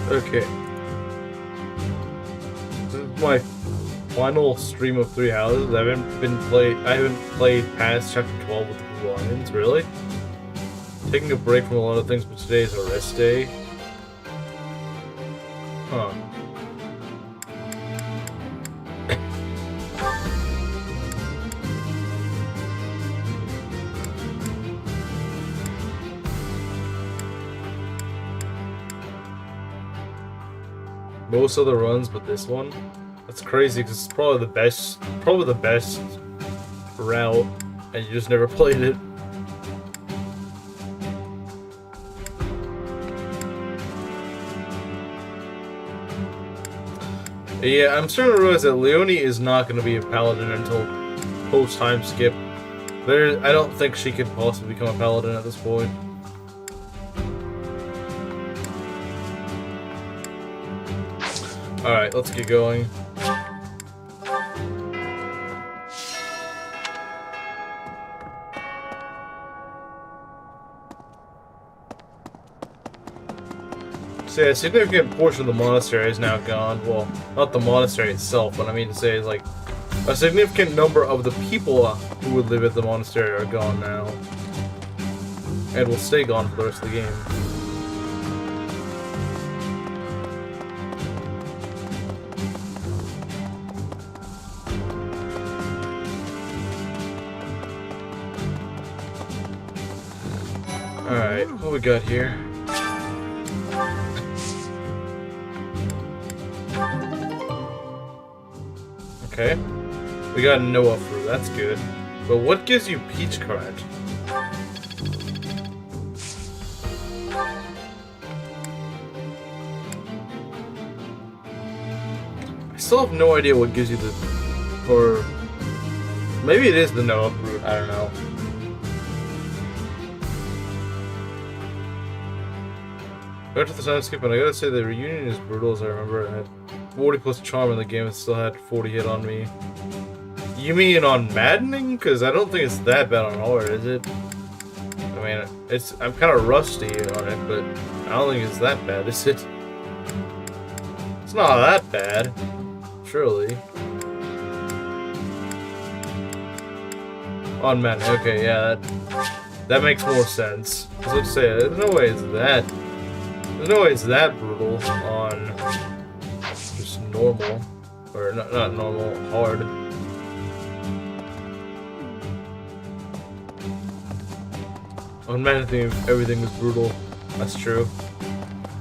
Okay. This is my final stream of 3 houses. I haven't played past chapter 12 with the Blue Lions, really. Taking a break from a lot of things, but today is a rest day. Huh. Most other runs, but this one, that's crazy because it's probably the best route, and you just never played it. Yeah, I'm starting to realize that Leonie is not going to be a paladin until post-time skip. I don't think she could possibly become a paladin at this point. Alright, let's get going. So yeah, a significant portion of the monastery is now gone. Well, not the monastery itself, but I mean to say, like, a significant number of the people who would live at the monastery are gone now. And will stay gone for the rest of the game. Alright, what we got here? Okay. We got Noah fruit, that's good. But what gives you peach currant? I still have no idea what gives you the... or... maybe it is the Noah fruit, I don't know. Back to the time skip, and I gotta say the reunion is brutal as I remember. I had 40 plus charm in the game and still had 40 hit on me. You mean on maddening? Because I don't think it's that bad on hard, is it? I mean, I'm kind of rusty on it, but I don't think it's that bad, is it? It's not that bad, surely. On maddening, okay, yeah, that makes more sense. I was about to say, there's no way it's that. There's no way it's that brutal on just normal, or not normal, hard. On man, I think everything was brutal. That's true.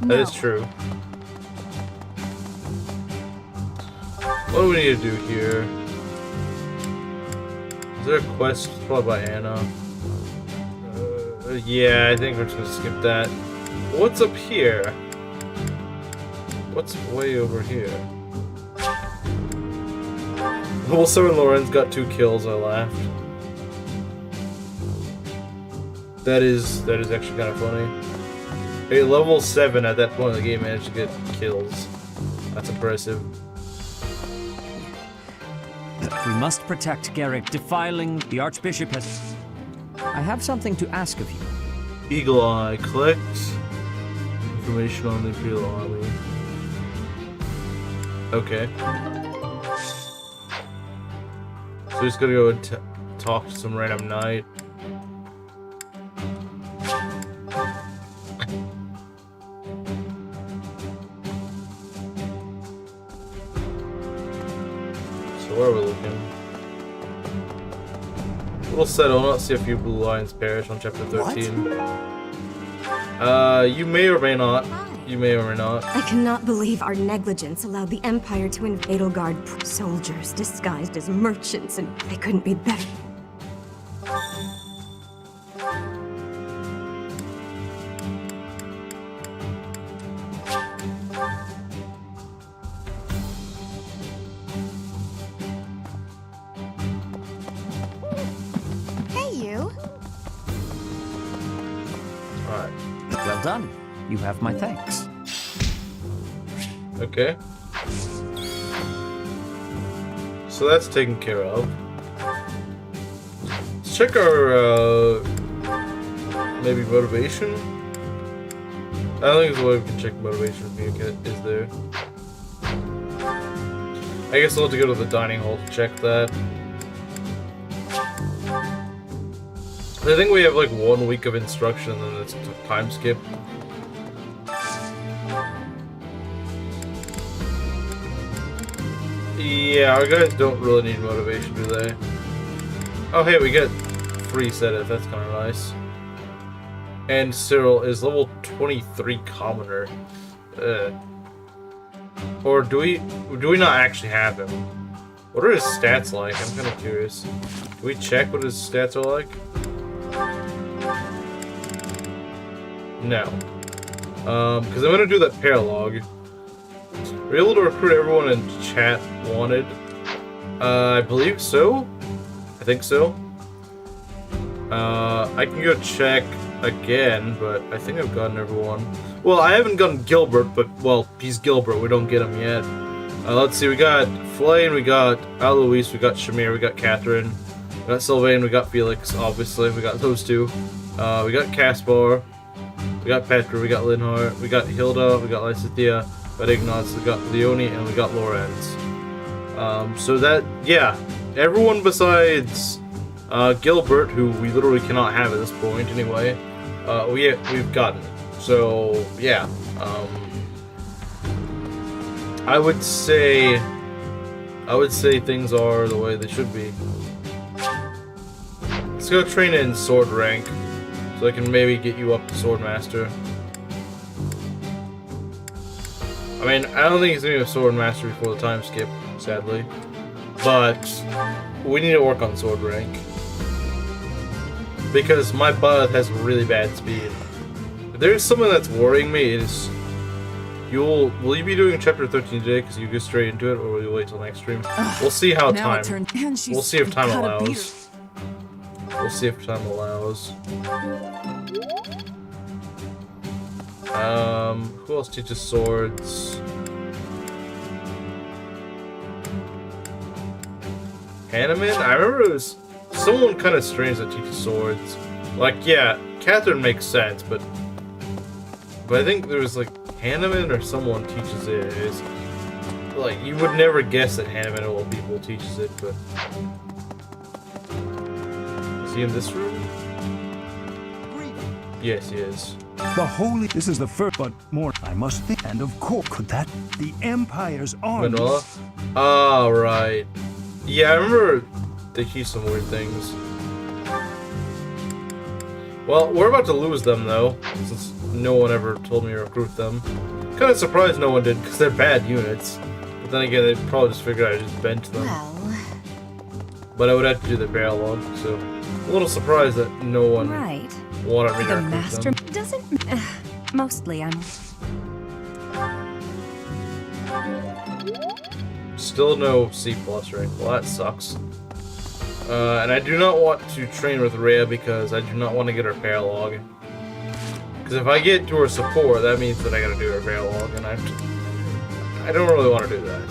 That is true. What do we need to do here? Is there a quest? Probably by Anna. Yeah, I think we're just gonna skip that. What's up here? What's way over here? Level 7 Lorenz got 2 kills, I laughed. That is actually kind of funny. A level 7 at that point in the game managed to get kills. That's impressive. We must protect Garrick. Defiling the Archbishop has... I have something to ask of you. Eagle Eye. Collect information on the Imperial Army. Okay. So just gotta go and talk to some random knight. So where are we looking? We'll settle, not see a few blue lions perish on chapter 13. What? You may or may not. You may or may not. I cannot believe our negligence allowed the Empire to invade Guard soldiers disguised as merchants, and they couldn't be better. Hey, you. Alright. Well done. You have my thanks. Okay. So that's taken care of. Let's check our, maybe motivation? don't think there's a way we can check motivation with me is there. I guess I'll have to go to the dining hall to check that. I think we have like 1 week of instruction and then it's a time skip. Yeah, our guys don't really need motivation, do they? Oh hey, we get free sedative, that's kinda nice. And Cyril is level 23 commoner. Or do we not actually have him? What are his stats like? I'm kinda curious. Do we check what his stats are like? No. Because I'm gonna do that paralogue. We're able to recruit everyone in chat wanted. I believe so. I think so. I can go check again, but I think I've gotten everyone. Well, I haven't gotten Gilbert, but, well, he's Gilbert. We don't get him yet. Let's see. We got Flayn, we got Alois, we got Shamir, we got Catherine, we got Sylvain, we got Felix, obviously. We got those two. We got Caspar, we got Petra, we got Linhardt, we got Hilda, we got Lysithea, we got Ignatz, we got Leonie, and we got Lorenz. So that, yeah, everyone besides Gilbert, who we literally cannot have at this point anyway, we've gotten. So, yeah, I would say things are the way they should be. Let's go train in sword rank, so I can maybe get you up to Swordmaster. I mean, I don't think he's gonna be a Swordmaster before the time skip, sadly. But we need to work on sword rank. Because my bud has really bad speed. If there's something that's worrying me, it is... Will you be doing chapter 13 today because you go straight into it, or will you wait till next stream? We'll see how we'll see if time allows. We'll see if time allows. Who else teaches swords? Hanneman? I remember it was someone kind of strange that teaches swords. Like, yeah, Catherine makes sense, but I think there was like Hanneman or someone teaches it. It's like you would never guess that Hanneman of all people teaches it, but is he in this room? Yes, he is. The holy. This is the first, but more. I must think, and of course, could that the Empire's army? Vanilla? Ah, right. Yeah, I remember they teach some weird things. Well, we're about to lose them though, since no one ever told me to recruit them. Kind of surprised no one did, because they're bad units. But then again, they probably just figured I just bent them. Well... But I would have to do the paralogue, so a little surprised that no one wanted me to recruit master them. doesn't... mostly, I'm... Still no C+ rank. Well, that sucks. And I do not want to train with Rhea because I do not want to get her paralogue. Because if I get to her support, that means that I gotta do her paralogue, and I don't really want to do that.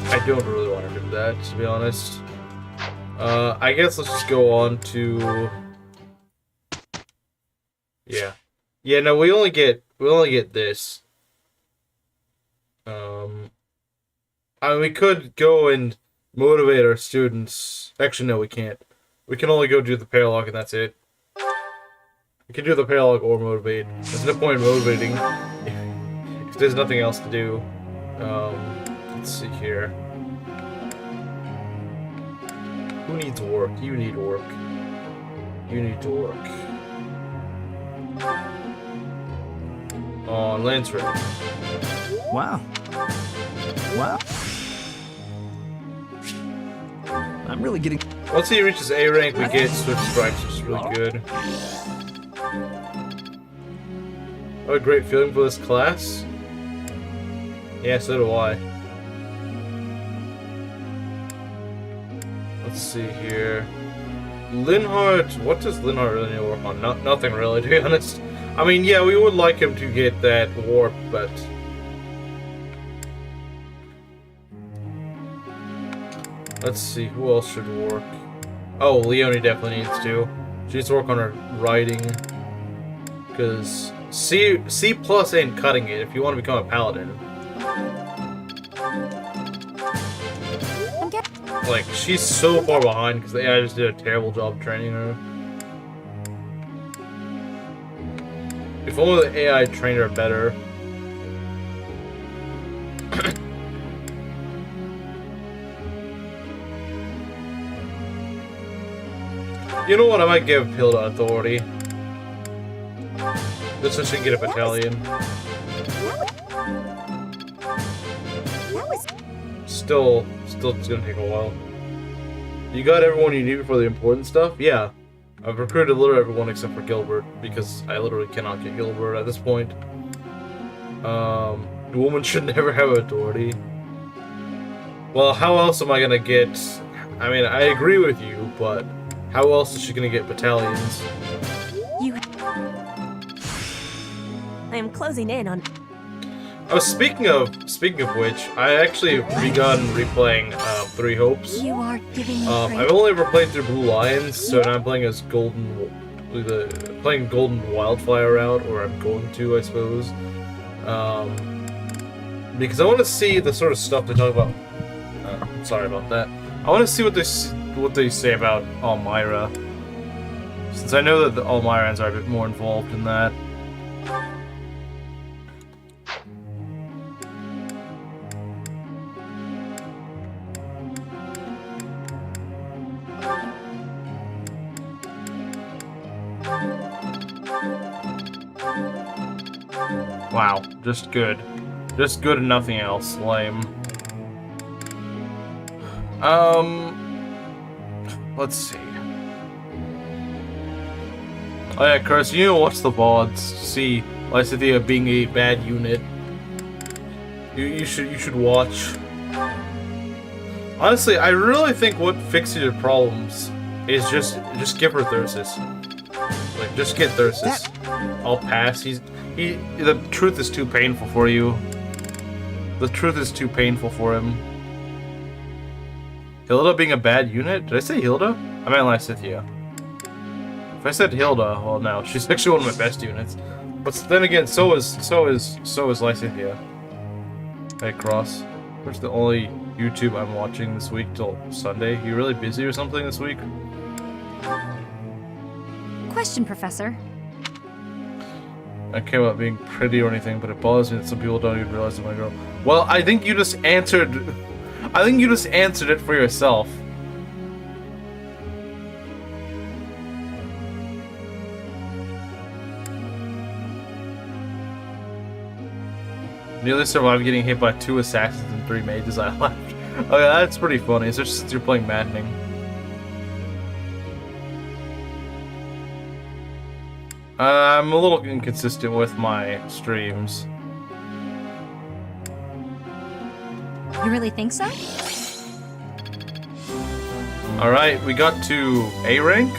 I don't really want to do that, to be honest. I guess let's just go on to... Yeah. Yeah, no, we only get this. I mean, we could go and motivate our students. Actually, no, we can't. We can only go do the paralogue and that's it. We can do the paralogue or motivate. There's no point in motivating if there's nothing else to do. Let's see here. Who needs work? You need work. You need to work. On Lance Ray. Wow. Wow. I'm really getting... Once he reaches A rank, we get Swift Strikes, which is really good. I have a great feeling for this class. Yeah, so do I. Let's see here. Linhardt, what does Linhardt really need to work on? Nothing really, to be honest. I mean, yeah, we would like him to get that warp, but... Let's see, who else should work? Oh, Leonie definitely needs to. She needs to work on her writing. Because C plus ain't cutting it if you want to become a paladin. Like, she's so far behind because the AI just did a terrible job training her. If only the AI trained her better. You know what? I might give Hilda authority. Just so she can get a battalion. Still, it's gonna take a while. You got everyone you need for the important stuff? Yeah. I've recruited literally everyone except for Gilbert, because I literally cannot get Gilbert at this point. The woman should never have authority. Well, how else am I gonna get... I mean, I agree with you, but how else is she gonna get battalions? I am closing in on... Oh, speaking of which, I actually have begun replaying Three Hopes. You are giving me I've only ever played through Blue Lions, so now I'm playing as Golden Wildfire route, or I'm going to, I suppose. Because I want to see the sort of stuff they talk about. Sorry about that. I want to see what they say about Almyra, since I know that the Almyrans are a bit more involved in that. Wow, just good. Just good and nothing else. Lame. Let's see. Oh yeah, Chris, you know what's the VODs? See Lysithea being a bad unit. You should watch. Honestly, I really think what fixes your problems is just give her Thyrsus. Like, just get Thyrsus. I'll pass. The truth is too painful for you. The truth is too painful for him. Hilda being a bad unit? Did I say Hilda? I meant Lysithea. If I said Hilda, well no, she's actually one of my best units. But then again, so is Lysithea. Hey Cross, where's the only YouTube I'm watching this week till Sunday? You really busy or something this week? Question, Professor. I don't care about being pretty or anything, but it bothers me that some people don't even realize I'm a girl. Well, I think you just answered it for yourself. Nearly survived getting hit by 2 assassins and 3 mages I left. Okay, that's pretty funny, especially since you're playing maddening. I'm a little inconsistent with my streams. You really think so? Alright, we got to A rank.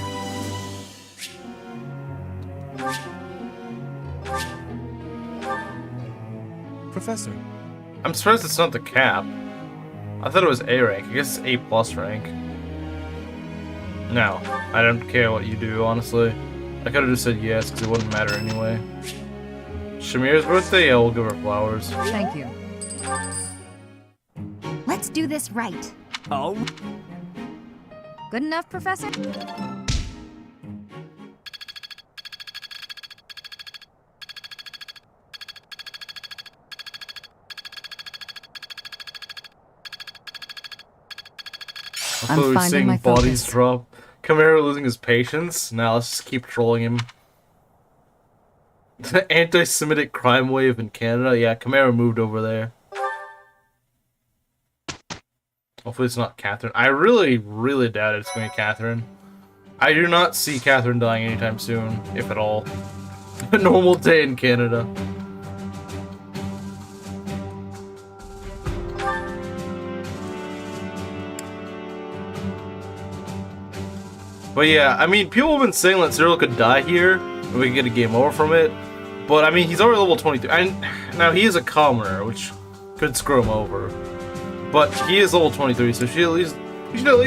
Professor. I'm surprised it's not the cap. I thought it was A rank. I guess it's A plus rank. No, I don't care what you do, honestly. I could have just said yes, because it wouldn't matter anyway. Shamir's birthday? Yeah, we'll give her flowers. Thank you. Let's do this right. Oh. Good enough, Professor? I'm finding my bodies drop. Kimeru losing his patience? Now let's just keep trolling him. The anti-Semitic crime wave in Canada? Yeah, Kimeru moved over there. Hopefully it's not Catherine. I really, really doubt it's going to be Catherine. I do not see Catherine dying anytime soon, if at all. A normal day in Canada. But yeah, I mean, people have been saying that Cyril could die here, and we can get a game over from it. But I mean, he's already level 23. And now he is a commoner, which could screw him over. But he is level 23, so he should at least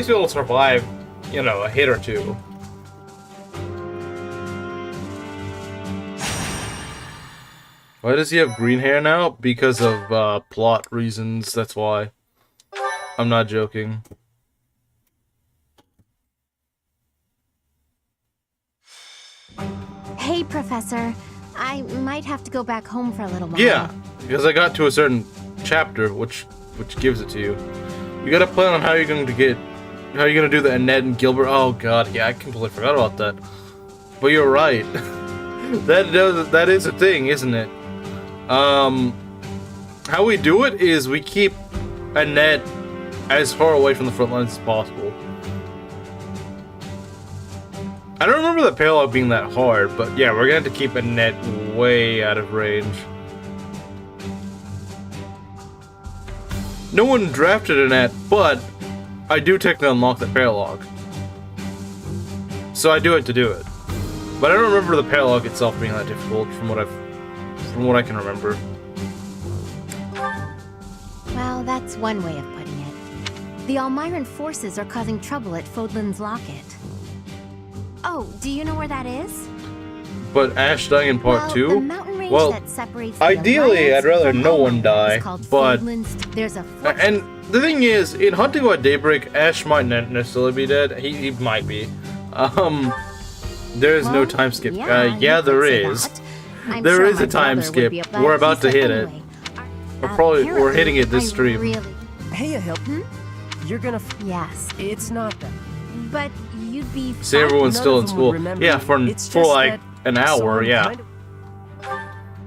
be able to survive, you know, a hit or two. Why does he have green hair now? Because of plot reasons, that's why. I'm not joking. Hey, Professor. I might have to go back home for a little while. Yeah, because I got to a certain chapter, which gives it to you. You gotta plan on how you're going to do the Annette and Gilbert. Oh god, yeah, I completely forgot about that. But you're right. that is a thing, isn't it? How we do it is we keep Annette as far away from the front lines as possible. I don't remember the paralogue being that hard, but yeah, we're gonna have to keep Annette way out of range. No one drafted Annette, but I do technically unlock the paralogue. So I do it to do it. But I don't remember the paralogue itself being that difficult from what I can remember. Well, that's one way of putting it. The Almiran forces are causing trouble at Fodlan's Locket. Oh, do you know where that is? But Ash dying in part 2? The mountain range well, that separates the ideally, Alliance I'd rather from no Oman one is die, called but... Fodlan's. There's a And the thing is, in Hunting by Daybreak, Ash might not necessarily be dead. He might be. There is no time skip. Yeah, there is. There is a time skip. We're about to hit it. We're hitting it this stream. Hey, Hilda. You're gonna. Yes. It's not that. But you'd be. See, everyone's None still of in them school. will remember Yeah, me. for It's like just an that hour. someone Yeah. kind of-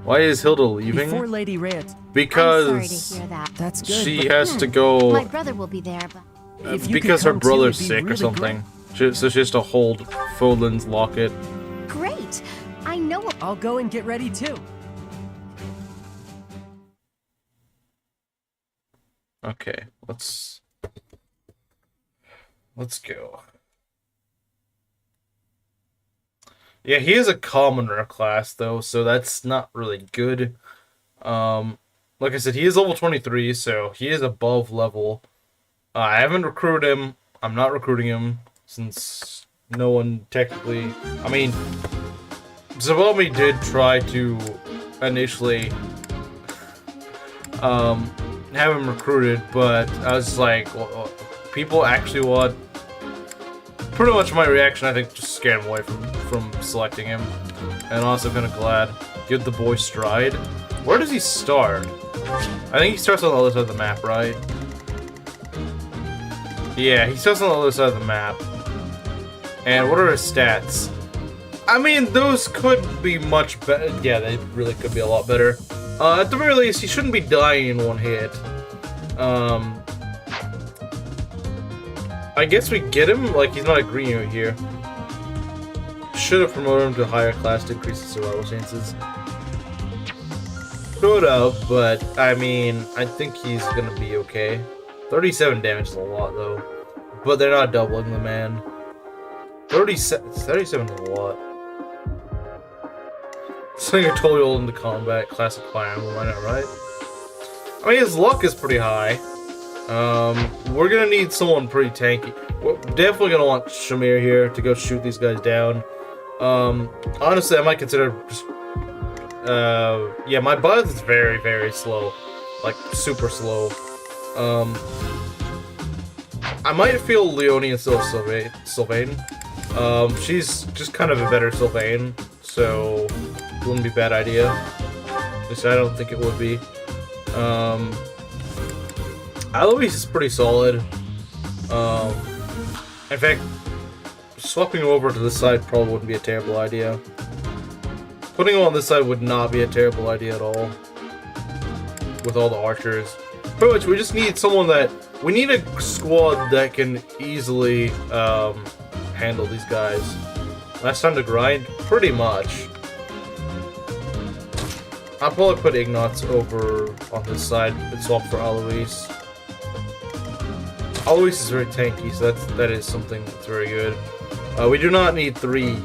Why is Hilda leaving? Before Lady Rant. Because I'm sorry to hear that. That's good. she but has to go. My brother will be there, but if you Because could her come too, brother's it'd be sick or really something. So she has to hold Fodlan's locket. great. I know. great. I'll go and get ready too. Okay, let's go. Yeah, he is a commoner class though, so that's not really good. Like I said, he is level 23, so he is above level. I haven't recruited him. I'm not recruiting him since no one technically. I mean, Zabami did try to initially have him recruited, but I was like, well, people actually want. Pretty much my reaction, I think, just scared him away from selecting him. And also kind of glad. Give the boy stride. Where does he start? I think he starts on the other side of the map, right? Yeah, he starts on the other side of the map. And what are his stats? I mean, those could be much better. Yeah, they really could be a lot better. At the very least, he shouldn't be dying in one hit. I guess we get him, like, he's not agreeing right here. Should have promoted him to a higher class to increase his survival chances. Could have, but, I mean, I think he's gonna be okay. 37 damage is a lot, though. But they're not doubling the man. 37 is a lot. Sending a 12-year-old into combat, classic Fire Emblem, I know, right? I mean, his luck is pretty high. We're gonna need someone pretty tanky. We're definitely gonna want Shamir here to go shoot these guys down. Honestly, I might consider just, yeah, my buzz is very, very slow. Like, super slow. I might feel Leonie instead of Sylvain. She's just kind of a better Sylvain, so it wouldn't be a bad idea. At least I don't think it would be. Alois is pretty solid. In fact, swapping him over to this side probably wouldn't be a terrible idea. Putting him on this side would not be a terrible idea at all. With all the archers. Pretty much, we just need someone that... We need a squad that can easily handle these guys. Last time to grind? Pretty much. I'll probably put Ignatz over on this side and swap for Alois. Alois is very tanky, so that is something that's very good. We do not need 3,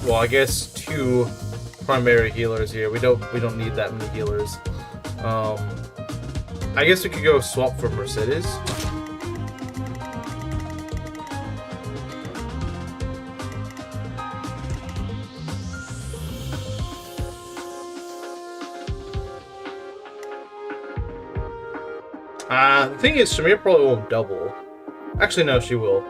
well, I guess 2 primary healers here. We don't need that many healers. I guess we could go swap for Mercedes. The thing is, Shamir probably won't double. Actually, no, she will.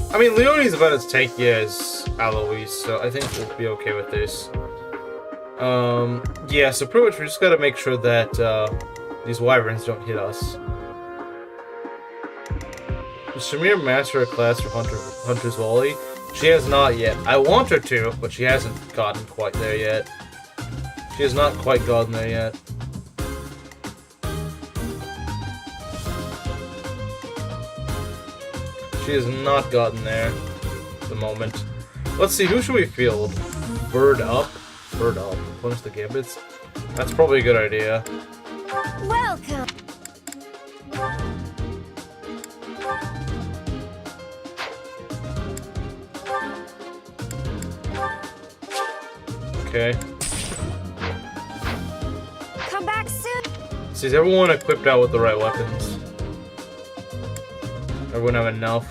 I mean, Leonie's about as tanky as Alois, so I think we'll be okay with this. Yeah, so pretty much we just gotta make sure that, these wyverns don't hit us. Does Shamir master a class for Hunter's Volley? She has not yet. I want her to, but she hasn't gotten quite there yet. She has not quite gotten there yet. She has not gotten there at the moment. Let's see, who should we field? Bird up? Bird up. Punish the Gambits? That's probably a good idea. Welcome! Okay. Come back soon! See, is everyone equipped out with the right weapons? Everyone have enough?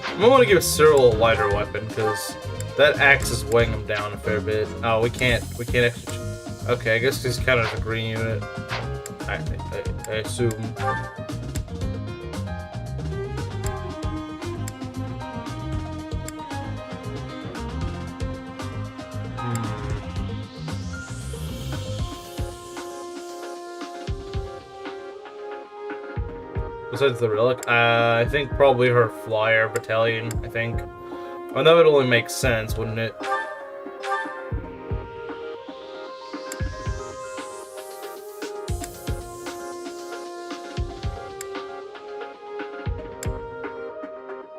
I might want to give Cyril a lighter weapon, because that axe is weighing him down a fair bit. Oh, we can't actually... Okay, I guess he's kind of a green unit. I assume. Besides the relic, I think probably her flyer battalion, I think. Well, that would only make sense, wouldn't it?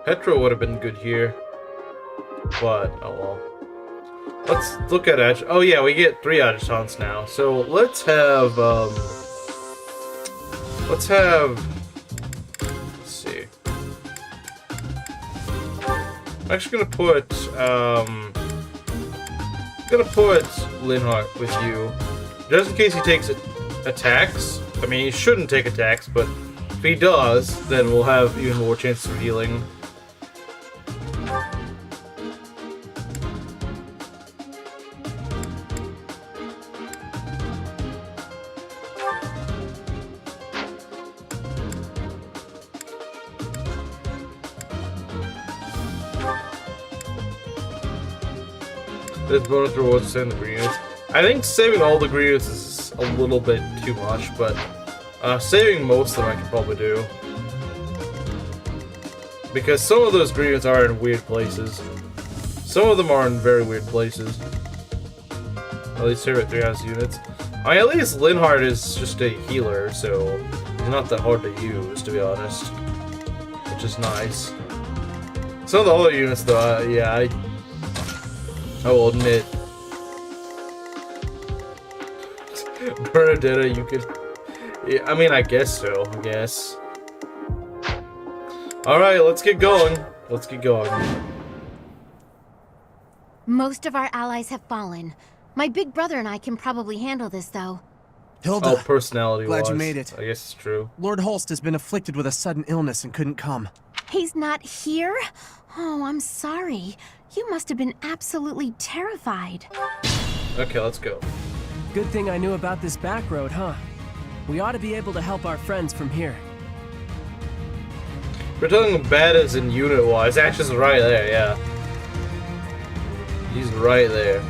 Petra would have been good here. But, oh well. Let's look at Edge. Oh yeah, we get 3 adjutants now. So let's have, let's see. I'm actually gonna put Linhardt with you, just in case he takes attacks. I mean, he shouldn't take attacks, but if he does, then we'll have even more chances of healing. There's bonus rewards to save the green units. I think saving all the green units is a little bit too much, but saving most of them I can probably do. Because some of those green units are in weird places. Some of them are in very weird places. At least here at 3 house units. I mean, at least Linhardt is just a healer, so he's not that hard to use, to be honest. Which is nice. Some of the other units, though, yeah, I will admit. Bernadetta, you could... Yeah, I mean, I guess so, I guess. Alright, let's get going. Let's get going. Most of our allies have fallen. My big brother and I can probably handle this, though. Hilda, Oh, personality-wise. glad you made it. I guess it's true. Lord Holst has been afflicted with a sudden illness and couldn't come. He's not here? Oh, I'm sorry. You must have been absolutely terrified. Okay, let's go. Good thing I knew about this back road, huh? We ought to be able to help our friends from here. We're talking bad as in unit-wise. Ashes is right there, yeah. He's right there.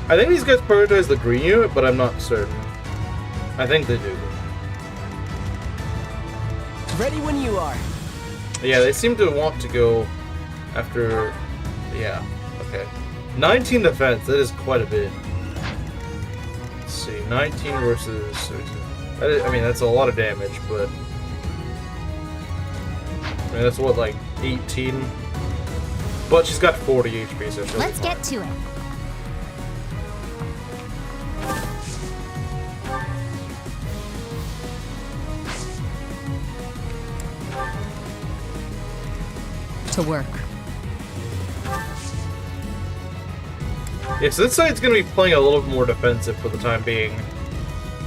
I think these guys prioritize the green unit, but I'm not certain. I think they do. Ready when you are. Yeah, they seem to want to go after... Yeah, okay. 19 defense, that is quite a bit. Let's see, 19 versus... I mean, that's a lot of damage, but... I mean, that's what, like, 18? But she's got 40 HP, so she'll Let's get to it. To work. Yeah, so this side's gonna be playing a little bit more defensive for the time being.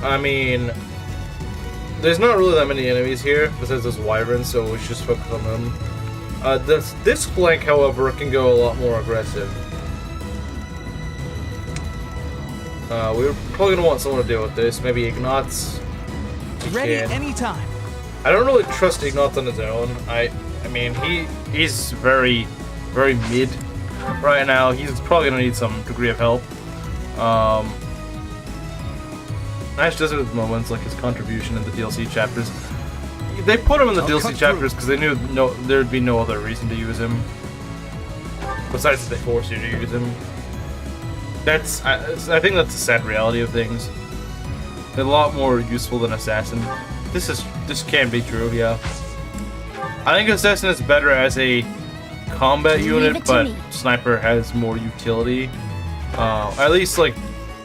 I mean, there's not really that many enemies here, besides those wyverns, so we should just focus on them. This flank, however, can go a lot more aggressive. We're probably gonna want someone to deal with this. Maybe Ignatz. Ready anytime. I don't really trust Ignatz on his own. I mean, he's very mid right now. He's probably gonna need some degree of help. Nash does it with moments like his contribution in the DLC chapters. They put him in the DLC chapters because they knew there'd be no other reason to use him. Besides that they force you to use him. I think that's the sad reality of things. They're a lot more useful than Assassin. This can be true, yeah. I think Assassin is better as a combat unit, but Sniper has more utility. At least like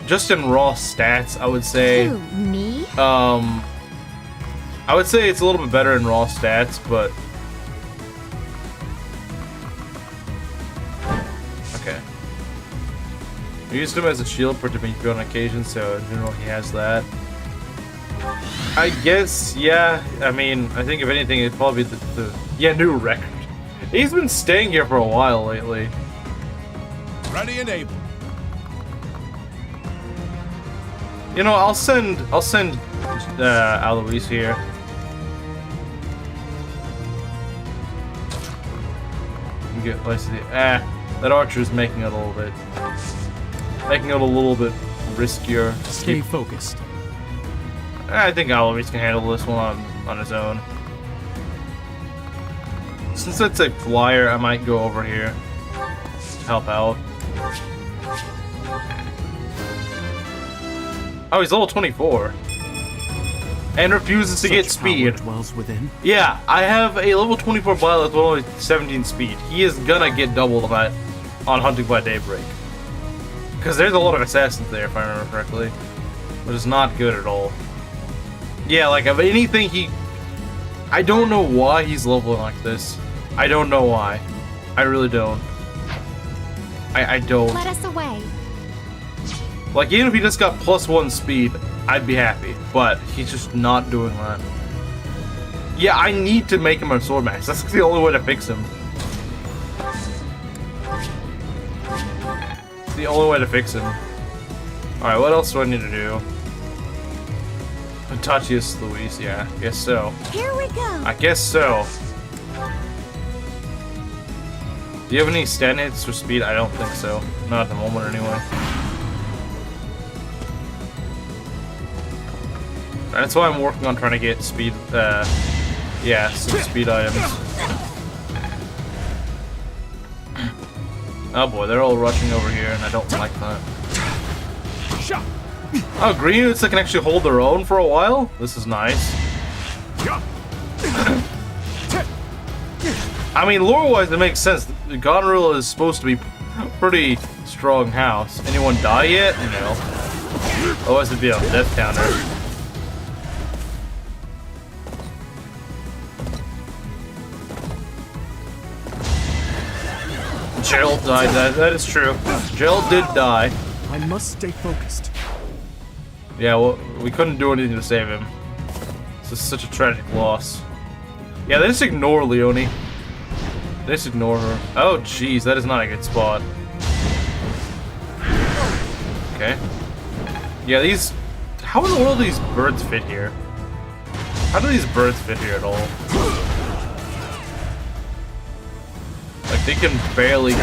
just in raw stats, I would say. Who, me? I would say it's a little bit better in raw stats, but okay. I used him as a shield for Dimitri on occasion, so in general he has that. I guess, yeah. I mean, I think if anything, it'd probably be the new record. He's been staying here for a while lately. Ready and able. You know, I'll send Alois here. Get Lysithea. That archer's making it a little bit riskier. Stay focused. I think Alois can handle this one on his own. Since it's a flyer, I might go over here to help out. Oh, he's level 24. And refuses to get speed. Dwells within. Yeah, I have a level 24 Byleth with only 17 speed. He is gonna get double that on Hunting by Daybreak. Because there's a lot of assassins there, if I remember correctly. Which is not good at all. Yeah, like, of anything I don't know why he's leveling like this. I don't know why. I really don't. I don't. Let us away. Like, even if he just got +1 speed, I'd be happy, but he's just not doing that. Yeah, I need to make him a sword max. That's the only way to fix him. It's the only way to fix him. Alright, what else do I need to do? Hitachius Luis, yeah, I guess so. Here we go. I guess so. Do you have any stand hits for speed? I don't think so. Not at the moment, anyway. That's why I'm working on trying to get speed, yeah, some speed items. Oh boy, they're all rushing over here, and I don't like that. Oh, green units that can actually hold their own for a while? This is nice. I mean, lore-wise, it makes sense. The Gharnef is supposed to be pretty strong house. Anyone die yet? No. Otherwise, it'd be a death counter. Gerald died. That is true. Gerald did die. I must stay focused. Yeah, well, we couldn't do anything to save him. This is such a tragic loss. Yeah, they just ignore Leonie. They just ignore her. Oh, jeez, that is not a good spot. Okay. Yeah, these... How in the world do these birds fit here? How do these birds fit here at all? Like, they can barely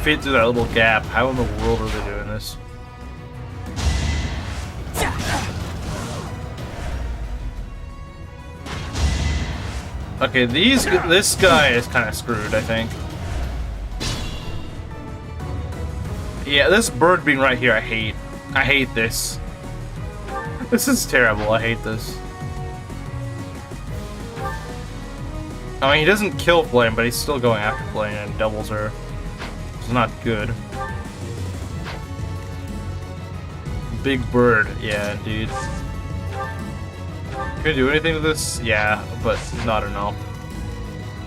fit through that little gap. How in the world are they doing this? Okay, this guy is kind of screwed, I think. Yeah, this bird being right here, I hate. I hate this. This is terrible, I hate this. I mean, he doesn't kill Flayn, but he's still going after Flayn and doubles her. It's not good. Big bird, yeah, indeed. Can we do anything to this? Yeah, but not enough.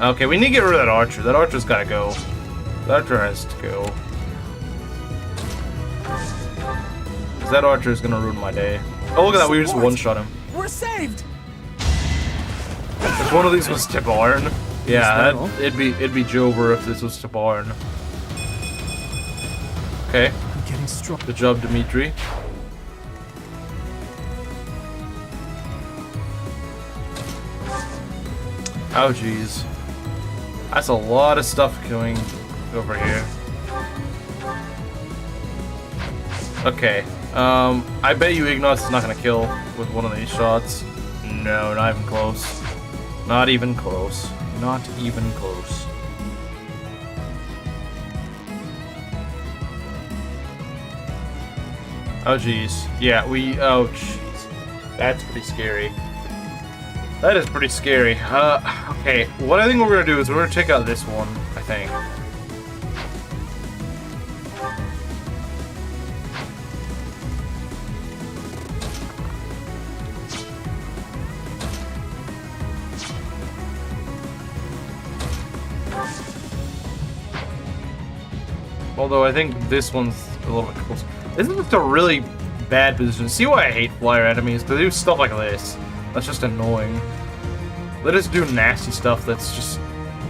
Okay, we need to get rid of that archer. That archer's gotta go. That archer has to go. Because that archer is gonna ruin my day. Oh, look at that, we just one-shot him. We're saved! If one of these was tip iron. Yeah, it'd be Jover if this was Tabarn. Okay. I'm getting strong. Good job, Dimitri. Oh jeez. That's a lot of stuff going over here. Okay. I bet you Ignatz is not gonna kill with one of these shots. No, not even close. Not even close. Not even close. Oh jeez. Yeah, oh jeez. That's pretty scary. That is pretty scary. Okay, what I think we're gonna do is we're gonna take out this one, I think. Although I think this one's a little bit closer. This is just a really bad position. See why I hate flyer enemies? Because they do stuff like this. That's just annoying. Let us do nasty stuff, that's just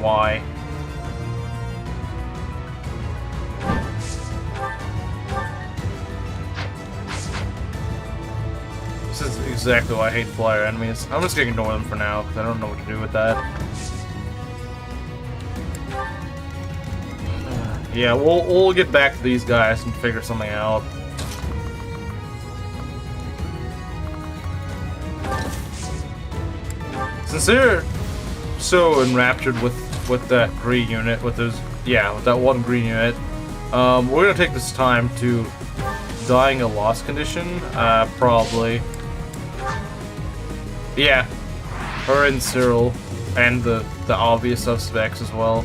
why. This is exactly why I hate flyer enemies. I'm just gonna ignore them for now, because I don't know what to do with that. Yeah, we'll get back to these guys and figure something out. Since they're so enraptured with that green unit, with those, yeah, with that one green unit, we're gonna take this time to dying a lost condition, probably. Yeah, her and Cyril, and the obvious suspects as well.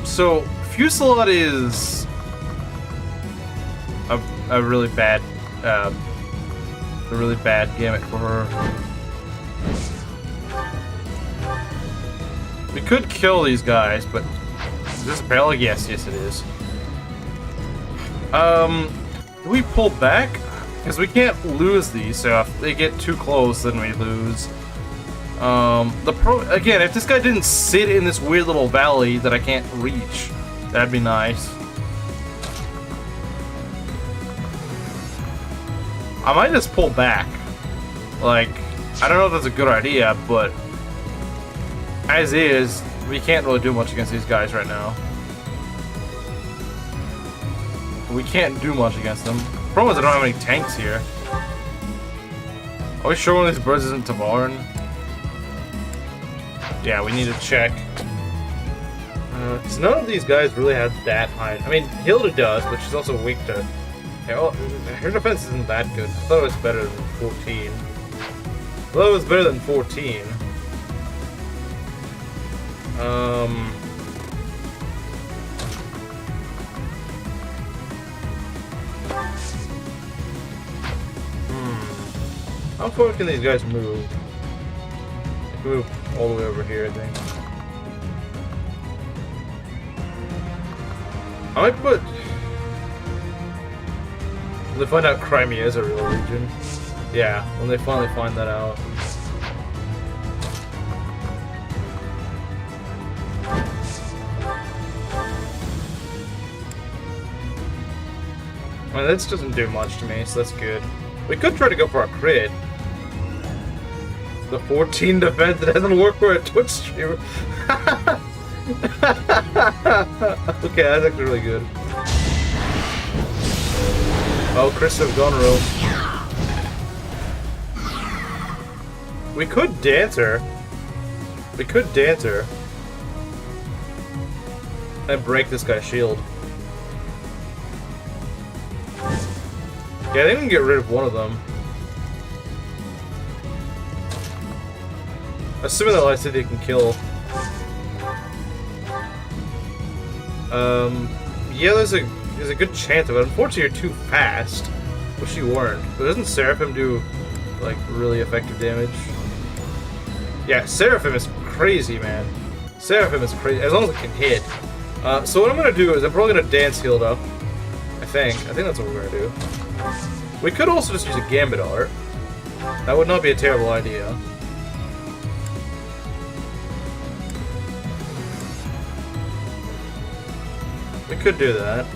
So Fusillade is a really bad gimmick for her. We could kill these guys, but is this a paralogue? Yes, it is. Do we pull back? Because we can't lose these, so if they get too close, then we lose. Again, if this guy didn't sit in this weird little valley that I can't reach, that'd be nice. I might just pull back. Like, I don't know if that's a good idea, but as is, we can't really do much against these guys right now. We can't do much against them. The problem is I don't have any tanks here. Are we sure one of these birds isn't Tavarn? Yeah, we need to check. Because none of these guys really have that high. I mean, Hilda does, but she's also weak to. Yeah, well, her defense isn't that good. I thought it was better than 14. I thought it was better than 14. How far can these guys move? They can move all the way over here, I think. I might put... When they find out Crimea is a real region. Yeah, when they finally find that out. I mean, this doesn't do much to me, so that's good. We could try to go for a crit. The 14 defense, it doesn't work for a Twitch streamer. Okay, that's actually really good. Oh, Chris of Gonro. We could dance her. We could dance her. And break this guy's shield. Yeah, they can get rid of one of them. Assuming that Lysithea can kill. Yeah, there's a good chance of it. Unfortunately, you're too fast. Wish you weren't. But doesn't Seraphim do, like, really effective damage? Yeah, Seraphim is crazy, man. Seraphim is crazy, as long as it can hit. So what I'm gonna do is I'm probably gonna dance Hilda. I think that's what we're gonna do. We could also just use a Gambit Art. That would not be a terrible idea. could do that.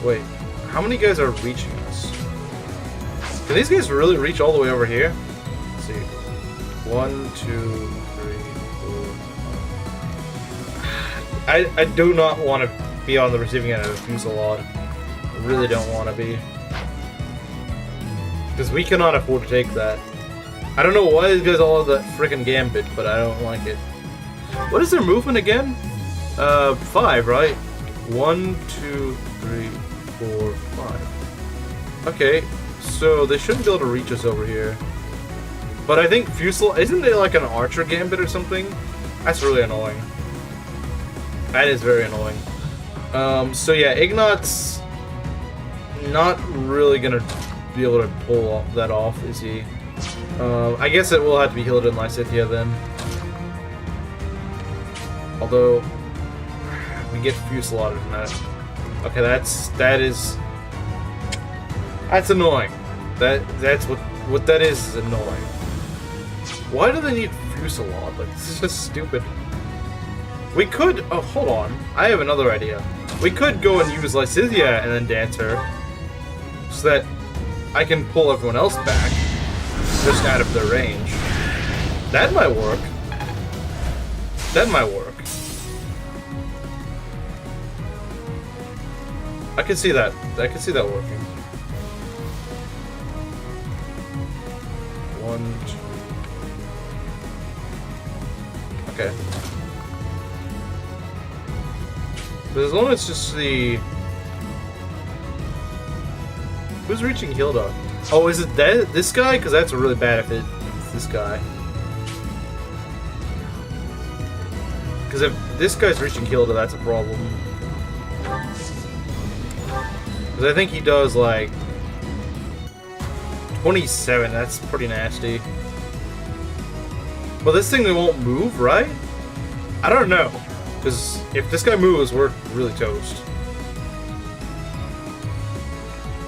Wait, how many guys are reaching us? Can these guys really reach all the way over here? Let's see. 1, 2, 3, 4. I do not want to be on the receiving end of a fusillade. I really don't want to be. Because we cannot afford to take that. I don't know why these guys all have that freaking gambit, but I don't like it. What is their movement again? 5, right? 1, 2, 3, 4, 5. Okay, so they shouldn't be able to reach us over here. But I think Fusillade, isn't it like an archer gambit or something? That's really annoying. That is very annoying. So yeah, Ignatz not really gonna be able to pull that off, is he? I guess it will have to be Hilda and Lysithea then. Although we get Fusillade from that. Okay, that's annoying. That's what that is annoying. Why do they need Fusillade? Like, this is just stupid. We could hold on. I have another idea. We could go and use Lysithea and then dance her, so that I can pull everyone else back, just out of their range. That might work. That might work. I can see that. I can see that working. 1, 2. Okay. But as long as it's just the... Who's reaching Hilda? Oh, is it this guy? Because that's really bad if it's this guy. Because if this guy's reaching Hilda, that's a problem. Because I think he does, like... 27, that's pretty nasty. But this thing won't move, right? I don't know. Because if this guy moves, we're really toast.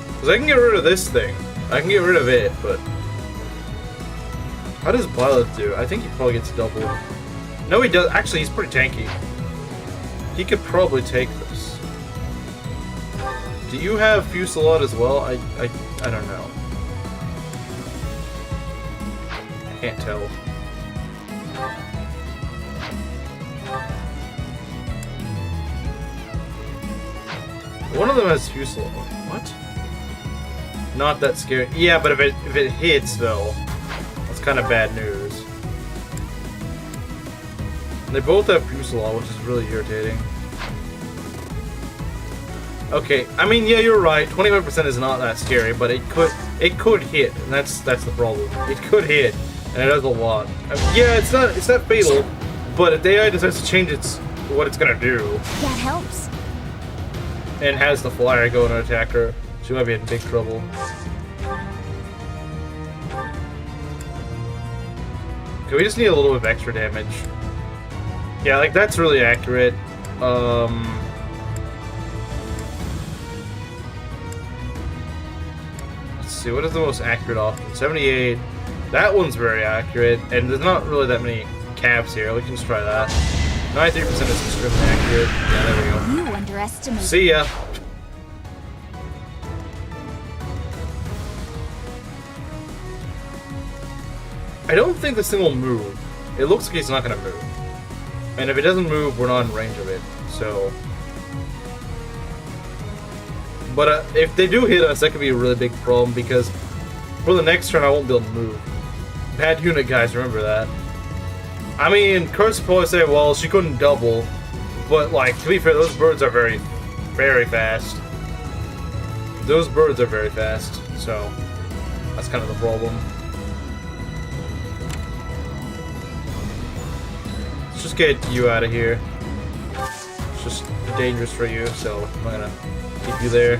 Because I can get rid of this thing. I can get rid of it, but... How does Violet do? I think he probably gets double. No, he does. Actually, he's pretty tanky. He could probably take this. Do you have Fusillade as well? I don't know. I can't tell. One of them has Fusillade. What? Not that scary. Yeah, but if it hits though, that's kind of bad news. They both have Fusillade, which is really irritating. Okay, I mean, yeah, you're right. 25% is not that scary, but it could hit, and that's the problem. It could hit, and it does a lot. I mean, yeah, it's not fatal, but if the AI decides to change what it's gonna do, That helps. and has the flyer go and attack her, she might be in big trouble. Okay, we just need a little bit of extra damage. Yeah, like, that's really accurate. Let's see, what is the most accurate option? 78. That one's very accurate, and there's not really that many calves here. We can just try that. 93% is extremely accurate. Yeah, there we go. You underestimate. See ya. I don't think this thing will move. It looks like it's not gonna move. And if it doesn't move, we're not in range of it, so... But if they do hit us, that could be a really big problem, because for the next turn, I won't be able to move. Bad unit, guys, remember that. I mean, Curse will probably say, well, she couldn't double, but, like, to be fair, those birds are very, very fast. Those birds are very fast, so that's kind of the problem. Just get you out of here. It's just dangerous for you, so I'm not gonna keep you there.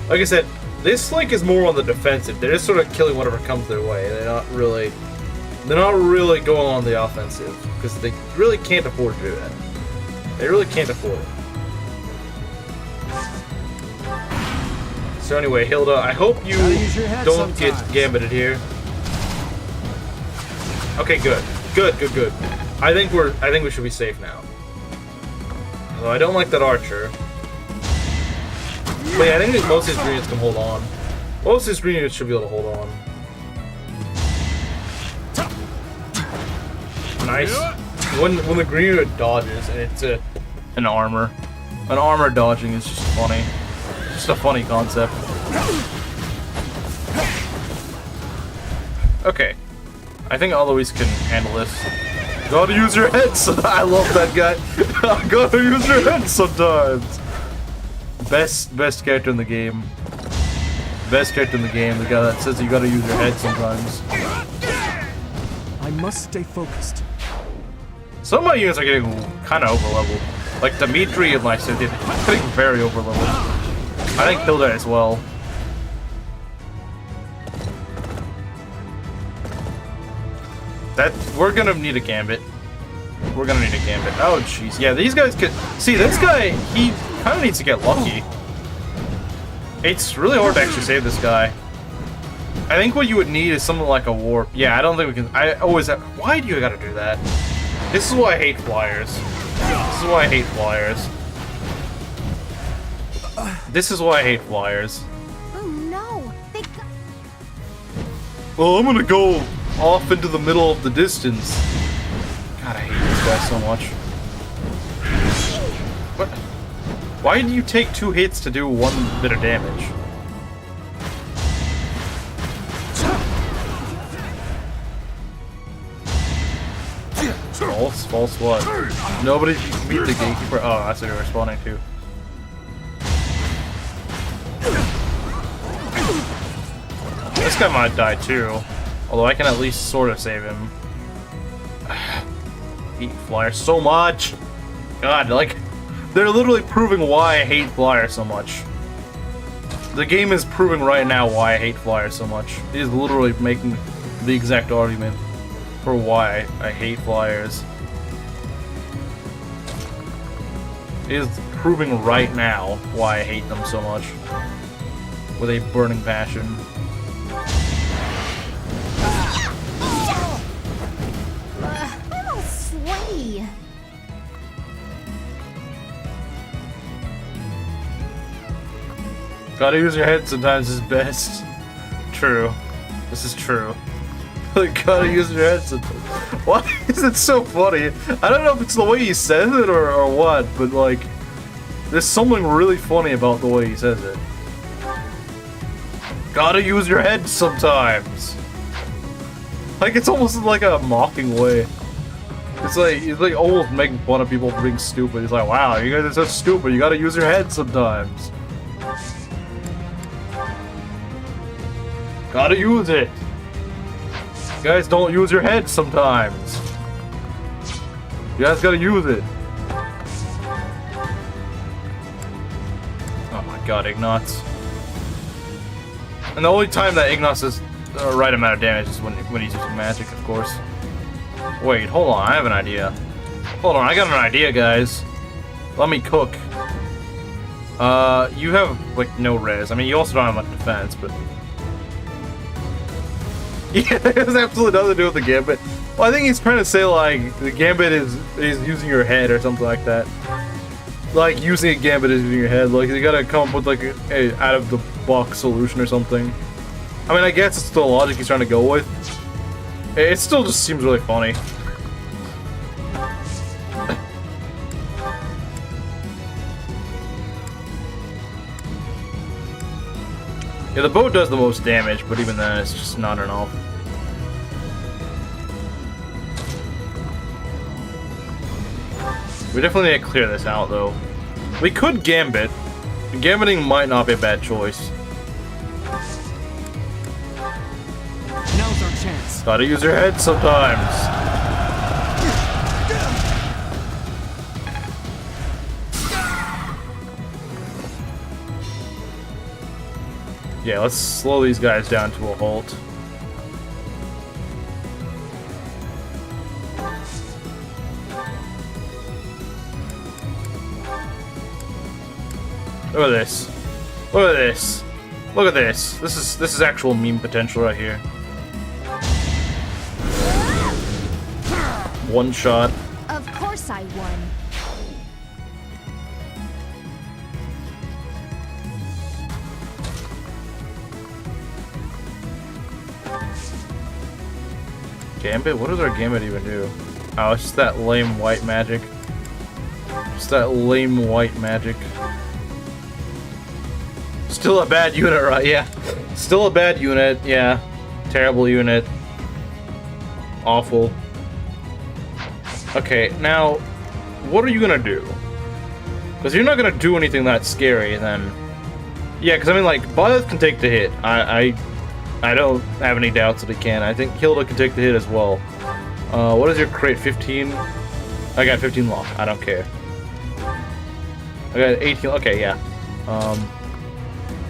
Like I said, this Link is more on the defensive. They're just sort of killing whatever comes their way. They're not really going on the offensive, because they really can't afford to do that. They really can't afford it. So anyway, Hilda, I hope you don't get gambited here. Okay, good. Good. I think we should be safe now. Although I don't like that archer. But yeah, I think most of these green units can hold on. Most of these green units should be able to hold on. Nice. When the green unit dodges and it's an armor. An armor dodging is just funny. Just a funny concept. Okay. I think Alois can handle this. Gotta use your heads! I love that guy. Gotta use your head sometimes! Best character in the game. Best character in the game, the guy that says you gotta use your head sometimes. I must stay focused. Some of my units are getting kind of overleveled. Like Dimitri and Lysithea, getting very overleveled. I think Hilda as well. We're gonna need a gambit. We're gonna need a gambit. Oh jeez, yeah, these guys could see this guy. He kind of needs to get lucky. It's really hard to actually save this guy. I think what you would need is something like a warp. Yeah, I don't think we can. I always have. Why do you gotta do that? This is why I hate flyers. This is why I hate flyers. This is why I hate flyers. Oh no! They got... Well, I'm gonna go off into the middle of the distance. God, I hate this guy so much. What? Why do you take 2 hits to do 1 bit of damage? False what? Nobody beat the gatekeeper. Oh, that's what you're responding to. This guy might die too. Although I can at least sort of save him. Hate flyers so much. God, like, they're literally proving why I hate flyers so much. The game is proving right now why I hate flyers so much. It is literally making the exact argument for why I hate flyers. It is proving right now why I hate them so much. With a burning passion. Little Slay. Gotta use your head sometimes is best. True. This is true. Like, gotta use your head sometimes. Why is it so funny? I don't know if it's the way he says it or what, but like, there's something really funny about the way he says it. Gotta use your head sometimes. Like, it's almost like a mocking way. It's like, he's like almost making fun of people for being stupid. He's like, wow, you guys are so stupid, you gotta use your head sometimes. Gotta use it. You guys don't use your head sometimes. You guys gotta use it. Oh my god, Ignatz. And the only time that Ignatz does the right amount of damage is when he's using magic, of course. Wait, hold on, I have an idea. Hold on, I got an idea, guys. Let me cook. You have, like, no res. I mean, you also don't have much defense, but... Yeah, it has absolutely nothing to do with the Gambit. Well, I think he's trying to say, like, the Gambit is using your head or something like that. Like, using a Gambit is using your head. Like, you gotta come up with, like, a out-of-the-box solution or something. I mean, I guess it's the logic he's trying to go with. It still just seems really funny. Yeah, the bow does the most damage, but even then, it's just not enough. We definitely need to clear this out, though. We could Gambit. Gambiting might not be a bad choice. Now's our chance. Gotta use your head sometimes. Yeah, let's slow these guys down to a halt. Look at this. Look at this. Look at this. This is actual meme potential right here. One shot. Of course I won. Gambit? What does our Gambit even do? Oh, it's just that lame white magic. Just that lame white magic. Still a bad unit, right? Yeah. Still a bad unit, yeah. Terrible unit. Awful. Okay, now, what are you gonna do? Because you're not gonna do anything that scary, then... Yeah, because I mean, like, Blythe can take the hit. I don't have any doubts that he can. I think Hilda can take the hit as well. What is your crate? 15? I got 15 lock. I don't care. I got 18. Okay, yeah.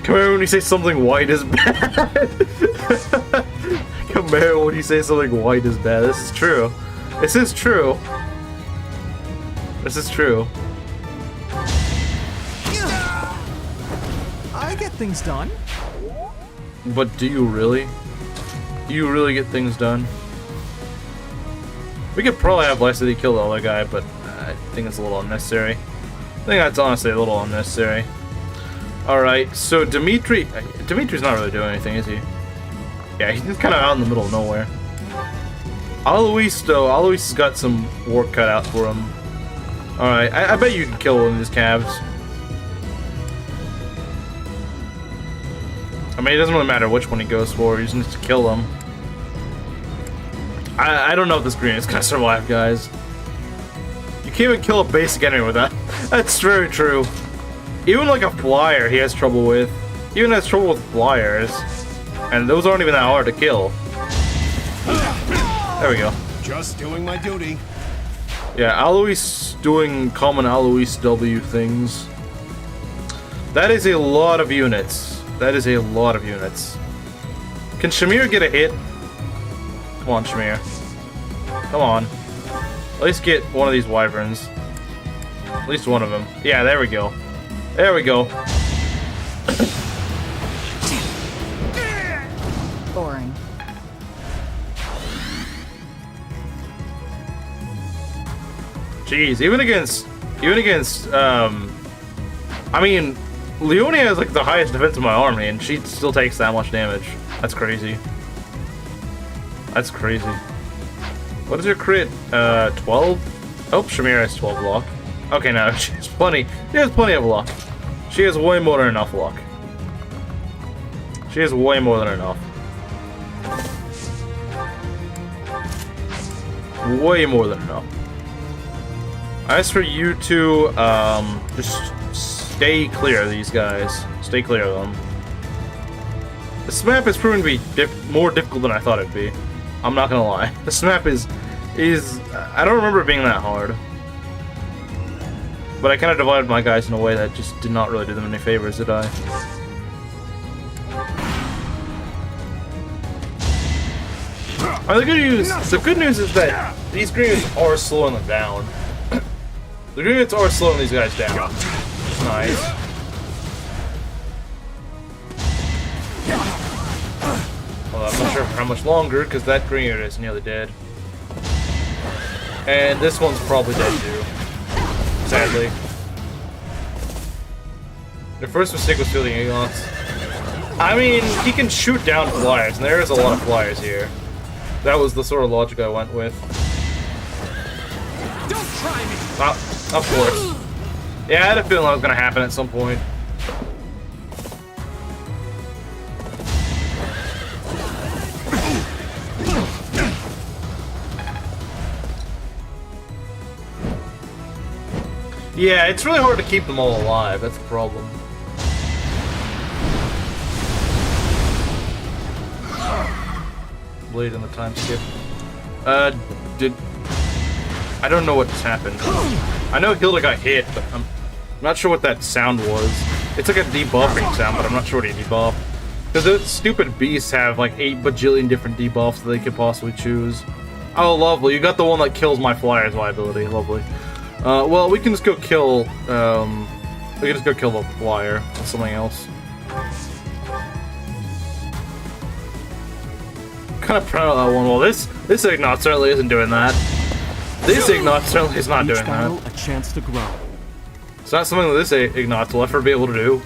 Kimeru, when you say something white is bad. Kimeru, when you say something white is bad. This is true. This is true. This is true. I get things done. But do you really? Do you really get things done? We could probably have Lysithea kill the other guy, but I think it's a little unnecessary. I think that's honestly a little unnecessary. Alright, so Dimitri's not really doing anything, is he? Yeah, he's just kind of out in the middle of nowhere. Alois, though, Alois has got some work cut out for him. Alright, I bet you can kill one of these calves. I mean, it doesn't really matter which one he goes for, he just needs to kill them. I don't know if this green is gonna survive, guys. You can't even kill a basic enemy with that. That's very true. Even like a flyer he has trouble with. He even has trouble with flyers. And those aren't even that hard to kill. There we go. Just doing my duty. Yeah, Alois doing common Alois W things. That is a lot of units. That is a lot of units. Can Shamir get a hit? Come on, Shamir. Come on. At least get one of these wyverns. At least one of them. Yeah, there we go. There we go. Boring. Jeez, even against, I mean, Leonie has like the highest defense in my army, and she still takes that much damage. That's crazy. That's crazy. What is her crit? 12? Oh, Shamir has 12 luck. Okay, no, she has plenty. She has plenty of luck. She has way more than enough luck. She has way more than enough. Way more than enough. As for you two, just stay clear of these guys. Stay clear of them. This map has proven to be more difficult than I thought it'd be. I'm not gonna lie. This map is I don't remember it being that hard. But I kind of divided my guys in a way that just did not really do them any favors, did I? The good news is that these greens are slowing them down. The greens are slowing these guys down. Nice. Well, I'm not sure for how much longer, because that green unit is nearly dead. And this one's probably dead too. Sadly. Their first mistake was fielding Ignatz. I mean, he can shoot down flyers, and there is a lot of flyers here. That was the sort of logic I went with. Don't try me. Of course. Yeah, I had a feeling that was going to happen at some point. Yeah, it's really hard to keep them all alive. That's the problem. Blade in the time skip. I don't know what's happened. I know Hilda got hit, but I'm not sure what that sound was. It's like a debuffing sound, but I'm not sure what he debuffed. Because those stupid beasts have like 8 bajillion different debuffs that they could possibly choose. Oh, lovely. You got the one that kills my flyer's liability. Lovely. Well, we can just go kill, the flyer with something else. Kind of proud of that one. Well, this Ignatz certainly isn't doing that. This Ignatz certainly is not doing that. A chance to grow. It's not something that this Ignatz will ever be able to do.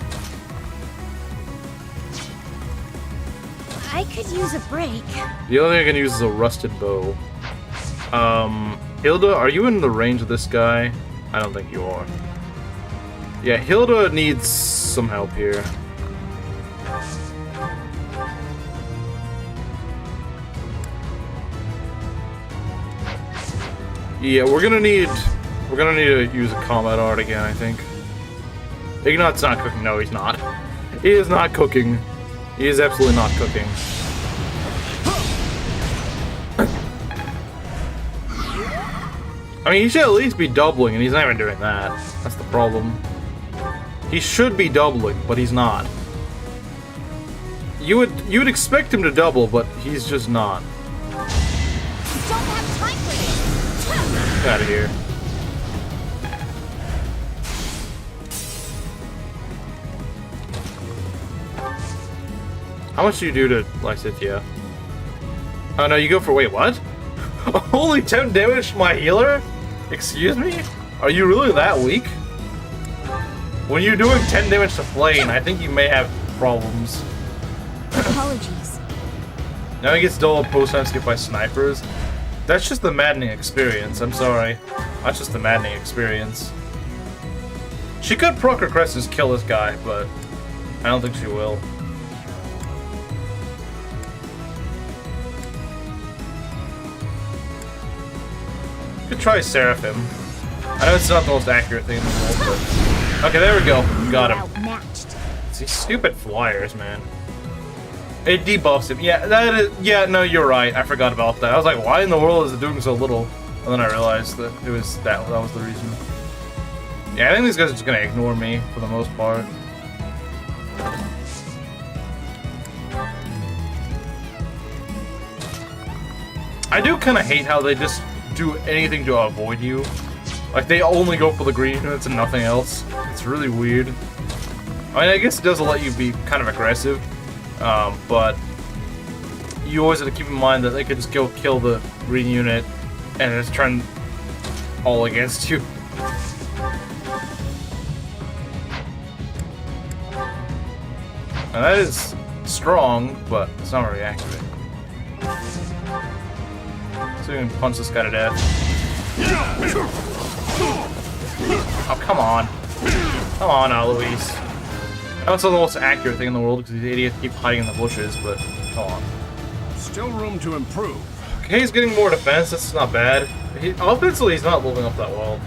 I I could use a break. The only thing I can use is a rusted bow. Hilda, are you in the range of this guy? I don't think you are. Yeah, Hilda needs some help here. Yeah, we're gonna need to use a combat art again, I think. Ignatz not cooking. No, he's not. He is not cooking. He is absolutely not cooking. I mean, he should at least be doubling, and he's not even doing that. That's the problem. He should be doubling, but he's not. You would expect him to double, but he's just not. Don't have time for this. Get out of here. How much do you do to Lysithea? Oh no, you go for, wait, what? Only 10 damage to my healer? Excuse me? Are you really that weak? When you're doing 10 damage to Flayn, I think you may have problems. Apologies. Now he gets double post-time skip by snipers. That's just the maddening experience, I'm sorry. That's just the maddening experience. She could proc her crest and just kill this guy, but I don't think she will. Could try Seraphim. I know it's not the most accurate thing in the world, but... Okay, there we go. Got him. Outmatched. It's these stupid flyers, man. It debuffs him. Yeah, that is... Yeah, no, you're right. I forgot about that. I was like, why in the world is it doing so little? And then I realized that it was... That was the reason. Yeah, I think these guys are just gonna ignore me, for the most part. I do kind of hate how they just do anything to avoid you. Like, they only go for the green units and nothing else. It's really weird. I mean, I guess it does let you be kind of aggressive, but you always have to keep in mind that they could just go kill the green unit and just turn all against you. And that is strong, but it's not very accurate. So you can punch this guy to death. Oh, come on. Come on, Alois. I know it's not the most accurate thing in the world because these idiots keep hiding in the bushes, but come on. Still room to improve. Okay, he's getting more defense. That's not bad. Offensively, he's not leveling up that well.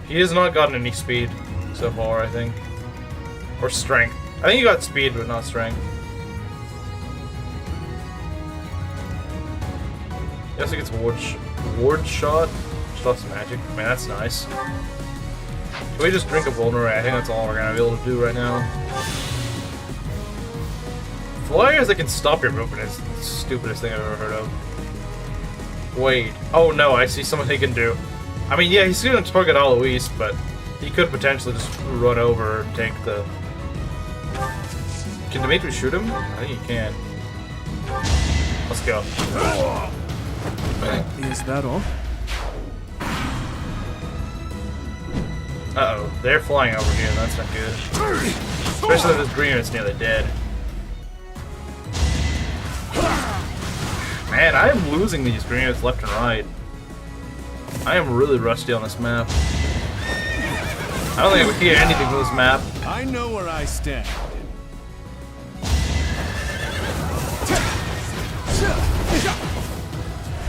He has not gotten any speed so far, I think. Or strength. I think he got speed, but not strength. Yes, he gets ward shot. Shot's magic. I mean, that's nice. Can we just drink a vulnerate? I think that's all we're gonna be able to do right now. Flyers that can stop your movement is the stupidest thing I've ever heard of. Wait. Oh no, I see something he can do. I mean, yeah, he's gonna target Alois, but he could potentially just run over and take the... Can Dimitri shoot him? I think he can. Let's go. Is that all? Uh-oh, they're flying over here, that's not good. Especially if this green unit's nearly dead. Man, I am losing these green units left and right. I am really rusty on this map. I don't think I can hear anything from this map. I know where I stand.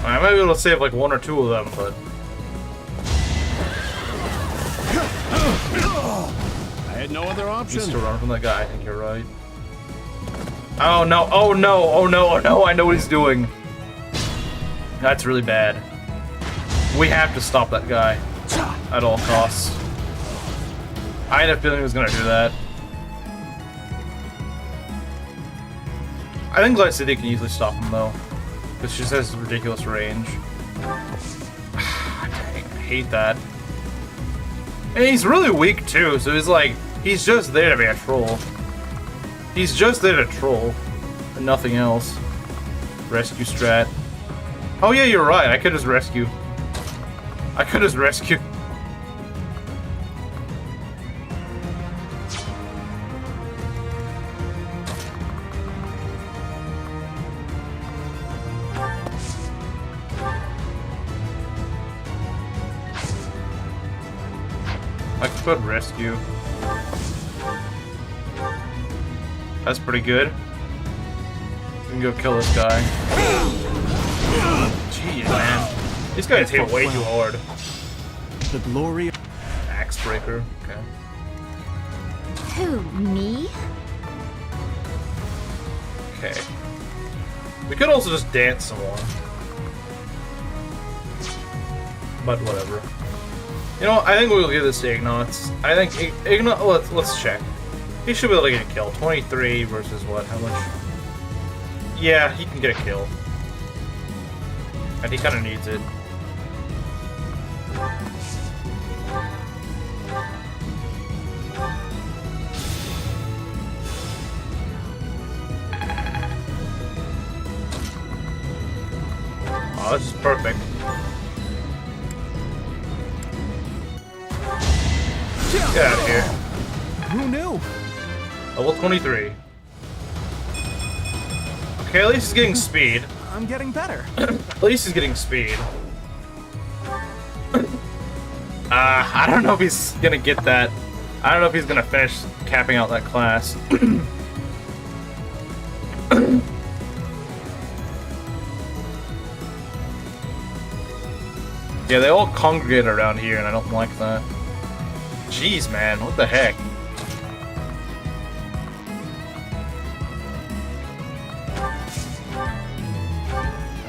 I might be able to save like one or two of them, but... I had no other option. Just to run from that guy, I think you're right. Oh no, oh no, oh no, oh no, I know what he's doing. That's really bad. We have to stop that guy. At all costs. I had a feeling he was gonna do that. I think Lysithea can easily stop him though. Because she just has ridiculous range. I hate that. And he's really weak too, so he's like, he's just there to be a troll. He's just there to troll, and nothing else. Rescue strat. Oh yeah, you're right, I could just rescue. I could just rescue. go ahead and rescue. That's pretty good. We can go kill this guy. Jeez, man. These guys hit way too hard. The glory. Axe breaker. Okay. Who, me? Okay. We could also just dance some more. But whatever. You know, I think we'll give this to Ignatz. I think Ignatz. Let's check. He should be able to get a kill. 23 versus what? How much? Yeah, he can get a kill. And he kind of needs it. Oh, this is perfect. Get out of here. Who knew? Level 23. Okay, at least he's getting speed. I'm getting better. At least he's getting speed. I don't know if he's gonna get that. I don't know if he's gonna finish capping out that class. Yeah, they all congregate around here, and I don't like that. Jeez, man, what the heck?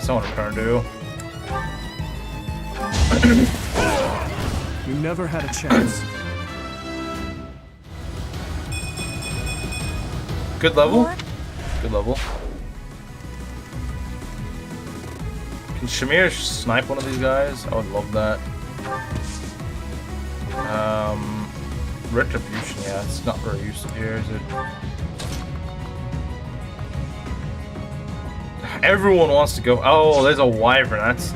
Someone return to. You never had a chance. Good level? Good level. Can Shamir snipe one of these guys? I would love that. Retribution, yeah, it's not very useful here, is it? Everyone wants to go. Oh, there's a wyvern. That's.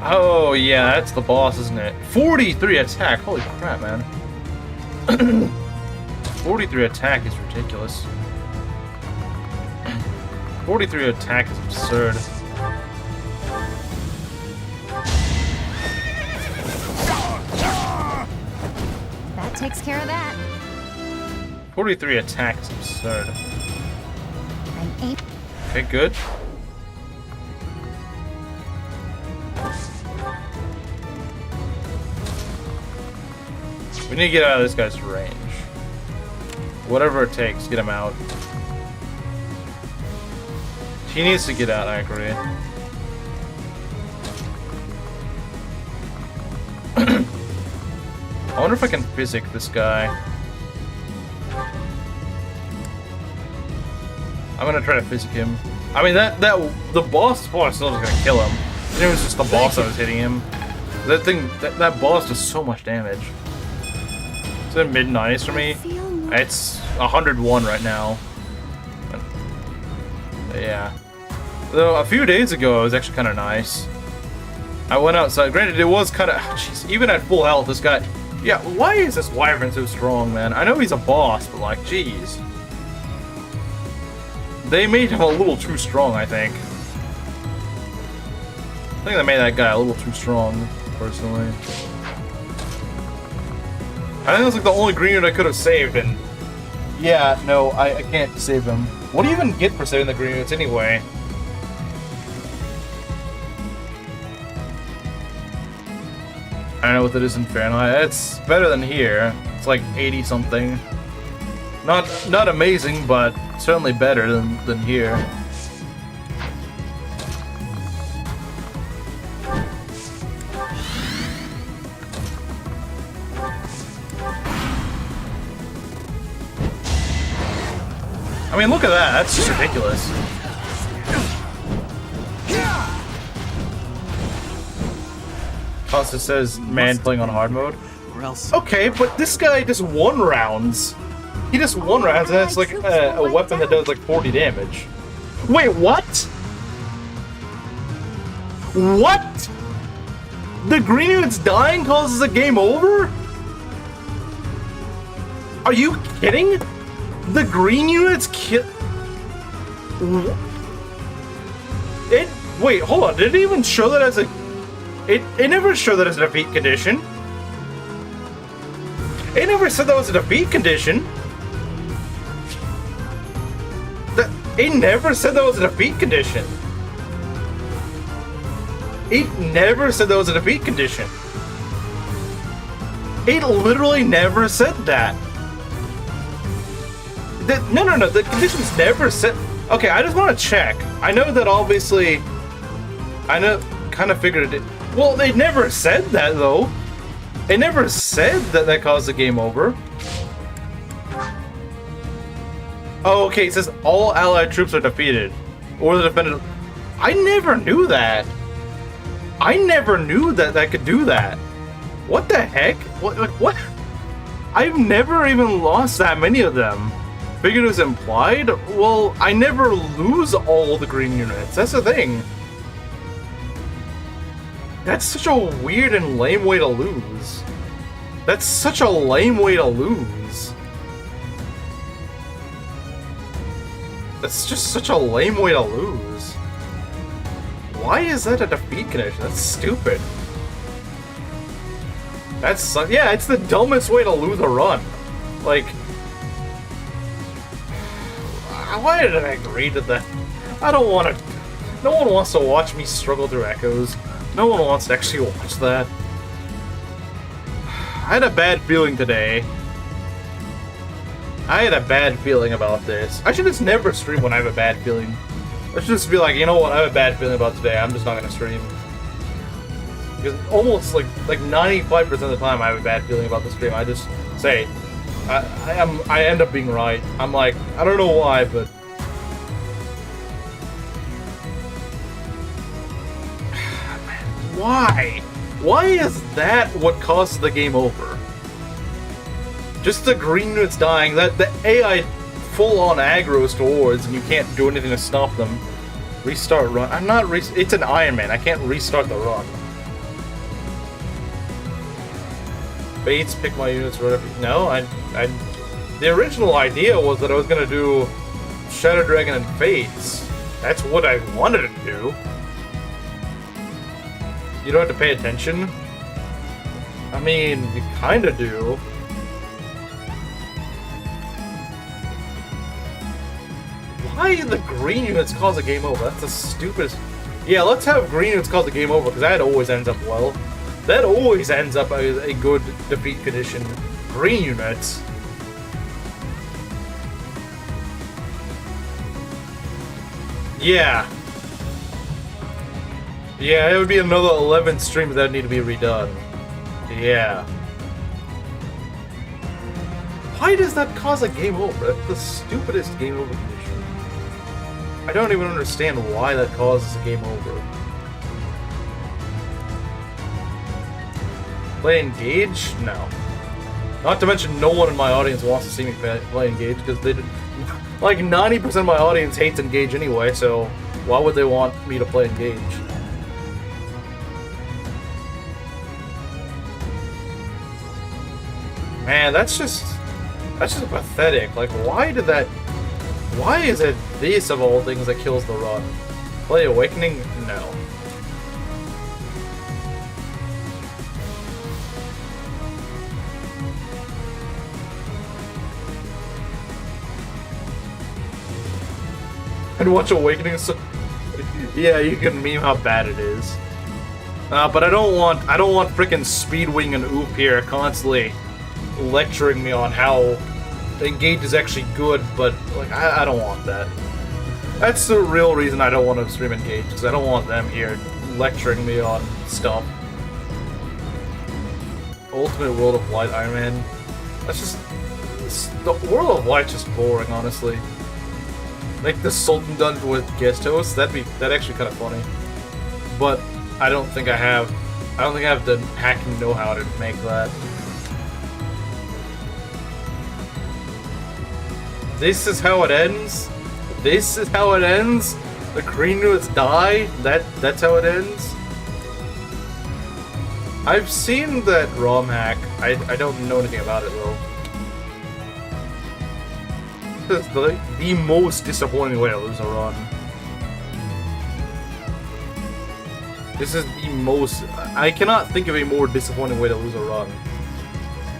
Oh, yeah, that's the boss, isn't it? 43 attack. Holy crap, man. 43 attack is ridiculous. 43 attack is absurd. That takes care of that. 43 attack is absurd. I'm aim. Okay, good. We need to get out of this guy's range. Whatever it takes, get him out. He needs to get out, I agree. I wonder if I can physic this guy. I'm gonna try to physic him. I mean, the boss is probably still just gonna kill him. And it was just the boss that was hitting him. That thing, that boss does so much damage. It's in mid-90s for me. It's 101 right now. But yeah. Though a few days ago, it was actually kind of nice. I went outside. Granted, it was kind of. Jeez, even at full health, this guy. Yeah, why is this wyvern so strong, man? I know he's a boss, but like, jeez. They made him a little too strong, I think. I think they made that guy a little too strong, personally. I think that's like the only green unit I could have saved, and yeah, no, I can't save him. What do you even get for saving the green units anyway? I don't know what that is in Fahrenheit. It's better than here. It's like 80 something. Not amazing, but certainly better than here. I mean, look at that. That's just ridiculous. Also says man playing on hard mode. Okay, but this guy just one rounds. He just one rounds, and that's like a weapon that does like 40 damage. Wait, what? What? The green unit's dying causes a game over? Are you kidding? The green unit's Wait, hold on. Did it even show that as a... It never showed that as a defeat condition. It never said that was a defeat condition. It never said that was a defeat condition. It never said that was a defeat condition. It literally never said that. No, the conditions never said... Okay, I just want to check. I know that obviously... I know, kind of figured it... Well, they never said that, though. It never said that that caused the game over. Oh, okay, it says all allied troops are defeated. Or the defendant... I never knew that. I never knew that that could do that. What the heck? What? I've never even lost that many of them. Figured it was implied? Well, I never lose all the green units. That's the thing. That's such a weird and lame way to lose. That's such a lame way to lose. That's just such a lame way to lose. Why is that a defeat condition? That's stupid. Yeah, it's the dumbest way to lose a run. Like, why did I agree to that? I don't want to. No one wants to watch me struggle through echoes. No one wants to actually watch that. I had a bad feeling today. I had a bad feeling about this. I should just never stream when I have a bad feeling. I should just be like, you know what, I have a bad feeling about today, I'm just not gonna stream. Because almost like 95% of the time I have a bad feeling about the stream. I just say, I end up being right. I'm like, I don't know why, but... Why? Why is that what causes the game over? Just the green units dying, that the AI full-on aggros towards, and you can't do anything to stop them. Restart run. I'm not it's an Ironman. I can't restart the run. Fates, pick my units, whatever. No, the original idea was that I was gonna do Shadow Dragon and Fates. That's what I wanted to do. You don't have to pay attention? I mean, you kinda do. Why the green units cause a game over? That's the stupidest... Yeah, let's have green units cause a game over, because that always ends up well. That always ends up as a good defeat condition. Green units. Yeah. Yeah, it would be another 11 streams that need to be redone. Yeah. Why does that cause a game over? That's the stupidest game over condition. I don't even understand why that causes a game over. Play Engage? No. Not to mention no one in my audience wants to see me play Engage, because they like 90% of my audience hates Engage anyway, so why would they want me to play Engage? Man, that's just pathetic. Like, why is it this of all things that kills the run? Play Awakening? No. And watch Awakening, so yeah, you can meme how bad it is. But I don't want frickin' Speedwing and Oop here constantly lecturing me on how Engage is actually good, but like I don't want that. That's the real reason I don't want to stream Engage, because I don't want them here lecturing me on stuff. Ultimate World of Light Ironman. That's just... the World of Light's just boring, honestly. Like the Sultan dungeon with guest hosts, that actually kind of funny. But I don't think I have the hacking know-how to make that. This is how it ends? This is how it ends? The green units die? That's how it ends? I've seen that ROM hack. I don't know anything about it though. This is the most disappointing way to lose a run. This is the most... I cannot think of a more disappointing way to lose a run.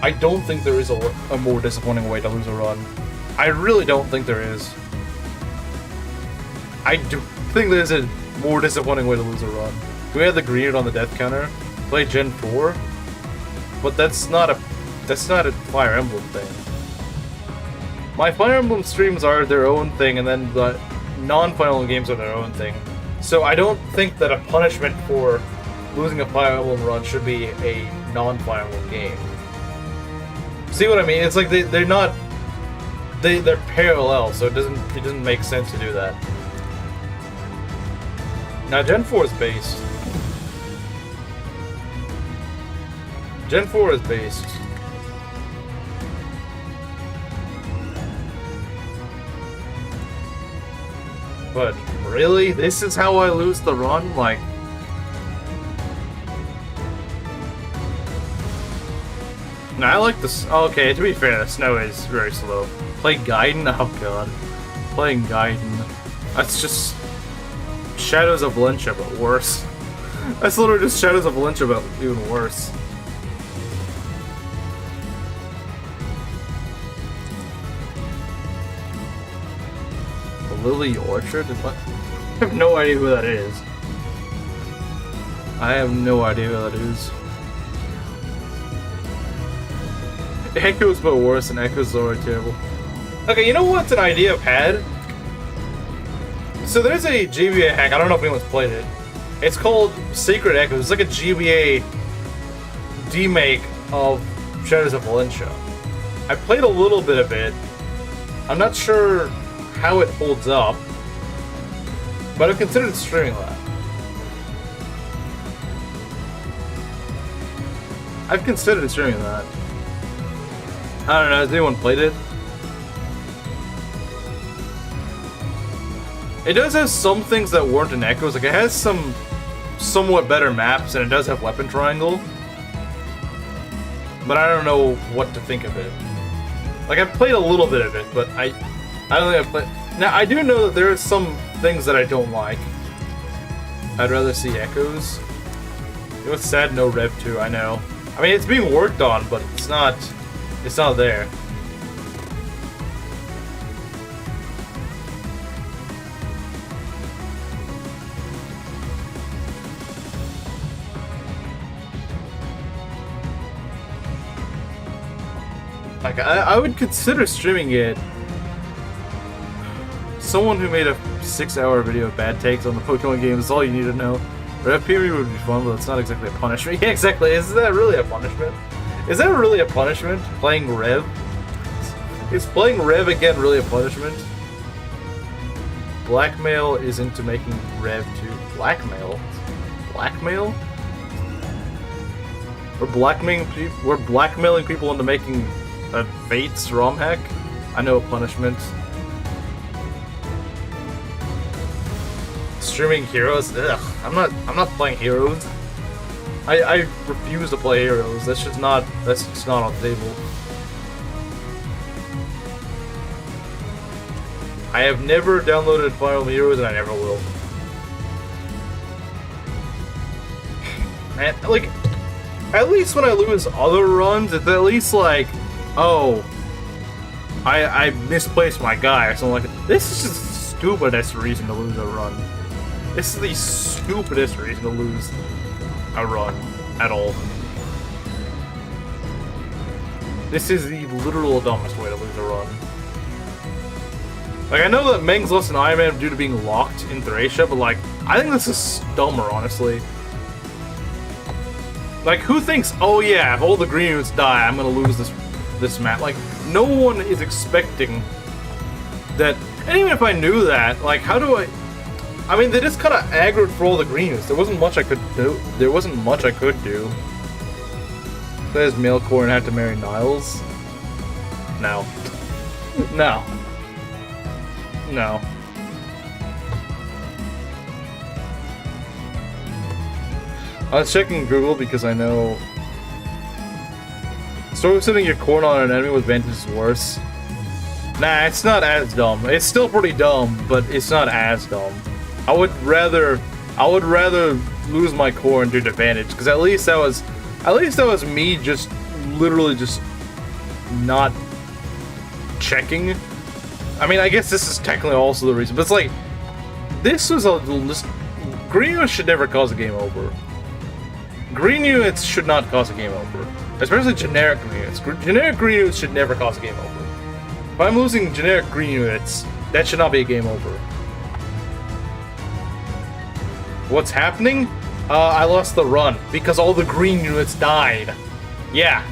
I don't think there is a more disappointing way to lose a run. I really don't think there is. I do think there's a more disappointing way to lose a run. We had the green on the death counter, play Gen 4, but that's not a Fire Emblem thing. My Fire Emblem streams are their own thing, and then the non-Fire Emblem games are their own thing. So I don't think that a punishment for losing a Fire Emblem run should be a non-Fire Emblem game. See what I mean? It's like they're not... They're parallel, so it doesn't make sense to do that. Now Gen 4 is based. Gen 4 is based. But really? This is how I lose the run? Like... No, I like this. Okay, to be fair, the snow is very slow. Play Gaiden? Oh god. Playing Gaiden. That's just... Shadows of Valencia, but worse. That's literally just Shadows of Valencia, but even worse. Lily Orchard? I have no idea who that is. I have no idea who that is. Echo's but worse, and Echo's already terrible. Okay, you know what's an idea I've had? So there's a GBA hack, I don't know if anyone's played it. It's called Sacred Echoes. It's like a GBA demake of Shadows of Valencia. I played a little bit of it. I'm not sure how it holds up, but I've considered streaming that. I've considered streaming that. I don't know, has anyone played it? It does have some things that weren't in Echoes, like it has some somewhat better maps, and it does have weapon triangle. But I don't know what to think of it. Like, I've played a little bit of it, but I don't think I've played... Now, I do know that there are some things that I don't like. I'd rather see Echoes. It was sad no Rev 2, I know. I mean, it's being worked on, but it's not there. Like, I would consider streaming it. Someone who made a 6-hour video of bad takes on the Pokemon games is all you need to know. Rev PMU would be fun, but it's not exactly a punishment. Yeah, exactly. Is that really a punishment? Is that really a punishment? Playing Rev? Is playing Rev again really a punishment? Blackmail is into making Rev 2. Blackmail? Blackmail? We're blackmailing people into making a Fates ROM hack? I know a punishment. Streaming Heroes? Ugh, I'm not playing Heroes. I refuse to play Heroes. That's just not on the table. I have never downloaded Fire Emblem Heroes, and I never will. Man, like, at least when I lose other runs, it's at least like, oh, I misplaced my guy or something like that. This is just the stupidest reason to lose a run. This is the stupidest reason to lose a run at all. This is the literal dumbest way to lose a run. Like, I know that Meng's lost an Ironman due to being locked in Thracia, but like, I think this is dumber, honestly. Like, who thinks, oh yeah, if all the green units die, I'm gonna lose this map? Like, no one is expecting that. And even if I knew that, like, how do I mean, they just kind of aggroed for all the green units. There wasn't much I could do. There's male core and had to marry Niles. No. No. No. I was checking Google because I know... So sitting your corn on an enemy with advantage is worse. Nah, it's not as dumb. It's still pretty dumb, but it's not as dumb. I would rather lose my core and do advantage, because at least that was me just literally just not checking. I mean, I guess this is technically also the reason, but it's like, this was green units should never cause a game over. Green units should not cause a game over. Especially generic green units. Generic green units should never cause a game over. If I'm losing generic green units, that should not be a game over. What's happening? I lost the run because all the green units died. Yeah.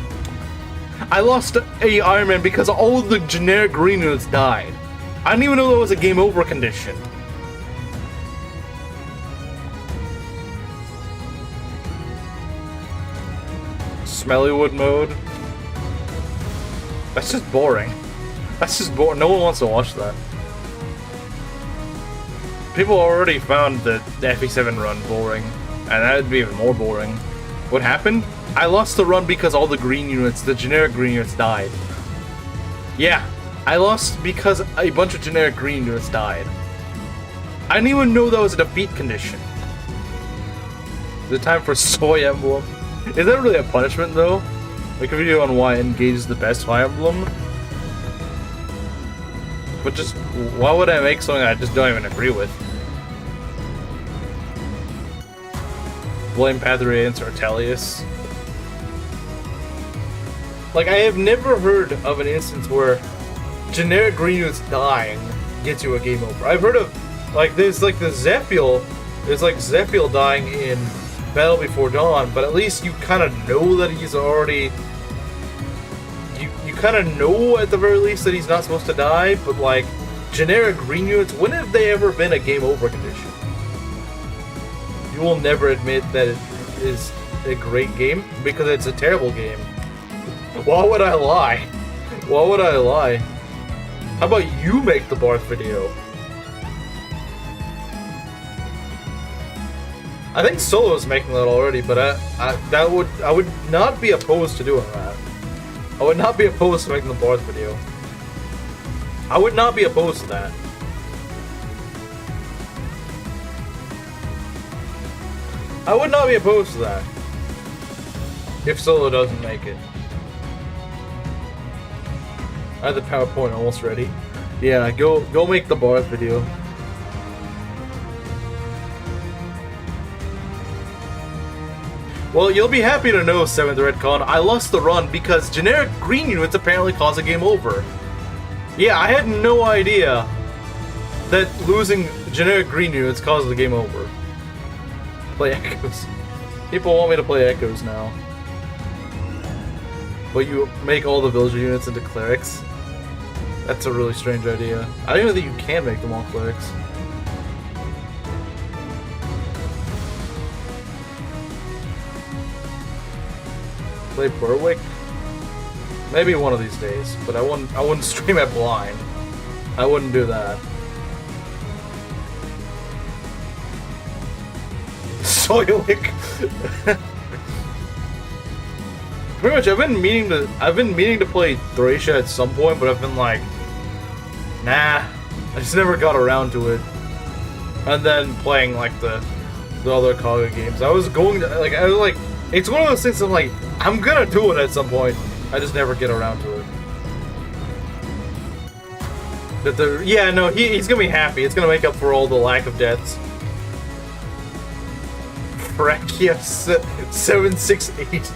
I lost a Ironman because all the generic green units died. I didn't even know that was a game over condition. Smellywood mode. That's just boring. That's just boring. No one wants to watch that. People already found the FE7 run boring, and that would be even more boring. What happened? I lost the run because all the green units, the generic green units, died. Yeah, I lost because a bunch of generic green units died. I didn't even know that was a defeat condition. Is it time for Soy Emblem? Is that really a punishment, though? Make a video on why Engage is the best Fire Emblem? But just, why would I make something I just don't even agree with? Blame Pathurians or Tellius. Like, I have never heard of an instance where generic green units dying gets you a game over. I've heard of, like, there's like the Zephyl, there's like Zephyl dying in Battle Before Dawn, but at least you kind of know that he's already... You kind of know at the very least that he's not supposed to die, but like, generic green units, when have they ever been a game over condition? You will never admit that it is a great game, because it's a terrible game. Why would I lie? Why would I lie? How about you make the Barth video? I think Solo's making that already, but I would not be opposed to doing that. I would not be opposed to making the Barth video. I would not be opposed to that. I would not be opposed to that. If Solo doesn't make it. I have the PowerPoint almost ready. Yeah, go make the Barth video. Well, you'll be happy to know, 7th Redcon, I lost the run because generic green units apparently cause a game over. Yeah, I had no idea that losing generic green units causes the game over. Play Echoes. People want me to play Echoes now. But you make all the villager units into clerics? That's a really strange idea. I don't even think you can make them all clerics. Play Berwick? Maybe one of these days, but I wouldn't stream it blind. I wouldn't do that. Soilic. Pretty much, I've been meaning to play Thracia at some point, but I've been like, nah. I just never got around to it. And then playing like the other Kaga games. I was like, it's one of those things I'm like, I'm gonna do it at some point. I just never get around to it. Yeah, no, he's gonna be happy. It's gonna make up for all the lack of deaths. Frackia 768.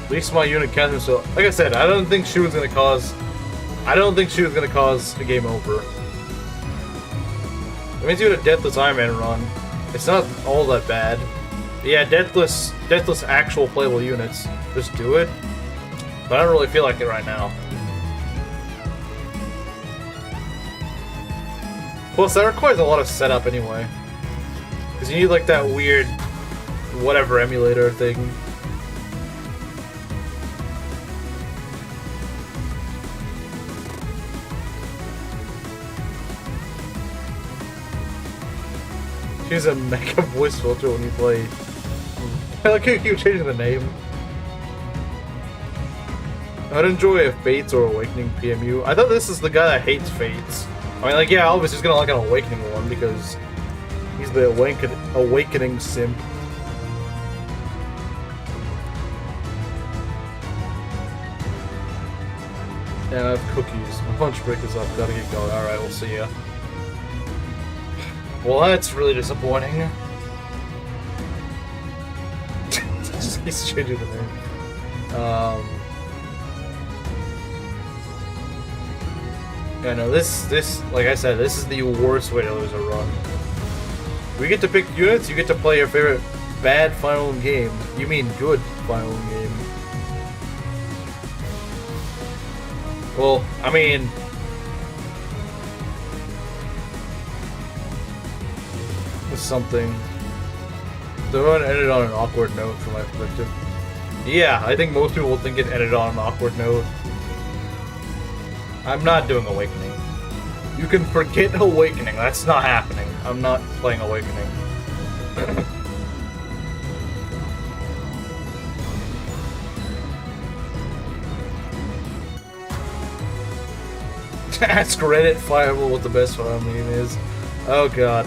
At least my unit can himself. Like I said, I don't think she was gonna cause a game over. That means you had a Deathless Ironman run. It's not all that bad. Yeah, Deathless actual playable units. Just do it. But I don't really feel like it right now. Plus, that requires a lot of setup anyway. Because you need like that weird whatever emulator thing. Use a mega voice filter when you play. I like how you keep changing the name. I'd enjoy a Fates or Awakening PMU. I thought this is the guy that hates Fates. I mean, like, yeah, Alois is gonna like an awakening one because he's the awakening simp. And I have cookies. My lunch break is up. Gotta get going. Alright, we'll see ya. Well, that's really disappointing. He's changing the name. Yeah, no, this, like I said, this is the worst way to lose a run. We get to pick units, you get to play your favorite bad final game. You mean good final game. Well, I mean... something. The run ended on an awkward note from my perspective. Yeah, I think most people will think it ended on an awkward note. I'm not doing Awakening. You can forget Awakening, that's not happening. I'm not playing Awakening. Ask Reddit Fireball what the best file meme is. Oh god.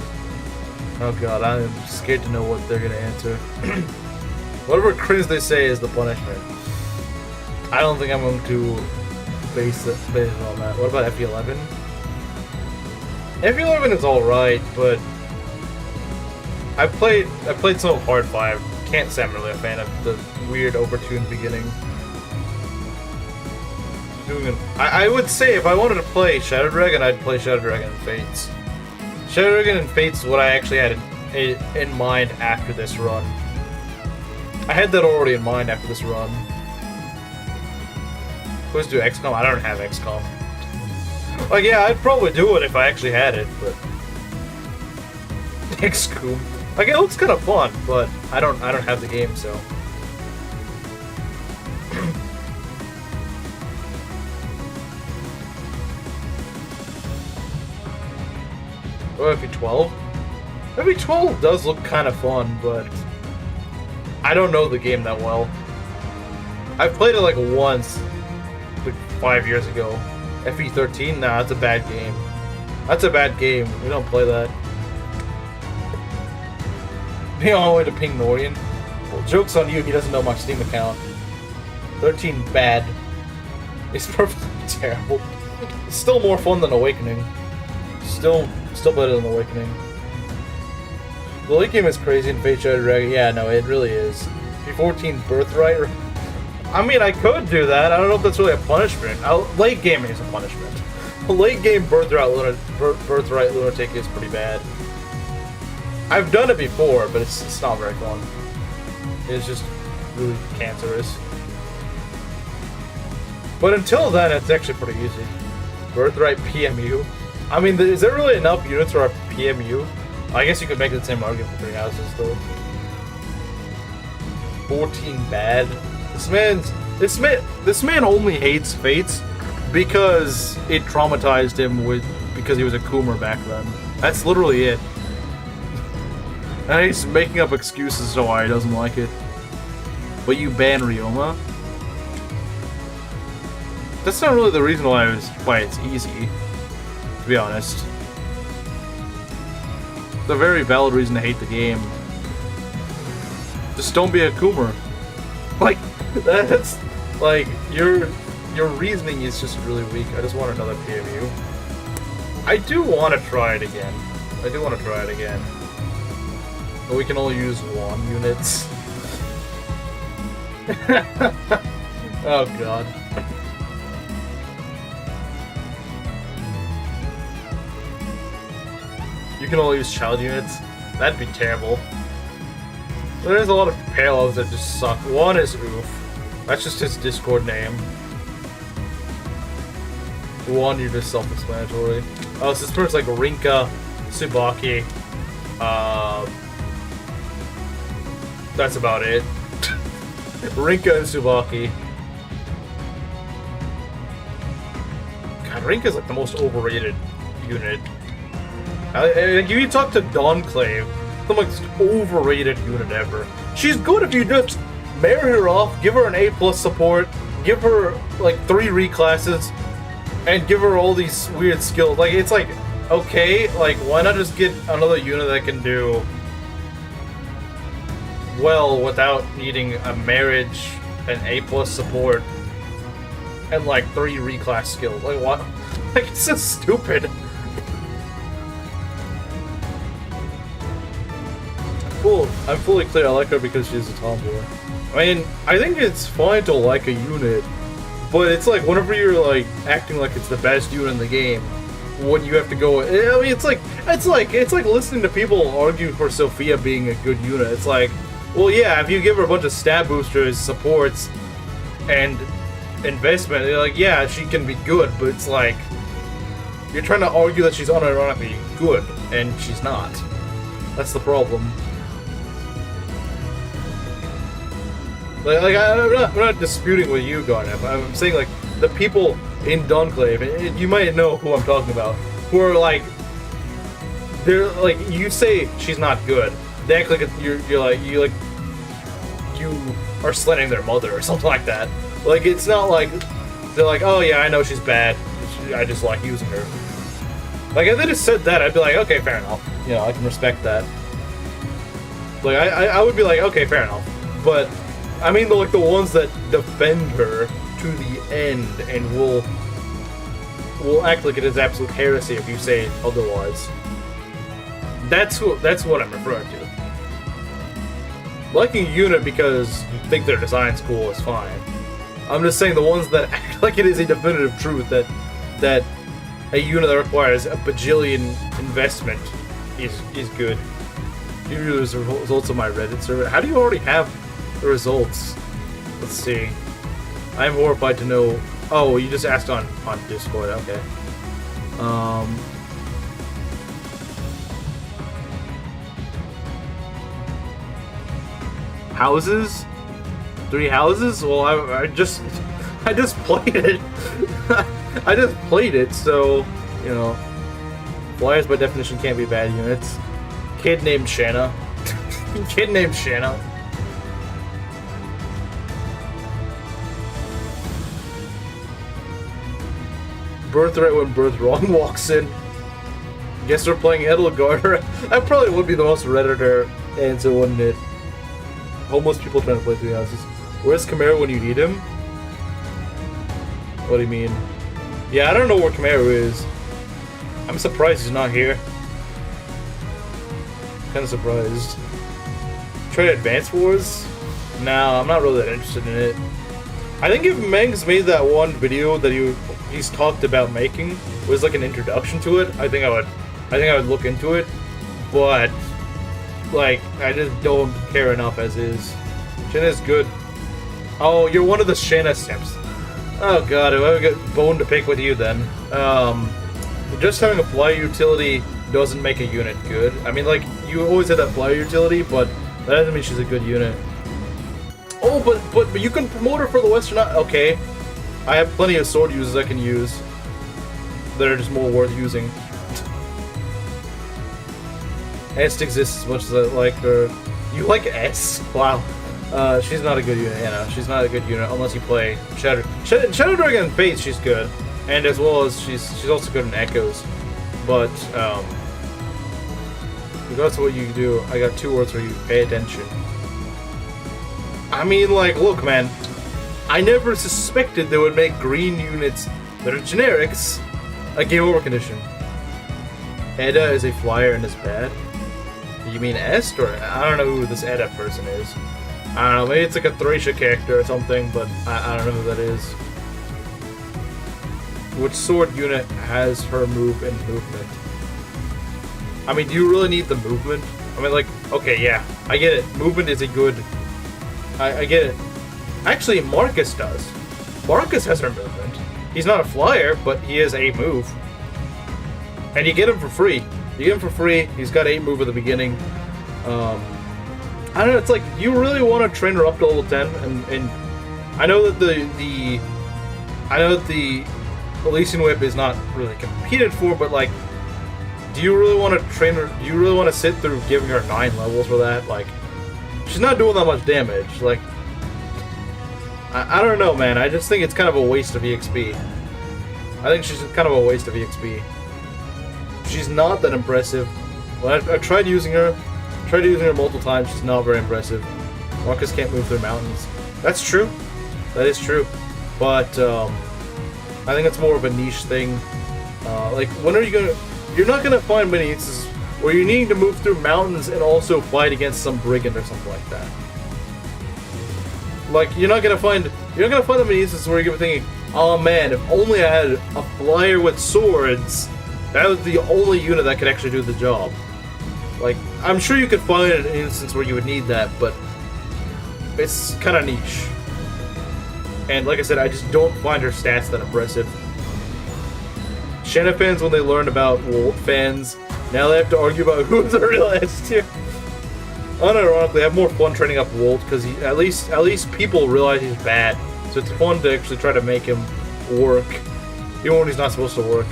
Oh god, I am scared to know what they're gonna answer. Whatever cringe they say is the punishment. I don't think I'm going to base it on that. What about FE11? FE11 is alright, but I played some of Hard 5. Can't say I'm really a fan of the weird overtuned beginning. I would say if I wanted to play Shadow Dragon, I'd play Shadow Dragon and Fates. Shadow Dragon and Fates is what I actually had in mind after this run. I had that already in mind after this run. Supposed to do XCOM? I don't have XCOM. Like, yeah, I'd probably do it if I actually had it, but... XCOM. Like, it looks kind of fun, but I don't have the game, so... Oh, FE12? FE12 does look kind of fun, but I don't know the game that well. I've played it like once, like 5 years ago. FE13? Nah, that's a bad game. That's a bad game. We don't play that. Being all the way to Ping Norian? Well, joke's on you, he doesn't know my Steam account. 13 bad. It's perfectly terrible. It's still more fun than Awakening. Still better than Awakening. The late game is crazy in Fate Shadow Dragon. Yeah, no, it really is. P14 Birthright. I mean, I could do that. I don't know if that's really a punishment. Late gaming is a punishment. Late game Birthright Lunatic is pretty bad. I've done it before, but it's not very fun. It's just really cancerous. But until then, it's actually pretty easy. Birthright PMU. I mean, is there really enough units for a PMU? I guess you could make the same argument for 3 houses, though. 14 bad. This man only hates Fates because it traumatized him because he was a Coomer back then. That's literally it. And he's making up excuses as to why he doesn't like it. But you ban Ryoma? That's not really the reason why it's easy. To be honest. It's a very valid reason to hate the game. Just don't be a Coomer. Like, that's... Like, your reasoning is just really weak. I just want another PMU. I do want to try it again. But we can only use 1 units. Oh god. You can only use child units? That'd be terrible. There's a lot of paralogues that just suck. One is Oof. That's just his Discord name. One, you're just self-explanatory. Oh, so this person's like Rinka, Tsubaki. That's about it. Rinka and Tsubaki. God, Rinka's like the most overrated unit. You talk to Dawnclave, the most overrated unit ever. She's good if you just marry her off, give her an A+ support, give her like 3 reclasses, and give her all these weird skills. Like, it's like, okay, like, why not just get another unit that can do well without needing a marriage, an A+ support, and like 3 reclass skills? Like, what? Like, it's so stupid. Cool. I'm fully clear. I like her because she's a tomboy. I mean, I think it's fine to like a unit, but it's like whenever you're like acting like it's the best unit in the game, when you have to go. I mean, it's like listening to people argue for Sophia being a good unit. It's like, well, yeah, if you give her a bunch of stat boosters, supports, and investment, you're like, yeah, she can be good, but it's like you're trying to argue that she's unironically good, and she's not. That's the problem. Like I'm not disputing with you, Gharnef. I'm saying, like, the people in Dunclave, and you might know who I'm talking about, who are like, they're like, you say she's not good, they act like you are slandering their mother or something like that. Like, it's not like they're like, oh yeah, I know she's bad, I just like using her. Like, if they just said that, I'd be like, okay, fair enough. You know, I can respect that. Like, I would be like, okay, fair enough. But I mean, like, the ones that defend her to the end and will act like it is absolute heresy if you say otherwise. That's what I'm referring to. Liking a unit because you think their design's cool is fine. I'm just saying the ones that act like it is a definitive truth that a unit that requires a bajillion investment is good. Give you the results of my Reddit server. How do you already have the results? Let's see. I'm horrified to know. Oh, you just asked on Discord. Okay. Houses? 3 houses? Well, I just played it. I just played it, so, you know, flyers by definition can't be bad units. Kid named Shanna. Kid named Shanna. Birthright when Birthwrong walks in. Guess we're playing Edelgard. That probably would be the most Redditor answer, wouldn't it? Homeless people trying to play 3 houses. Where's Kimeru when you need him? What do you mean? Yeah, I don't know where Kimeru is. I'm surprised he's not here. Kinda surprised. Try Advance Wars? No, I'm not really that interested in it. I think if Mengs made that one video that he's talked about making was like an introduction to it, I think I would look into it. But like, I just don't care enough as is. Shanna's good. Oh, you're one of the Shanna simps. Oh god, I have a bone to pick with you then. Just having a flyer utility doesn't make a unit good. I mean, like, you always have that flyer utility, but that doesn't mean she's a good unit. Oh, but you can promote her for the Western... Okay. I have plenty of sword users I can use that are just more worth using. Est exists as much as I like her. You like S? Wow. She's not a good unit, you know. She's not a good unit unless you play Shadow Dragon and Faith, she's good. And as well as she's also good in Echoes. But, regardless of what you do, I got 2 words for you. Pay attention. I mean, like, look, man. I never suspected they would make green units that are generics a game over condition. Edda is a flyer and is bad. You mean Est? Or I don't know who this Edda person is. I don't know, maybe it's like a Thracia character or something, but I don't know who that is. Which sword unit has her move and movement? I mean, do you really need the movement? I mean, like, okay, yeah, I get it. Movement is a good... I get it. Actually, Marcus does. Marcus has her movement. He's not a flyer, but he has a move. And you get him for free. You get him for free. He's got 8 move at the beginning. I don't know, it's like, you really want to train her up to level 10, and I know that the Elysian Whip is not really competed for, but like, do you really want to train her, do you really want to sit through giving her 9 levels for that? Like, she's not doing that much damage, like, I don't know, man, I just think it's kind of a waste of EXP. I think she's kind of a waste of EXP. She's not that impressive. When I've tried using her multiple times, she's not very impressive. Marcus can't move through mountains. That's true. That is true. But I think it's more of a niche thing. Like, when are you gonna... You're not gonna find many instances where you need to move through mountains and also fight against some brigand or something like that. Like, you're not gonna find that many instances where you're thinking, oh man, if only I had a flyer with swords, that was the only unit that could actually do the job. Like, I'm sure you could find an instance where you would need that, but it's kind of niche. And like I said, I just don't find her stats that impressive. Shanna fans, when they learn about Wolt fans, now they have to argue about who's the real S tier. Unironically, I have more fun training up Wolt because at least people realize he's bad, so it's fun to actually try to make him work, even when he's not supposed to work.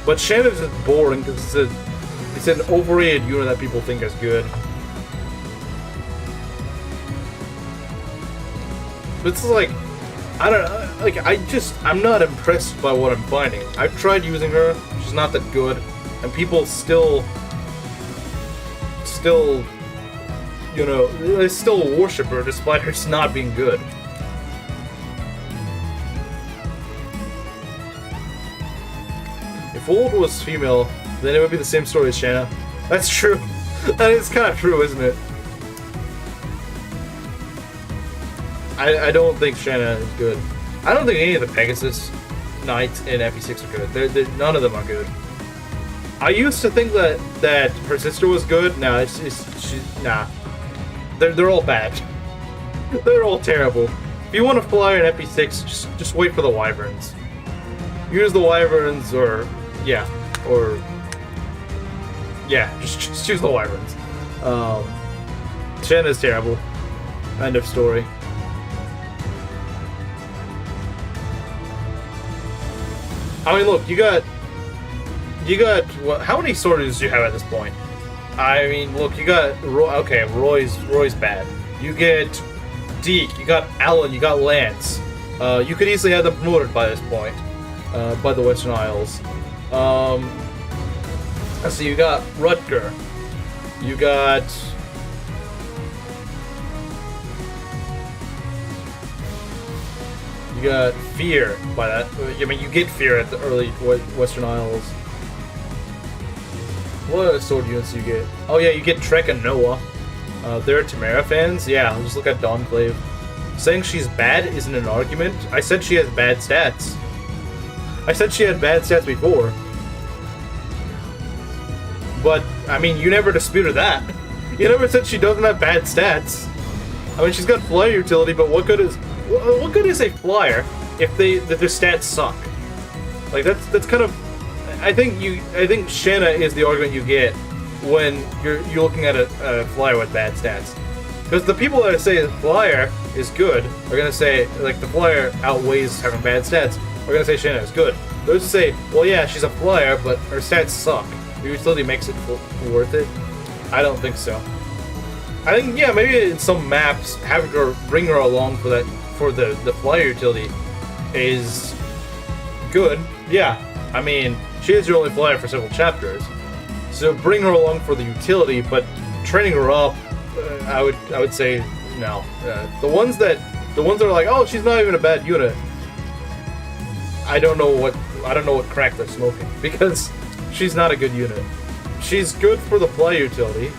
But Shanna's just boring because it's an overrated unit that people think is good. It's like, I don't know, like, I'm not impressed by what I'm finding. I've tried using her, she's not that good, and people still, you know, they still worship her despite her just not being good. If Wold was female, then it would be the same story as Shanna. That's true. That is kind of true, isn't it? I don't think Shanna is good. I don't think any of the Pegasus Knights in FE6 are good. None of them are good. I used to think that her sister was good. No, nah. They're all bad. They're all terrible. If you want to fly in FE6, just wait for the Wyverns. Use the Wyverns, or just choose the Wyverns. Shanna's terrible. End of story. I mean, look, you got what? How many swords do you have at this point? I mean, look, you got Roy's bad. You get Deke, you got Alan, you got Lance. You could easily have them promoted by this point, by the Western Isles. Let's see, you got Rutger. You got Fear by that. I mean, you get Fear at the early Western Isles. What other sword units do you get? Oh yeah, you get Trek and Noah. They're Tamara fans? Yeah, just look at Dawnclave. Saying she's bad isn't an argument. I said she has bad stats. I said she had bad stats before. But, I mean, you never disputed that. You never said she doesn't have bad stats. I mean, she's got flyer utility, but what good is a flyer if their stats suck? Like, that's kind of... I think Shanna is the argument you get when you're looking at a flyer with bad stats. Because the people that say the flyer is good are gonna say, like, the flyer outweighs having bad stats, are gonna say Shanna is good. Those who say, well, yeah, she's a flyer, but her stats suck. Her utility makes it worth it. I don't think so. I think, yeah, maybe in some maps, having her bring her along for the flyer utility is good. Yeah, I mean, she is your only flyer for several chapters, so bring her along for the utility. But training her up, I would say no. The ones that are like, oh, she's not even a bad unit. I don't know what crack they're smoking, because she's not a good unit. She's good for the flyer utility,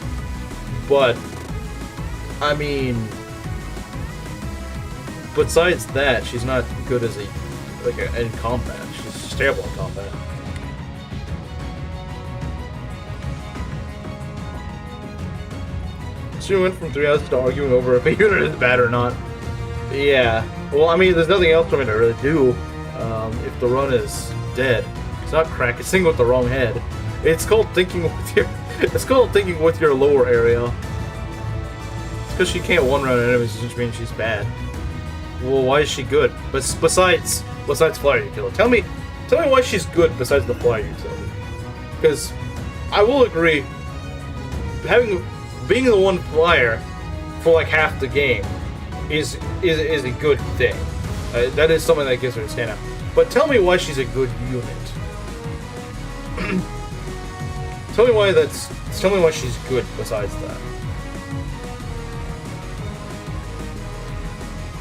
but I mean, besides that, she's not good as in combat. She's just terrible in combat. So we went from 3 houses to arguing over if a unit is bad or not. Yeah. Well, I mean, there's nothing else for me to really do. If the run is dead, it's not practicing with the wrong head. It's called thinking with your. It's called thinking with your lower area. It's because she can't one-run enemies, which means she's bad. Well, why is she good? Besides flyer utility, tell me why she's good besides the flyer utility. Because I will agree, being the one flyer for like half the game is a good thing. That is something that gives her a stand out. But tell me why she's a good unit. Tell me why she's good besides that.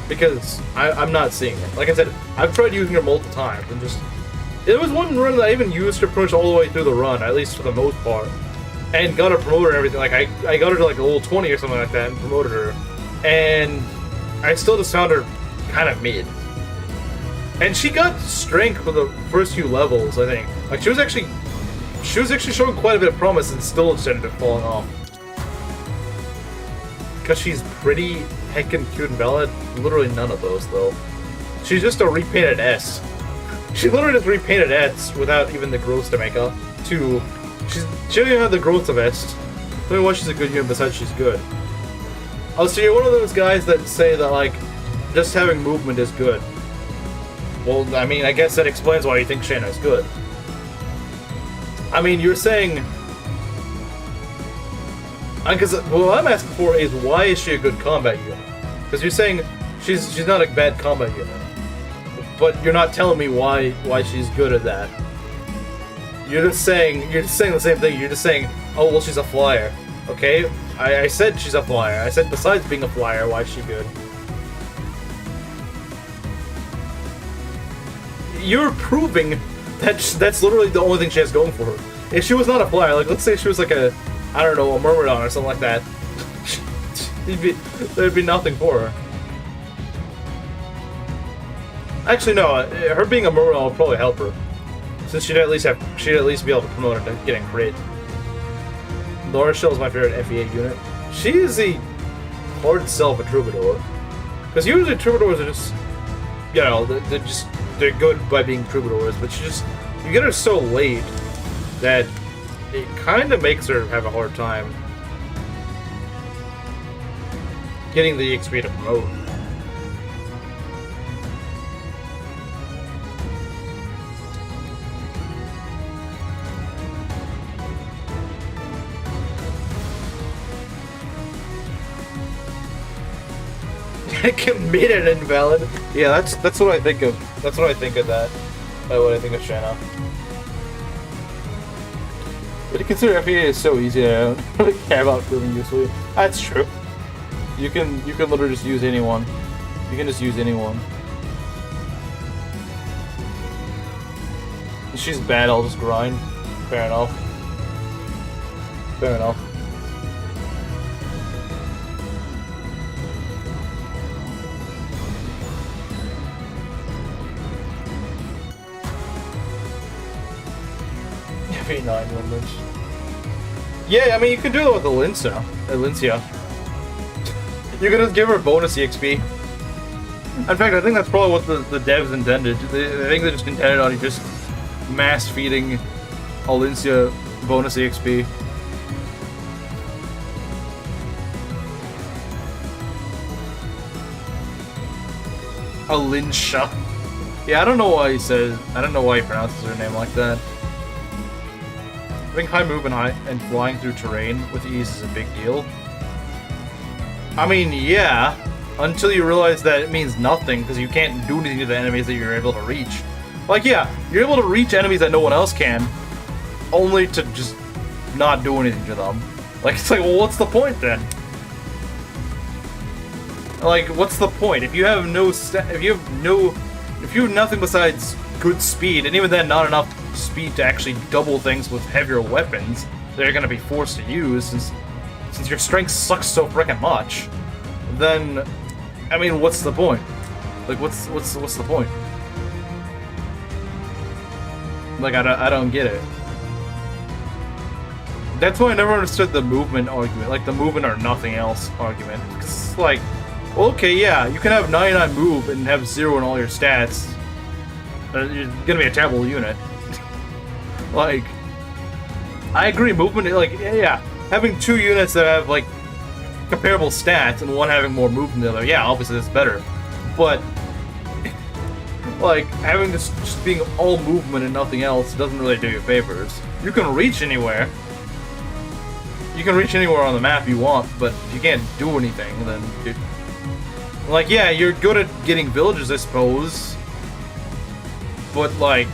Because I'm not seeing it. Like I said, I've tried using her multiple times and just... There was one run that I even used her pretty much all the way through the run, at least for the most part. And got her promoted and everything. Like, I got her to like a level 20 or something like that and promoted her. And I still just found her kind of mid. And she got strength for the first few levels, I think. Like, she was actually showing quite a bit of promise and still just ended up falling off. Because she's pretty heckin' cute and valid. Literally none of those, though. She's just a repainted S. She literally just repainted S without even the growth to make up. She don't even have the growth of S. Tell me why she's a good unit besides she's good. Oh, so you're one of those guys that say that, like, just having movement is good. Well, I mean, I guess that explains why you think Shayna's good. I mean, you're saying... Because what I'm asking for is, why is she a good combat unit? Because you're saying she's not a bad combat unit. But you're not telling me why she's good at that. You're just saying the same thing. You're just saying, oh, well, she's a flyer. Okay, I said she's a flyer. I said besides being a flyer, why is she good? You're proving that that's literally the only thing she has going for her. If she was not a flyer, like, let's say she was like a, I don't know, a Myrmidon or something like that, there'd be nothing for her. Actually, no, her being a Myrmidon would probably help her, since she'd at least be able to promote her to getting crit. Laura Shell is my favorite FEA unit. She is the hard sell for Troubadour, because usually Troubadours are just, you know, they're good by being Troubadours, but you get her so late that it kind of makes her have a hard time getting the XP to promote. Committed invalid. Yeah, that's what I think of. That's what I think of that. What I think of Shanna. But you consider FEA is so easy, I don't really care about proving useful. That's true. You can literally just use anyone. You can just use anyone. If she's bad, I'll just grind. Fair enough. Fair enough. V9 limits. Yeah, I mean, you can do it with the Lysithea. You can just give her bonus EXP. In fact, I think that's probably what the devs intended. I think they just intended on you just mass feeding Lysithea bonus EXP. Alinsha. Yeah, I don't know why he pronounces her name like that. Having high move and flying through terrain with ease is a big deal. I mean, yeah, until you realize that it means nothing because you can't do anything to the enemies that you're able to reach. Like, yeah, you're able to reach enemies that no one else can, only to just not do anything to them. Like, it's like, well, what's the point then? Like, what's the point if you have if you have nothing besides good speed, and even then not enough speed to actually double things with heavier weapons that you're going to be forced to use since your strength sucks so frickin' much, then I mean, what's the point? Like, what's the point? Like, I don't get it. That's why I never understood the movement argument, like the movement or nothing else argument. Because it's like, well, okay, yeah, you can have 99 move and have 0 in all your stats. You're gonna be a terrible unit. Like, I agree, movement, like, yeah, having 2 units that have, like, comparable stats and one having more movement than the other, yeah, obviously that's better. But, like, having this just being all movement and nothing else doesn't really do you favors. You can reach anywhere. You can reach anywhere on the map you want, but if you can't do anything, then, dude, like, yeah, you're good at getting villages, I suppose. But, like,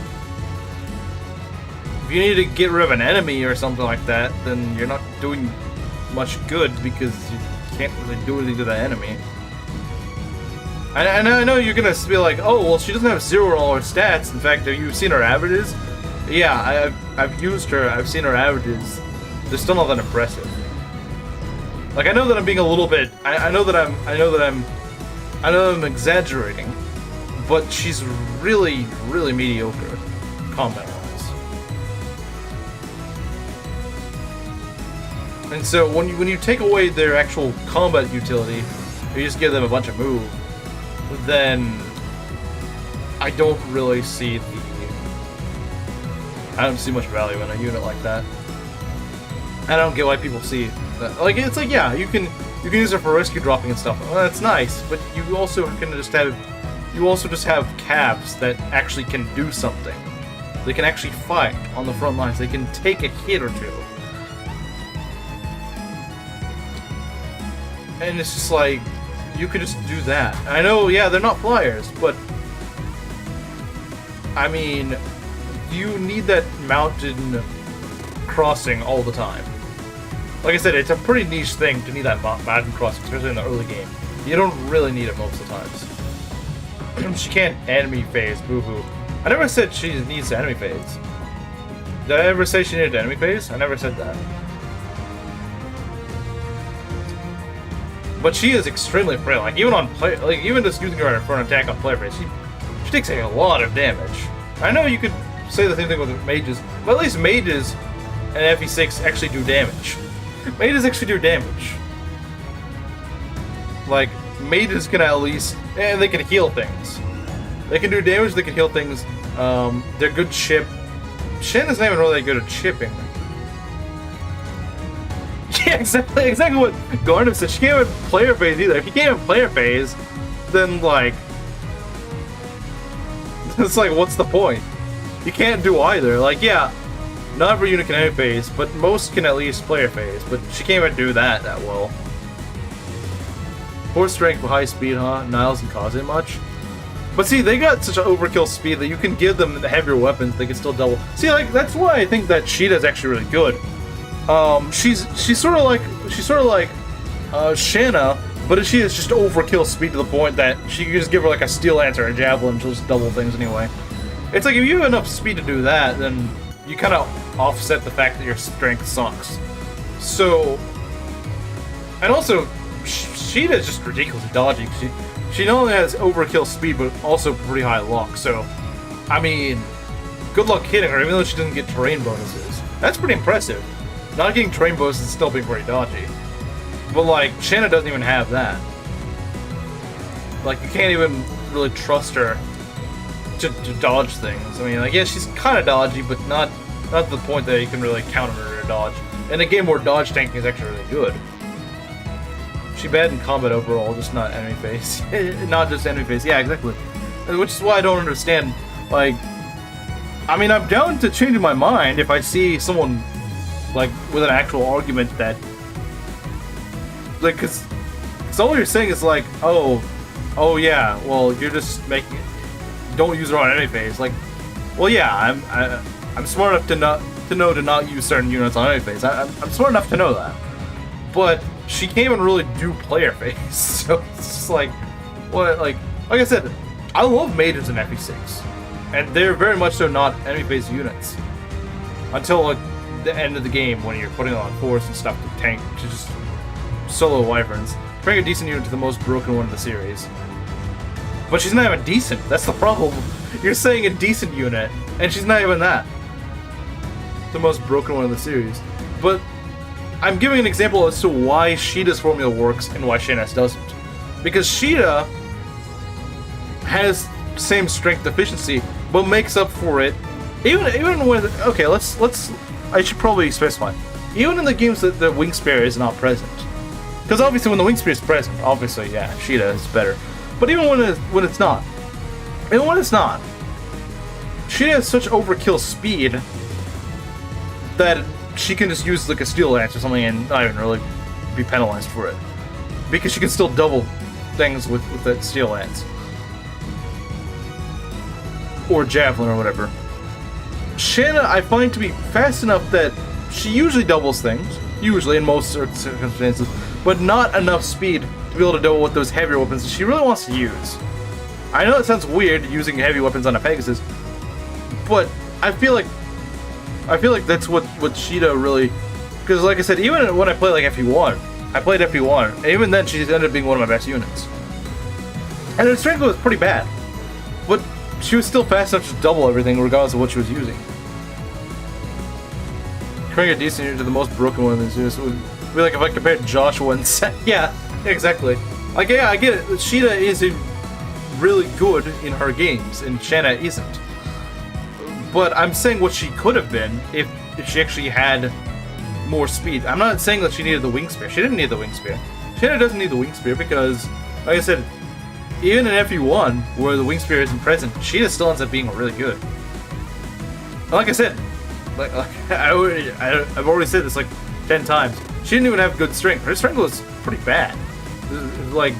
if you need to get rid of an enemy or something like that, then you're not doing much good because you can't really do anything to that enemy. And I know you're gonna be like, oh, well, she doesn't have 0 on all her stats. In fact, have you seen her averages? Yeah, I've used her. I've seen her averages. They're still not that impressive. Like, I know that I'm being a little bit. I know that I'm exaggerating, but she's really, really mediocre combat-wise. And so when you take away their actual combat utility, you just give them a bunch of move, then I don't really see I don't see much value in a unit like that. I don't get why people see that. Like, it's like, yeah, you can use her for rescue dropping and stuff. Well, that's nice, but you also can just have calves that actually can do something. They can actually fight on the front lines. They can take a hit or two. And it's just like, you could just do that. I know, yeah, they're not flyers, but I mean, you need that mountain crossing all the time. Like I said, it's a pretty niche thing to need that mountain crossing, especially in the early game. You don't really need it most of the times. She can't enemy phase, boo-boo. I never said she needs enemy phase. Did I ever say she needed enemy phase? I never said that. But she is extremely frail. Like, even on play, like, even just using her for an attack on player phase, she takes a lot of damage. I know you could say the same thing with mages, but at least mages and FE6 actually do damage. Mages actually do damage. Like, mages can at least, and they can heal things. They can do damage, they can heal things. They're good chip. Shen is not even really good at chipping. Yeah, exactly what Gharnef said. She can't have player phase either. If you can't have player phase, then, like, it's like, what's the point? You can't do either. Like, yeah, not every unit can enemy phase, but most can at least player phase. But she can't even do that well. Poor strength but high speed, huh? Niles doesn't cause it much. But see, they got such an overkill speed that you can give them the heavier weapons, they can still double. See, like, that's why I think that Sheeta's actually really good. She's sort of like Shanna, but she has just overkill speed to the point that she can just give her like a steel lance or a javelin, she'll just double things anyway. It's like, if you have enough speed to do that, then you kind of offset the fact that your strength sucks. So, and also, Sheeta is just ridiculously dodgy. She not only has overkill speed, but also pretty high luck. So, I mean, good luck hitting her, even though she doesn't get terrain bonuses. That's pretty impressive. Not getting terrain bonuses is still being pretty dodgy. But, like, Shanna doesn't even have that. Like, you can't even really trust her to dodge things. I mean, like, yeah, she's kind of dodgy, but not to the point that you can really counter her to dodge. In a game where dodge tanking is actually really good. She's bad in combat overall, just not enemy phase. Not just enemy phase. Yeah, exactly. Which is why I don't understand, like, I mean, I'm down to changing my mind if I see someone, like, with an actual argument that, like, cause all you're saying is like, oh yeah, well, you're just making it, don't use her on enemy phase. Like, well, yeah, I'm smart enough to know to not use certain units on enemy phase. I'm smart enough to know that, but she can't even really do player phase. So it's just like, what? Like I said, I love mages in FE6, and they're very much so not enemy phase units until like the end of the game when you're putting on force and stuff to tank to just solo wyverns. Bring a decent unit to the most broken one in the series. But she's not even decent. That's the problem. You're saying a decent unit, and she's not even that. The most broken one in the series. But I'm giving an example as to why Sheeta's formula works and why Shanna's doesn't. Because Sheeta has same strength deficiency, but makes up for it. Even when, okay, let's I should probably specify. Even in the games that the Wing Spear is not present. Because obviously when the Wing Spear is present, obviously, yeah, Sheeta is better. But even when it's not, she has such overkill speed that she can just use like a steel lance or something and not even really be penalized for it, because she can still double things with that steel lance. or javelin or whatever. Shanna, I find to be fast enough that she usually doubles things, usually in most circumstances, but not enough speed to be able to double with those heavier weapons she really wants to use. I know it sounds weird using heavy weapons on a Pegasus, but I feel like that's what Sheeta really, because like I said, even when I play like FE1, I played FE1, and even then she ended up being one of my best units. And her strength was pretty bad, but she was still fast enough to double everything regardless of what she was using. Comparing a decent unit to the most broken one of these units would be like if I compared Joshua and Seth. Yeah, exactly. Like, yeah, I get it. Sheeta is really good in her games, and Shanna isn't. But I'm saying what she could have been if she actually had more speed. I'm not saying that she needed the wing spear. She didn't need the wing spear. Shanna doesn't need the wing spear because, like I said, even in FE1, where the wing spear isn't present, Sheeta still ends up being really good. And like I said, I've already said this like 10 times. She didn't even have good strength. Her strength was pretty bad. It was, like,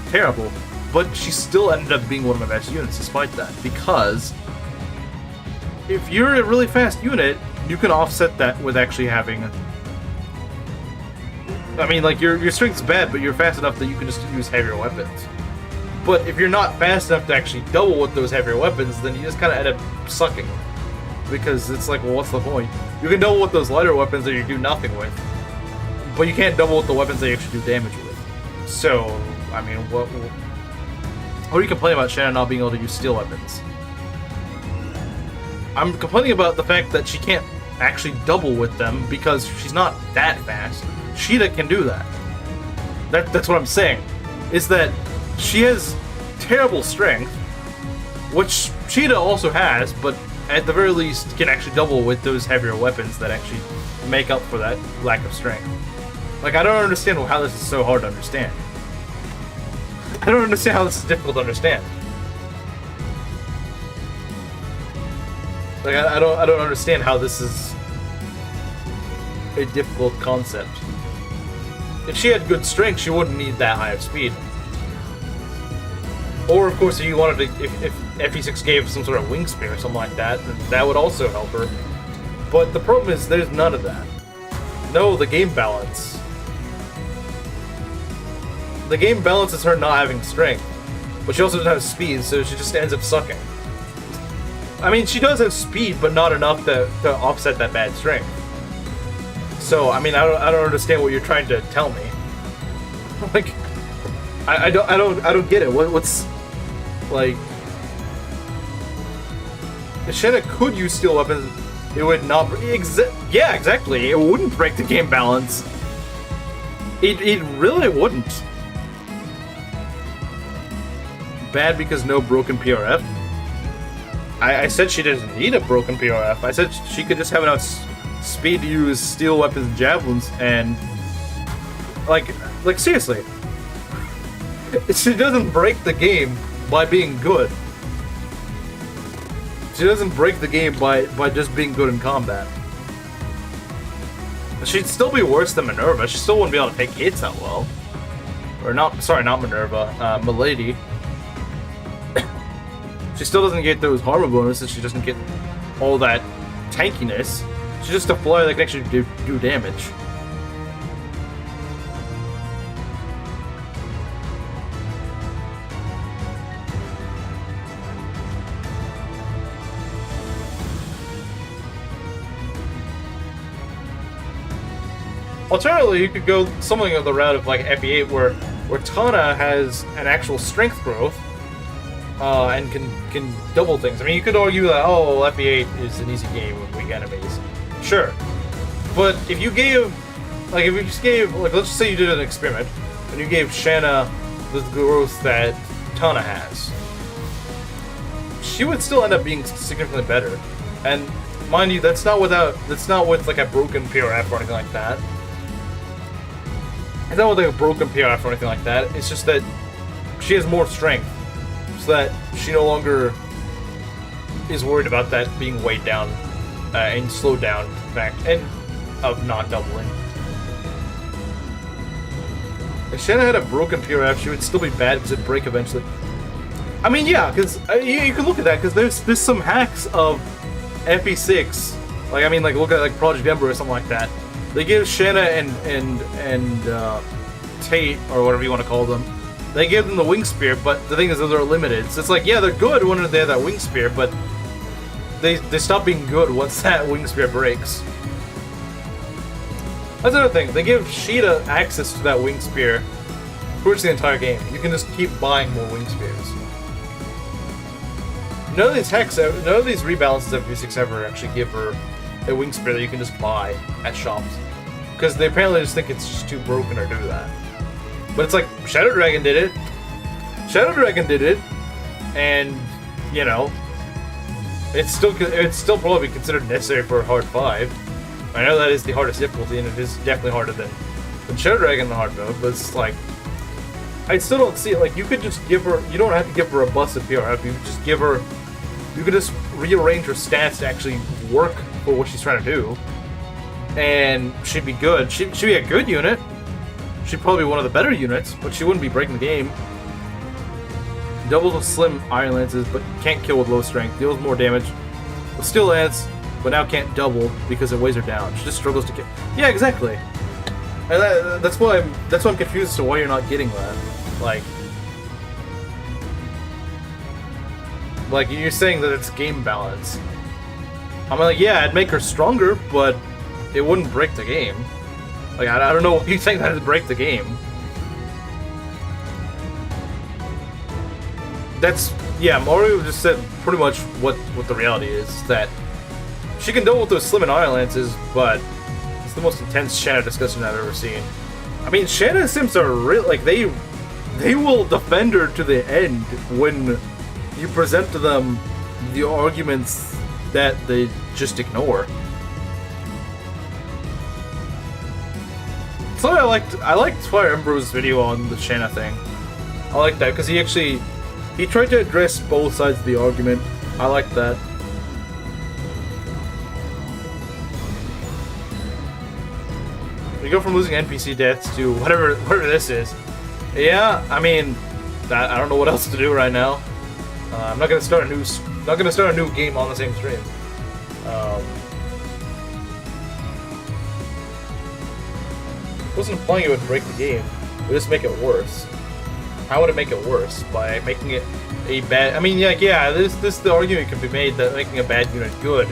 terrible. But she still ended up being one of my best units despite that. Because if you're a really fast unit, you can offset that with actually having... I mean, like, your strength's bad, but you're fast enough that you can just use heavier weapons. But if you're not fast enough to actually double with those heavier weapons, then you just kind of end up sucking. Because it's like, well, what's the point? You can double with those lighter weapons that you do nothing with. But you can't double with the weapons that you actually do damage with. So, I mean, what do you complain about Shanna not being able to use steel weapons? I'm complaining about the fact that she can't actually double with them because she's not that fast. Sheeta can do that. That's what I'm saying. Is that she has terrible strength, which Sheeta also has, but at the very least can actually double with those heavier weapons that actually make up for that lack of strength. Like, I don't understand how this is so hard to understand. I don't understand how this is difficult to understand. Like, I don't understand how this is a difficult concept. If she had good strength, she wouldn't need that high of speed. Or, of course, if you wanted to, if FE6 gave some sort of wing spear or something like that, then that would also help her. But the problem is, there's none of that. No, the game balance. The game balances her not having strength, but she also doesn't have speed, so she just ends up sucking. I mean, she does have speed, but not enough to offset that bad strength. So, I mean, I don't understand what you're trying to tell me. Like, I don't get it. What's like? If Shanna could use steel weapons, it would not. Yeah, exactly. It wouldn't break the game balance. It really wouldn't. Bad because no broken PRF. I said she doesn't need a broken PRF. I said she could just have enough speed to use steel weapons and javelins, and like seriously, she doesn't break the game by being good. She doesn't break the game by just being good in combat. She'd still be worse than Minerva. She still wouldn't be able to take hits that well. Or not, sorry, not Minerva, Milady. She still doesn't get those armor bonuses, she doesn't get all that tankiness. She's just a flyer that can actually do damage. Alternatively, you could go something of the route of like FE8 where Tana has an actual strength growth. And can double things. I mean, you could argue that, oh, FE8 is an easy game with weak enemies. Sure. But if you gave, like, let's just say you did an experiment, and you gave Shanna the growth that Tana has, she would still end up being significantly better. And mind you, that's not with like a broken PRF or anything like that. It's not with like a broken PRF or anything like that. It's just that she has more strength. So that she no longer is worried about that being weighed down and slowed down, in fact, and of not doubling. If Shanna had a broken PRF, she would still be bad because it'd break eventually. I mean, yeah, because you can look at that, because there's some hacks of MP6. Like, I mean, like, look at, like, Project Ember or something like that. They give Shanna and Tate, or whatever you want to call them, they give them the Wing Spear, but the thing is, those are limited. So it's like, yeah, they're good when they have that Wing Spear, but they stop being good once that Wing Spear breaks. That's another thing. They give Sheeta access to that Wing Spear pretty much the entire game. You can just keep buying more Wing Spears. None of these hacks, none of these rebalances of V6 ever actually give her a Wing Spear that you can just buy at shops. Because they apparently just think it's just too broken to do that. But it's like, Shadow Dragon did it. Shadow Dragon did it. And, you know, it's still probably considered necessary for a hard 5. I know that is the hardest difficulty, and it is definitely harder than Shadow Dragon in the hard mode, but it's like, I still don't see it. Like, you could just give her, you don't have to give her a busted PRF, you could just give her, you could just rearrange her stats to actually work for what she's trying to do, and she'd be good. She'd be a good unit. She'd probably be one of the better units, but she wouldn't be breaking the game. Doubles with slim iron lances, but can't kill with low strength. Deals more damage with steel lance, but now can't double because it weighs her down. She just struggles to kill. Yeah, exactly. And that's why I'm confused as to why you're not getting that. Like you're saying that it's game balance. I'm like, yeah, I'd make her stronger, but it wouldn't break the game. Like, I don't know what you think that would break the game. That's, yeah, Mario just said pretty much what the reality is, that she can double with those slim and iron lances, but it's the most intense Shanna discussion I've ever seen. I mean, Shanna Sims are real, like, they will defend her to the end when you present to them the arguments that they just ignore. So I liked Fire Embryo's video on the Shanna thing. I like that because he tried to address both sides of the argument. I like that. We go from losing NPC deaths to whatever this is. Yeah, I mean, I don't know what else to do right now. I'm not gonna start a new game on the same stream. I wasn't implying it would break the game. It would just make it worse. How would it make it worse? By making it a bad... I mean, yeah, this the argument can be made that making a bad unit good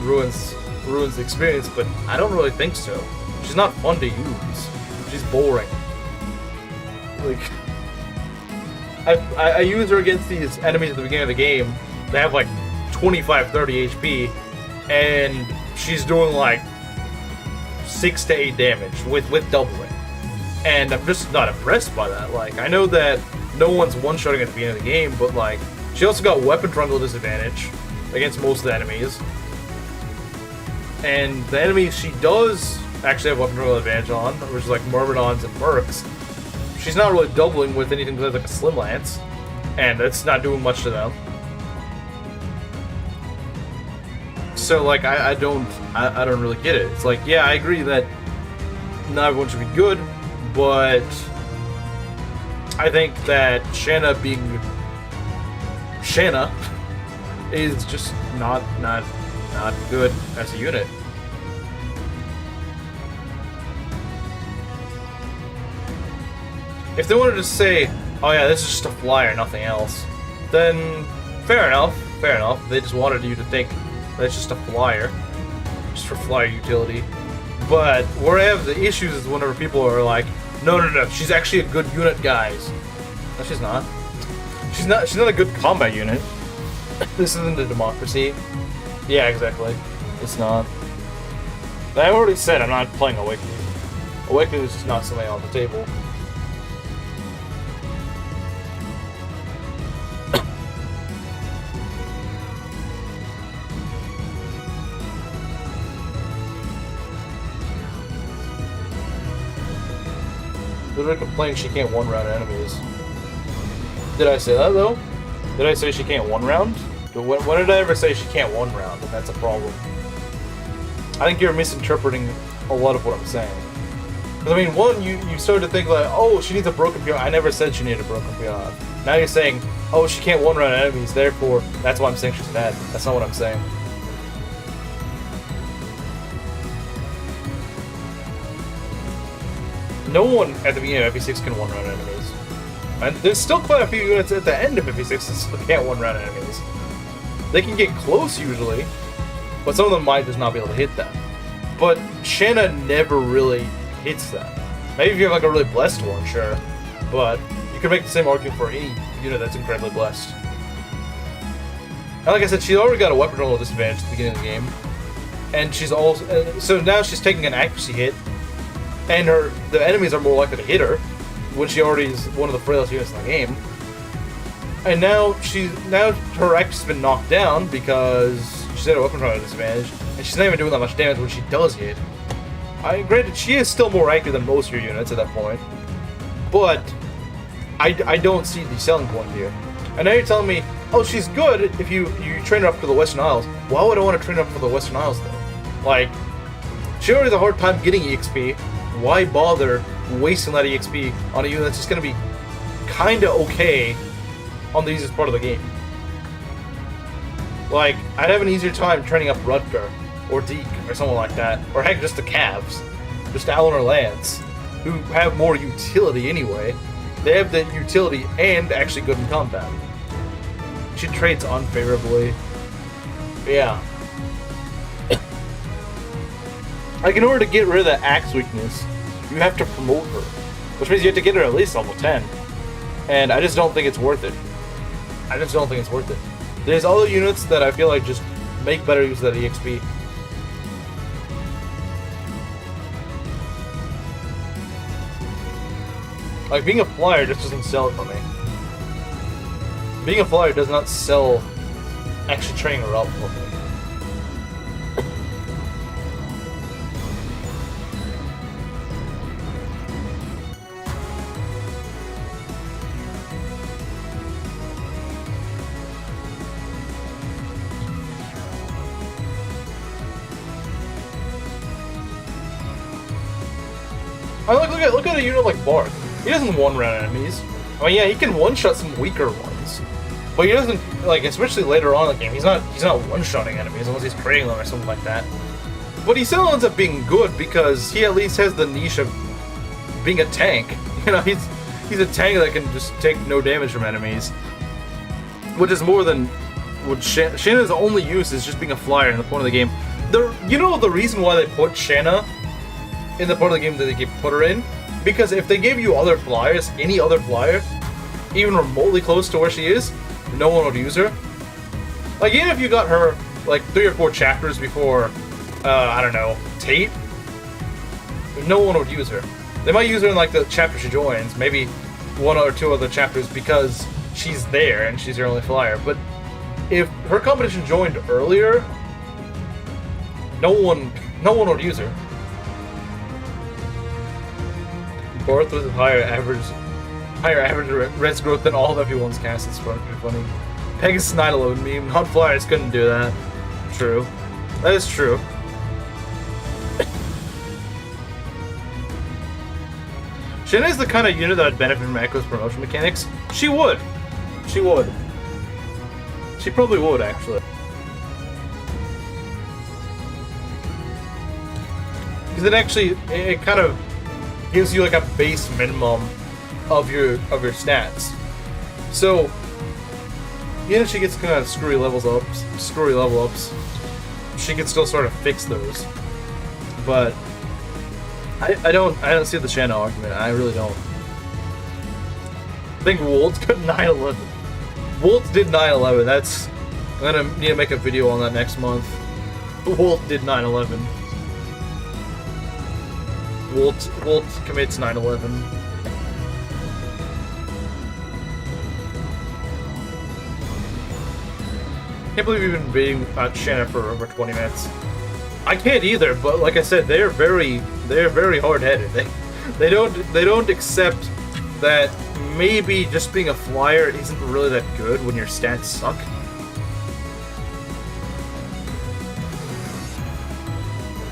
ruins the experience, but I don't really think so. She's not fun to use. She's boring. Like, I use her against these enemies at the beginning of the game. They have like 25-30 HP, and she's doing like 6 to 8 damage with doubling. And I'm just not impressed by that. Like, I know that no one's one-shotting at the beginning of the game, but like, she also got weapon triangle disadvantage against most of the enemies. And the enemies she does actually have weapon triangle advantage on, which is like Myrmidons and Mercs, she's not really doubling with anything besides like a Slim Lance, and it's not doing much to them. So like, I don't really get it. It's like, yeah, I agree that not everyone should be good, but I think that Shanna being Shanna is just not good as a unit. If they wanted to say, oh yeah, this is just a flyer, nothing else, then fair enough. They just wanted you to think that it's just a flyer, just for flyer utility. But where I have the issues is whenever people are like, no, she's actually a good unit, guys. No, she's not. She's not a good combat unit. This isn't a democracy. Yeah, exactly. It's not. I already said I'm not playing Awakening. Awakening is just not something on the table. Literally complaining she can't one-round enemies. Did I say that, though? Did I say she can't one-round? When did I ever say she can't one-round? And that's a problem. I think you're misinterpreting a lot of what I'm saying. Because, I mean, one, you started to think like, oh, she needs a broken PR. I never said she needed a broken PR. Now you're saying, oh, she can't one-run enemies, therefore that's why I'm saying she's bad. That's not what I'm saying. No one at the beginning of FE6 can one-run enemies. And there's still quite a few units at the end of FE6 that still can't one-run enemies. They can get close usually, but some of them might just not be able to hit them. But Shanna never really hits them. Maybe if you have like a really blessed one, sure. But you can make the same argument for any unit that's incredibly blessed. And like I said, she's already got a weapon roll disadvantage at the beginning of the game. And she's also... so now she's taking an accuracy hit. And the enemies are more likely to hit her, when she already is one of the frailest units in the game. And now her accuracy's been knocked down because she's at a weapon roll disadvantage. And she's not even doing that much damage when she does hit. Granted, she is still more accurate than most of your units at that point. But I don't see the selling point here. And now you're telling me, oh, she's good if you train her up for the Western Isles. Why would I want to train her up for the Western Isles, though? Like, she already has a hard time getting EXP. Why bother wasting that EXP on a unit that's just going to be kind of okay on the easiest part of the game? Like, I'd have an easier time training up Rutger, or Deke, or someone like that. Or heck, just the Cavs. Just Alan or Lance, who have more utility anyway. They have the utility and actually good in combat. She trades unfavorably. Yeah. Like, in order to get rid of that axe weakness, you have to promote her. Which means you have to get her at least level 10. And I just don't think it's worth it. I just don't think it's worth it. There's other units that I feel like just make better use of that EXP. Like, being a flyer just doesn't sell it for me. Being a flyer does not sell actually training her up for me. Look at a unit like Bark. He doesn't one-run enemies. I mean, yeah, he can one-shot some weaker ones, but he doesn't, like, especially later on in the game, he's not one-shotting enemies unless he's creating them or something like that. But he still ends up being good because he at least has the niche of being a tank. You know, he's a tank that can just take no damage from enemies, which is more than what Shanna's only use is just being a flyer in the point of the game. You know the reason why they put Shanna in the part of the game that they put her in? Because if they gave you other flyers, any other flyer, even remotely close to where she is, no one would use her. Like, even if you got her, like, 3 or 4 chapters before, I don't know, Tate, no one would use her. They might use her in, like, the chapter she joins, maybe 1 or 2 other chapters because she's there and she's your only flyer. But if her competition joined earlier, no one would use her. Fourth with higher average res growth than all of everyone's cast. It's pretty funny. Pegasus Night Alone meme. Not flyers couldn't do that. True. That is true. Shanna is the kind of unit that would benefit from Echo's promotion mechanics. She would. She would. She probably would, actually. Because it kind of gives you like a base minimum of your stats. So even if she gets kind of screwy level ups, she can still sort of fix those. But I don't see the Shanna argument. I really don't. I think Woltz got 9/11. Woltz did 9/11. I'm gonna need to make a video on that next month. Woltz did 9/11. Woltz commits 9/11. Can't believe we've been debating about Shanna for over 20 minutes. I can't either, but like I said, they're very hard-headed. They don't accept that maybe just being a flyer isn't really that good when your stats suck.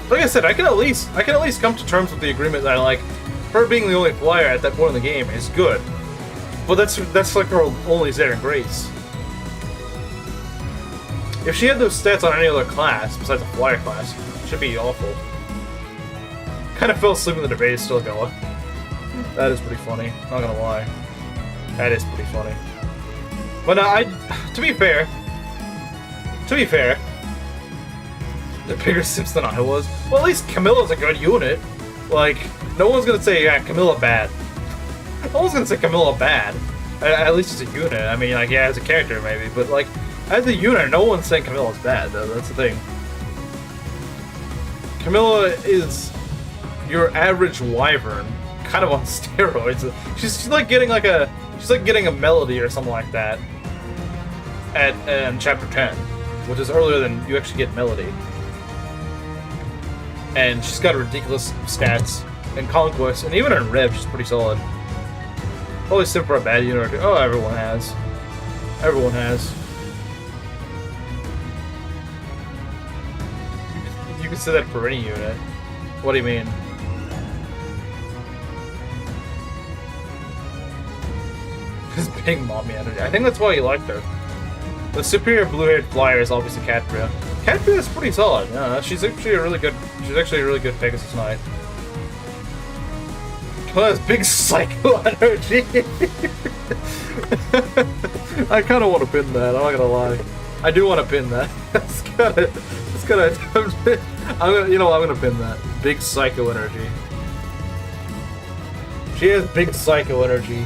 Like I said, I can at least come to terms with the agreement that, like, her being the only flyer at that point in the game is good. But that's like her only saving grace. If she had those stats on any other class besides the flyer class, it should be awful. Kind of fell asleep in the debate, still going. That is pretty funny. Not gonna lie. That is pretty funny. But to be fair, they're bigger sims than I was. Well, at least Camilla's a good unit. Like, no one's gonna say, yeah, Camilla bad. No one's gonna say Camilla bad. At least as a unit. I mean, like, yeah, as a character maybe, but like, as a unit, no one's saying Camilla's bad, though. That's the thing. Camilla is your average wyvern, kind of on steroids. She's like getting like a melody or something like that in chapter 10, which is earlier than you actually get melody. And she's got ridiculous stats in Conquest, and even in Rev, she's pretty solid. Probably except for a bad unit or two. Oh, everyone has. Everyone has. You can say that for any unit. What do you mean? His big mommy energy. I think that's why you liked her. The superior blue-haired flyer is obviously Catria. Catria is pretty solid. Yeah, she's actually a really good Pegasus Knight. Oh, that's big psycho energy. I kind of want to pin that. I'm not gonna lie. I do want to pin that. It's gonna. I'm gonna pin that. Big psycho energy. She has big psycho energy.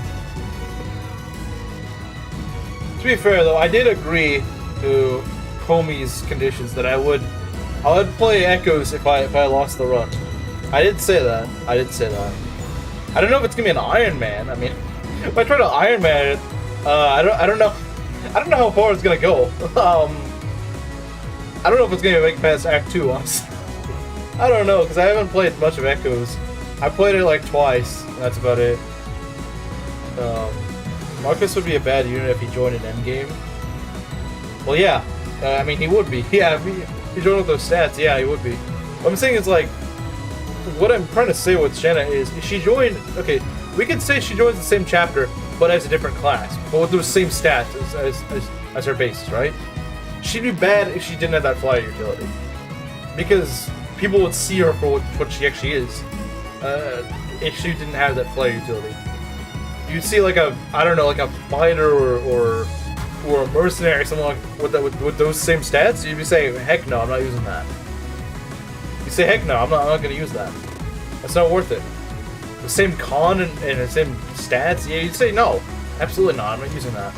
To be fair though, I did agree to Poumy's conditions that I would play Echoes if I lost the run. I did say that. I don't know if it's gonna be an Ironman. I mean, if I try to Ironman it, I don't know how far it's gonna go. I don't know if it's gonna make past Act 2, honestly. I don't know, because I haven't played much of Echoes. I played it like twice, and that's about it. Marcus would be a bad unit if he joined an endgame. Well, yeah. I mean, he would be. Yeah, if he joined with those stats, yeah, he would be. What I'm saying is, like, what I'm trying to say with Shanna is, if she joined... Okay, we could say she joins the same chapter, but as a different class. But with those same stats as her bases, right? She'd be bad if she didn't have that flyer utility. Because people would see her for what she actually is. If she didn't have that flyer utility. You'd see like a fighter or a mercenary or something like with those same stats, you'd be saying, heck no, I'm not using that. You say, heck no, I'm not going to use that. That's not worth it. The same con and the same stats, yeah, you'd say, no, absolutely not, I'm not using that.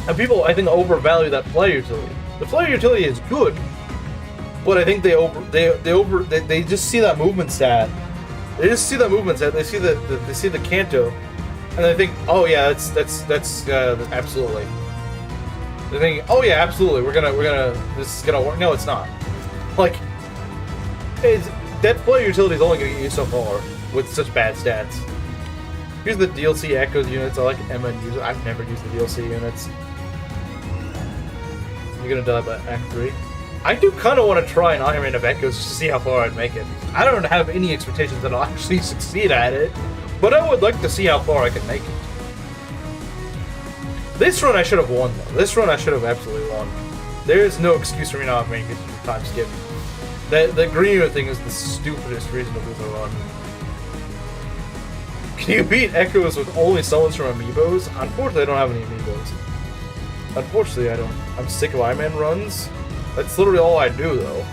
And people, I think, overvalue that player utility. The player utility is good, but I think they just see that movement stat. They just see that movement stat. They see the Canto, and they think, oh yeah, that's absolutely. They think, oh yeah, absolutely, this is gonna work. No, it's not. Like, that player utility is only gonna get you so far with such bad stats. Here's the DLC Echoes units. I like Emma and user. I've never used the DLC units. You're gonna die by Act 3. I do kind of want to try an Ironman of Echoes just to see how far I'd make it. I don't have any expectations that I'll actually succeed at it, but I would like to see how far I can make it. This run I should have won, though. This run I should have absolutely won. There is no excuse for me not making it time skip. The green thing is the stupidest reason to lose a run. Can you beat Echoes with only summons from amiibos? Unfortunately, I don't have any amiibos. Unfortunately, I don't. I'm sick of Ironman runs. That's literally all I do, though.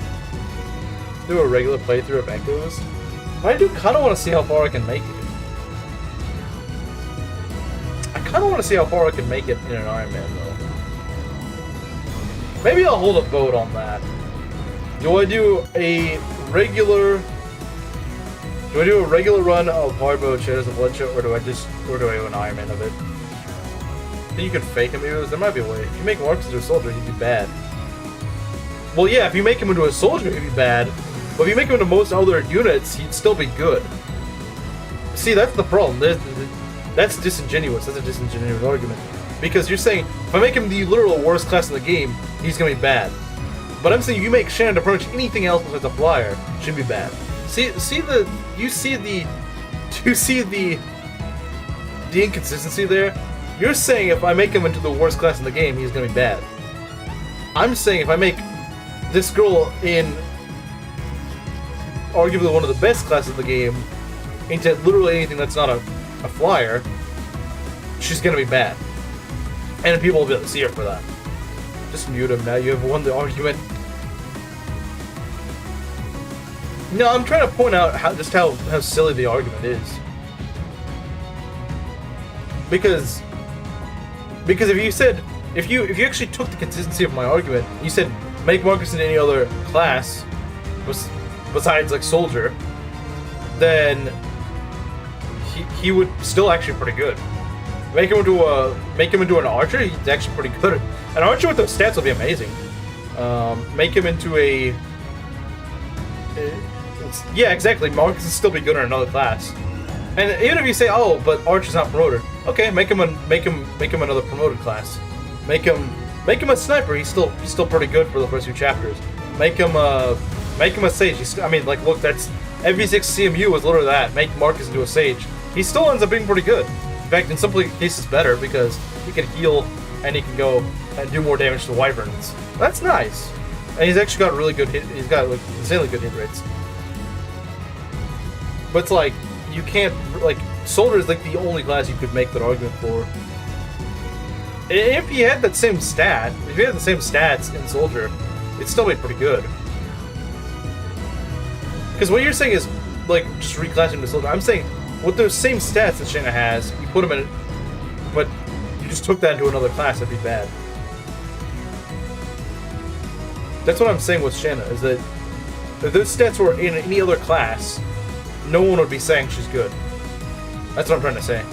Do a regular playthrough of Echoes. I do kind of want to see how far I can make it. I kind of want to see how far I can make it in an Ironman, though. Maybe I'll hold a vote on that. Do I do a regular run of Hardboiled Shadows of Bloodshot, or do I do an Ironman of it? I think you could fake him. There might be a way. If you make Marcus into a soldier, he'd be bad. Well, yeah, if you make him into a soldier, he'd be bad. But if you make him into most other units, he'd still be good. See, that's the problem. That's disingenuous. That's a disingenuous argument. Because you're saying, if I make him the literal worst class in the game, he's gonna be bad. But I'm saying, you make Shannon approach anything else besides a flyer, should be bad. the inconsistency there. You're saying if I make him into the worst class in the game, he's gonna be bad. I'm saying if I make this girl in arguably one of the best classes of the game into literally anything that's not a flyer, she's gonna be bad. And people will be able to see her for that. Just mute him now, you have won the argument. No, I'm trying to point out how silly the argument is. Because if you actually took the consistency of my argument, you said make Marcus in any other class besides like soldier, then he would still actually pretty good. Make him into an archer, he's actually pretty good. An archer with those stats will be amazing. Make him into a yeah, exactly. Marcus will still be good in another class. And even if you say, oh, but Archer's not promoted, okay, make him another promoted class. Make him a sniper. He's still pretty good for the first few chapters. Make him a sage. Look, that's MV6 CMU was literally that. Make Marcus into a sage. He still ends up being pretty good. In fact, in some cases better because he can heal and he can go and do more damage to wyverns. That's nice. And he's actually got really good hit. He's got like insanely good hit rates. But it's like you can't soldier is like the only class you could make that argument for. If he had that same stat, if he had the same stats in soldier, it'd still be pretty good. Because what you're saying is like just reclassing to soldier. I'm saying with those same stats that Shanna has, you put him in, but you just took that into another class, that'd be bad. That's what I'm saying with Shanna, is that if those stats were in any other class, no one would be saying she's good. That's what I'm trying to say.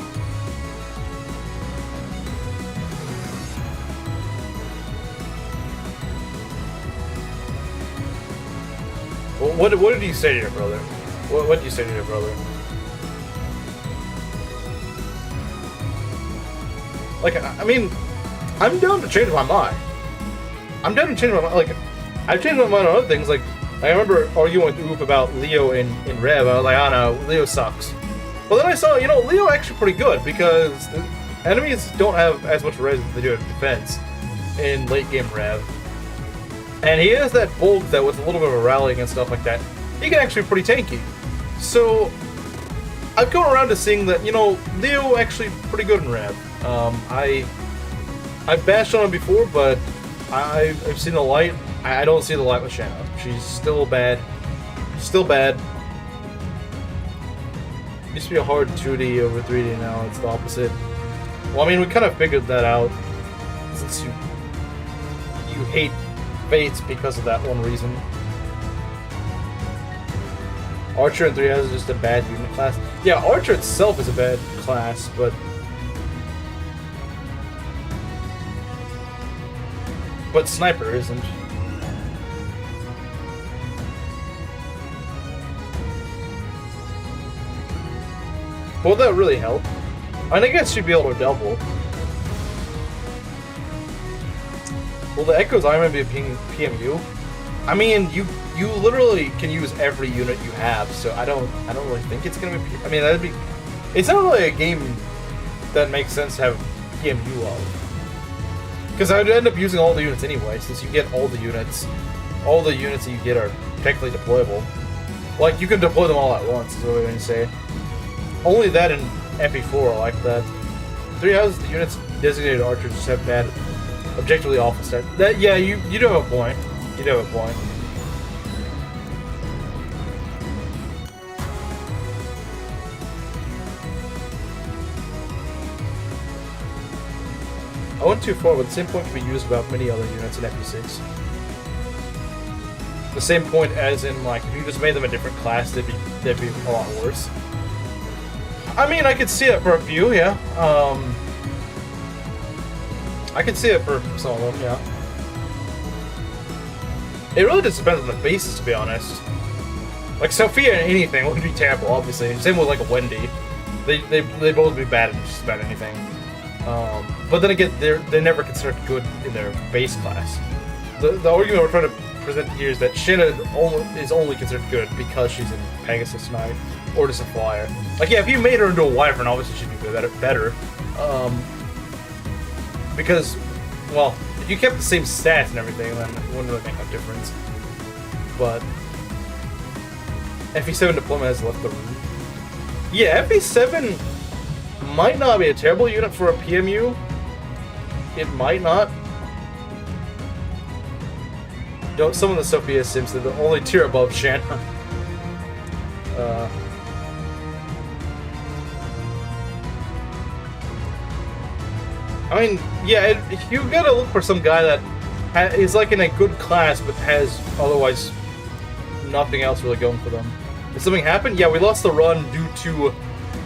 Well, what did you say to your brother? What did you say to your brother? Like, I mean, I'm down to change my mind. I'm down to change my mind. Like, I've changed my mind on other things. Like, I remember arguing with Oop about Leo in Rev. I was like, oh no, Leo sucks. But then I saw, Leo actually pretty good because the enemies don't have as much res as they do in defense in late game Rev. And he has that bulk that with a little bit of a rallying and stuff like that, he can actually be pretty tanky. So, I've come around to seeing that, Leo actually pretty good in Rev. I've bashed on him before, but I've seen the light. I don't see the light with Shanna. She's still bad. Still bad. Used to be a hard 2D over 3D, now it's the opposite. Well, I mean, we kind of figured that out since you hate Fates because of that one reason. Archer in 3 is just a bad unit class. Yeah, Archer itself is a bad class, but Sniper isn't. Will that really help? I guess you'd be able to double. Will the Echo's Ironman be a PMU? I mean, you literally can use every unit you have, so I don't really think it's gonna be. I mean, that'd be. It's not really a game that makes sense to have PMU of, because I would end up using all the units anyway, since you get all the units. All the units that you get are technically deployable. Like you can deploy them all at once. Is what I'm going to say. Only that in MP4 I like that. 3 houses, the units designated archers just have bad, objectively awful stats. That yeah, you do have a point. You do have a point. I went too far, but the same point can be used about many other units in FP6. The same point as in, like, if you just made them a different class, they'd be a lot worse. I mean, I could see it for a few, yeah. I could see it for some of them, yeah. It really just depends on the basis, to be honest. Like, Sophia and anything would be terrible, obviously. Same with, like, a Wendy. They both be bad at just about anything. But then again, they're never considered good in their base class. The argument we're trying to present here is that Shanna is only considered good because she's in Pegasus Knight. or just a flyer. Like, yeah, if you made her into a wyvern, obviously she'd be better. Because, well, if you kept the same stats and everything, then it wouldn't really make a difference. But FE7 deployment has left the room. Yeah, FE7 might not be a terrible unit for a PMU. It might not. Some of the Sophia Sims are the only tier above Shanna. I mean, yeah, you gotta look for some guy that is like in a good class but has otherwise nothing else really going for them. Did something happen? Yeah, we lost the run due to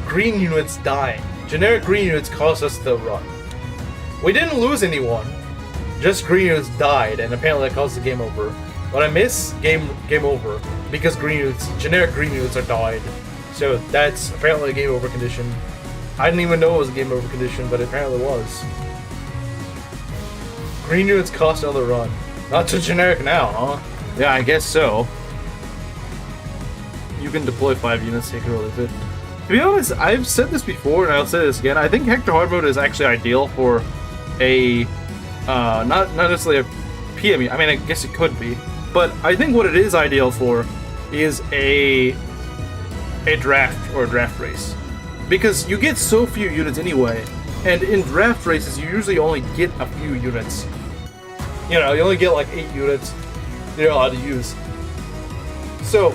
green units dying. Generic green units caused us the run. We didn't lose anyone. Just green units died, and apparently that caused the game over. But I miss game over because generic green units are died. So that's apparently a game over condition. I didn't even know it was a game over condition, but it apparently was. Green units cost another run. Not so generic now, huh? Yeah, I guess so. You can deploy 5 units, take it or leave it. To be honest, I've said this before, and I'll say this again. I think Hector Hard Mode is actually ideal for a not necessarily a PMU. I mean, I guess it could be, but I think what it is ideal for is a draft or a draft race, because you get so few units anyway, and in draft races you usually only get a few units. You know, you only get like 8 units you're allowed to use. So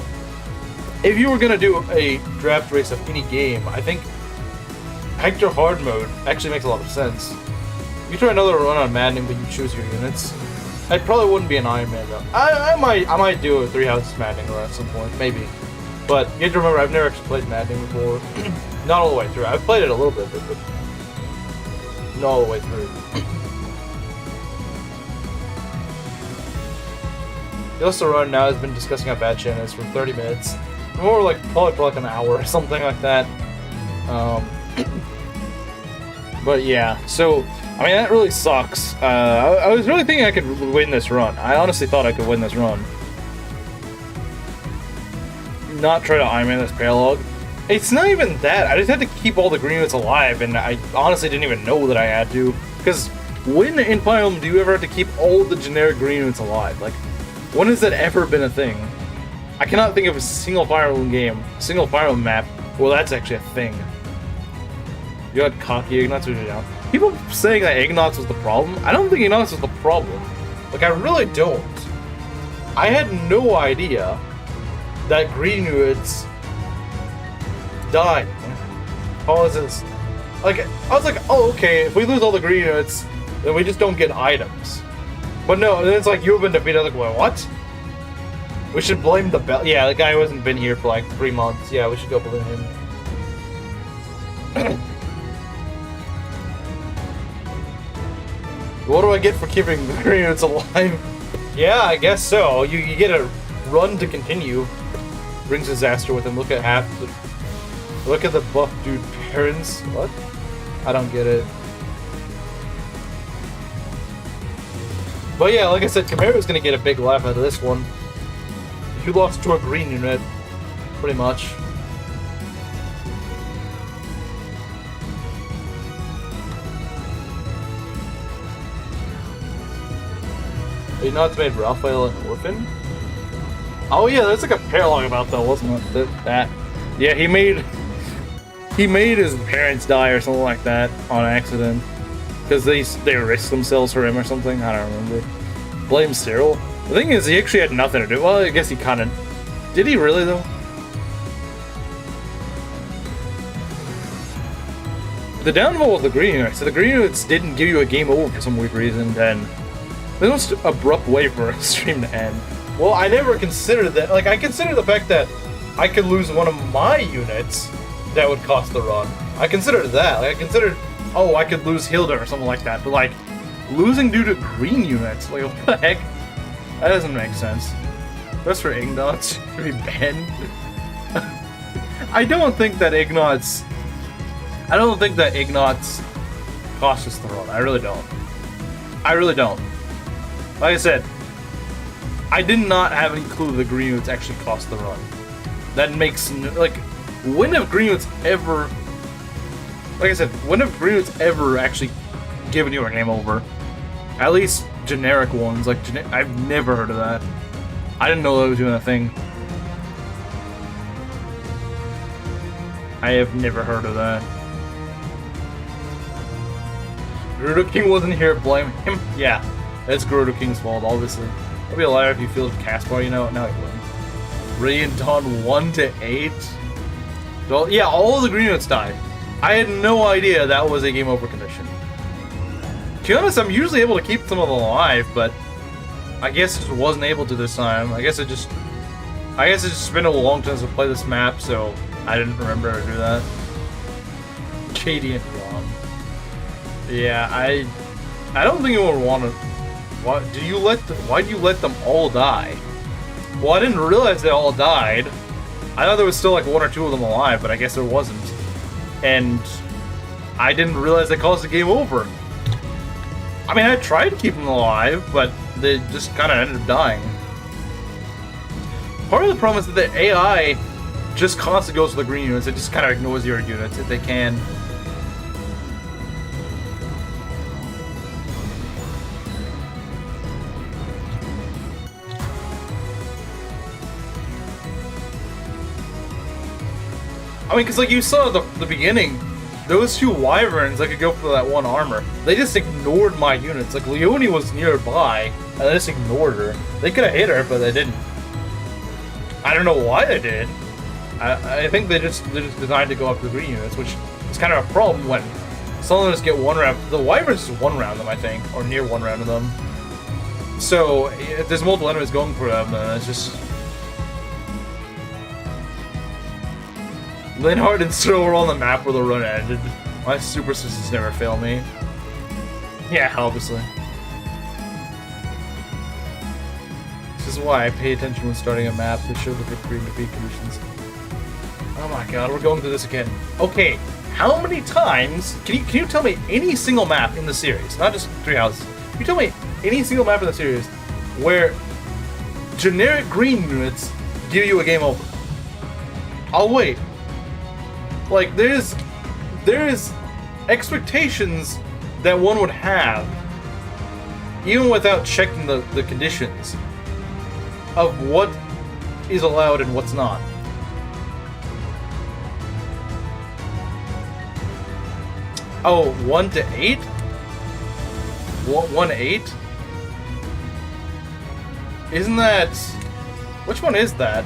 if you were gonna do a draft race of any game, I think Hector Hard Mode actually makes a lot of sense. You try another run on Maddening, but you choose your units. It probably wouldn't be an Ironman though. I might do a 3 Houses Maddening run at some point, maybe. But you have to remember, I've never actually played Maddening before. Not all the way through. I've played it a little bit, but not all the way through. The run now has been discussing how bad Shanna is for 30 minutes. More like probably for like an hour or something like that. But yeah, so I mean that really sucks. I was really thinking I could win this run. I honestly thought I could win this run. Not try to Ironman this paralogue. It's not even that. I just had to keep all the green units alive, and I honestly didn't even know that I had to. Because when in Fire Emblem do you ever have to keep all the generic green units alive? Like, when has that ever been a thing? I cannot think of a single Fire Emblem game, single Fire Emblem map, well that's actually a thing. You got cocky Ignatz or down. People saying that Ignatz was the problem, I don't think Ignatz was the problem. Like, I really don't. I had no idea that green units died. How is this? Like, I was like, oh, okay, if we lose all the green units, then we just don't get items. But no, and then it's like, you've been defeated. I was like, what? We should blame the bell. Yeah, the guy who hasn't been here for like 3 months. Yeah, we should go blame him. What do I get for keeping the green units alive? Yeah, I guess so. You get a run to continue. Brings disaster with him. Look at the buff dude parents. What? I don't get it. But yeah, like I said, Kimeru's gonna get a big laugh out of this one. You lost to a green unit, pretty much. Ignatz made Raphael an orphan? Oh yeah, there's like a paralogue about that, wasn't it? That. Yeah, he made his parents die or something like that on accident. Because they risked themselves for him or something, I don't remember. Blame Cyril. The thing is, he actually had nothing to do. Well, I guess he kind of... Did he really, though? The downfall of the green units. So the green units didn't give you a game over for some weird reason, then... There's the most abrupt way for a stream to end. Well, I never considered that. Like, I considered the fact that I could lose one of my units that would cost the run. I considered that. Like, I considered, oh, I could lose Hilda or something like that. But, like, losing due to green units? Like, what the heck? That doesn't make sense. That's for Ignatz to be banned. I don't think that Ignatz cost us the run. I really don't. I really don't. Like I said, I did not have any clue the green units actually cost the run. That makes like when have green units ever... Like I said, when have green units ever actually given you a game over? At least generic ones. Like, I've never heard of that. I didn't know that was doing a thing. I have never heard of that. Gerudo King wasn't here, blame him. Yeah, that's Gerudo King's fault, obviously. I'd be a liar if you fielded Caspar, you know? No, he wouldn't. Radiant Dawn 1 to 8? Well, yeah, all of the green units died. I had no idea that was a game over condition. To be honest, I'm usually able to keep some of them alive, but I guess it just wasn't able to this time. I guess it just been a long time since I played this map, so I didn't remember how to do that. Shady and wrong. Yeah, I don't think anyone would want to. Why do you let them all die? Well, I didn't realize they all died. I thought there was still like 1 or 2 of them alive, but I guess there wasn't. And I didn't realize they caused the game over. I mean, I tried to keep them alive, but they just kind of ended up dying. Part of the problem is that the AI just constantly goes for the green units. It just kind of ignores your units if they can. I mean, because like you saw at the beginning, those 2 wyverns that could go for that 1 armor, they just ignored my units. Like, Leonie was nearby, and they just ignored her. They could have hit her, but they didn't. I don't know why they did. I think they're just designed to go after the green units, which is kind of a problem when some of them just get 1 round. The wyverns just 1 round them, I think, or near 1 round of them. So if there's multiple enemies going for them, then it's just... Linhardt and Stroh were on the map where the run ended. My super systems never fail me. Yeah, obviously. This is why I pay attention when starting a map to show the victory and defeat conditions. Oh my god, we're going through this again. Okay, how many times... Can you tell me any single map in the series, not just 3 houses, can you tell me any single map in the series where generic green units give you a game over? I'll wait. Like, there's expectations that one would have, even without checking the conditions, of what is allowed and what's not. Oh, 1 to 8? 1 8? Isn't that... Which one is that?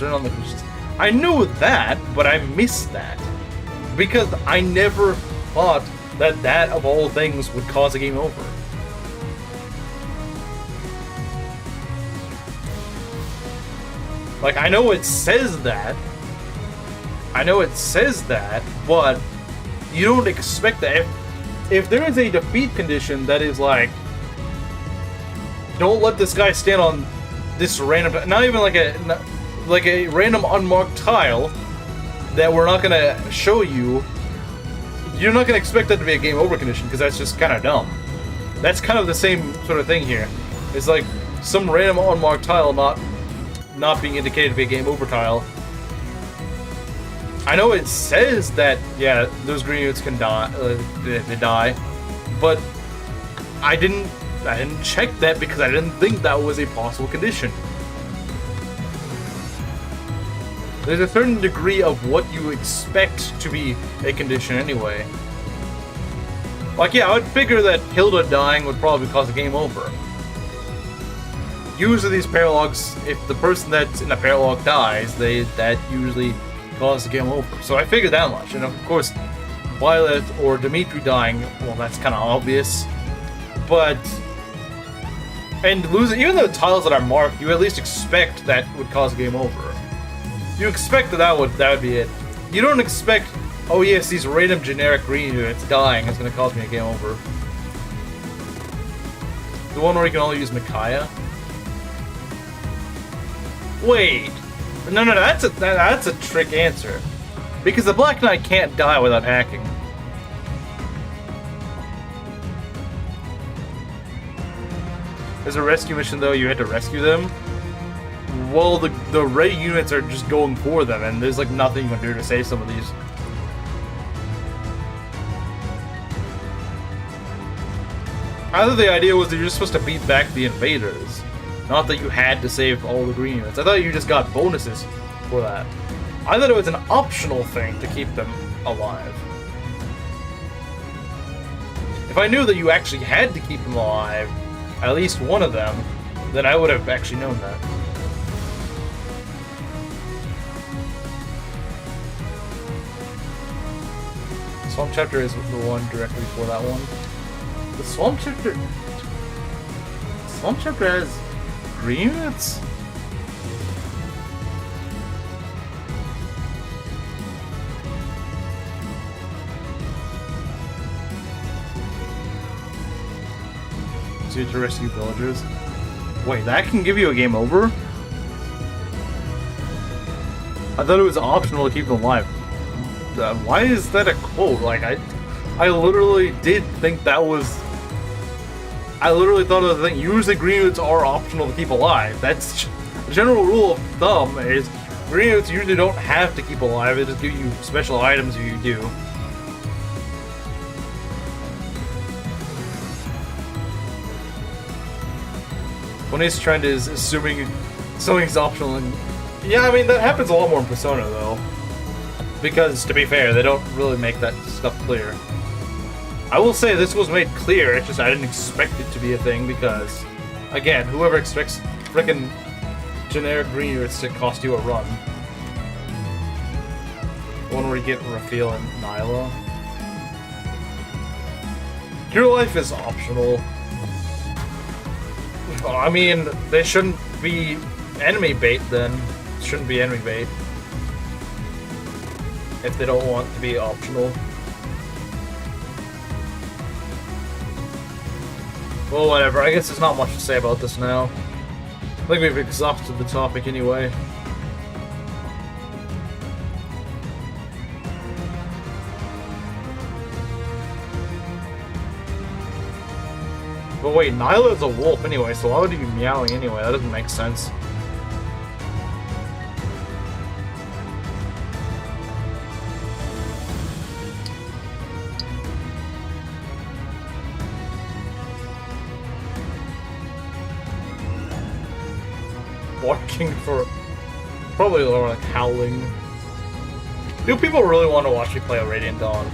On the conditions. I knew that, but I missed that because I never thought that of all things would cause a game over. Like, I know it says that. But you don't expect that. If there is a defeat condition that is like, don't let this guy stand on this random, not even like a random unmarked tile that we're not gonna show you, you're not gonna expect that to be a game over condition because that's just kind of dumb. That's kind of the same sort of thing here. It's like some random unmarked tile not being indicated to be a game over tile. I know it says that, yeah, those green units can die, they die, but I didn't check that because I didn't think that was a possible condition. There's a certain degree of what you expect to be a condition anyway. Like, yeah, I would figure that Hilda dying would probably cause a game over. Usually these paralogs, if the person that's in a paralog dies, that usually causes a game over. So I figured that much. And of course, Violet or Dimitri dying, well, that's kind of obvious. But... And losing, even though the tiles that are marked, you at least expect that would cause a game over. You expect that would be it. You don't expect, oh yes, these random generic green units dying is going to cause me a game over. The one where you can only use Micaiah? Wait. No, that's a trick answer. Because the Black Knight can't die without hacking. There's a rescue mission though, you had to rescue them. Well, the Ray units are just going for them, and there's like nothing you can do to save some of these. I thought the idea was that you're just supposed to beat back the invaders, not that you had to save all the green units. I thought you just got bonuses for that. I thought it was an optional thing to keep them alive. If I knew that you actually had to keep them alive, at least one of them, then I would have actually known that. Swamp Chapter is the one directly before that one. The Swamp Chapter... Swamp Chapter has green units? So you have to rescue villagers. Wait, that can give you a game over? I thought it was optional to keep them alive. Why is that a quote? Like, I literally did think that was... I literally thought of the thing. Usually green units are optional to keep alive. That's the general rule of thumb is green units usually don't have to keep alive. They just give you special items if you do. When he's trying to is assuming something's optional, and yeah, I mean that happens a lot more in Persona though. Because to be fair, they don't really make that stuff clear. I will say this was made clear. It's just I didn't expect it to be a thing because, again, whoever expects frickin' generic green units to cost you a run. One where you get Raphael and Nyla. Your life is optional. I mean, they shouldn't be enemy bait then. It shouldn't be enemy bait. If they don't want to be optional. Well, whatever. I guess there's not much to say about this now. I think we've exhausted the topic anyway. But wait, Nyla is a wolf anyway, so why would he be meowing anyway? That doesn't make sense. Barking for probably like howling. Do people really want to watch me play a Radiant Dawn?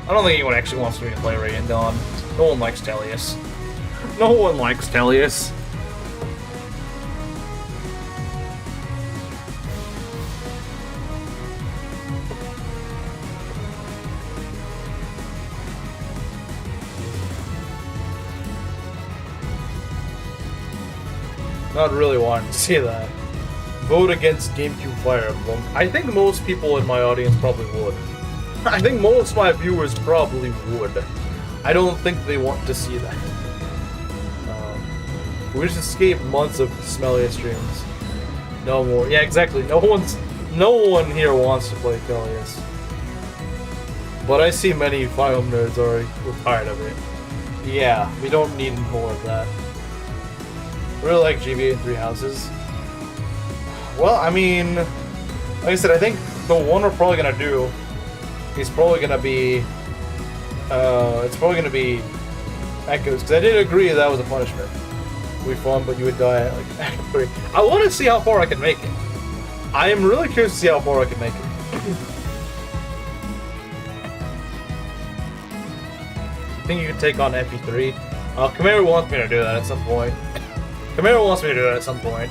I don't think anyone actually wants me to play Radiant Dawn. No one likes Tellius. No one likes Tellius. Not really wanting to see that. Vote against GameCube Fire Emblem. I think most people in my audience probably would. I think most of my viewers probably would. I don't think they want to see that. We just escaped months of smelly streams. No more. Yeah, exactly. No one here wants to play Tellius. But I see many Fire Emblem nerds already tired of it. Yeah, we don't need more of that. I really like GBA in 3 Houses. Well, I mean, like I said, I think the one we're probably gonna do is probably gonna be, it's probably gonna be Echoes, because I did agree that was a punishment. It would be fun, but you would die at like Act 3. I want to see how far I can make it. I am really curious to see how far I can make it. I think you can take on FE3. Kimeru wants me to do that at some point. Kimeru wants me to do that at some point.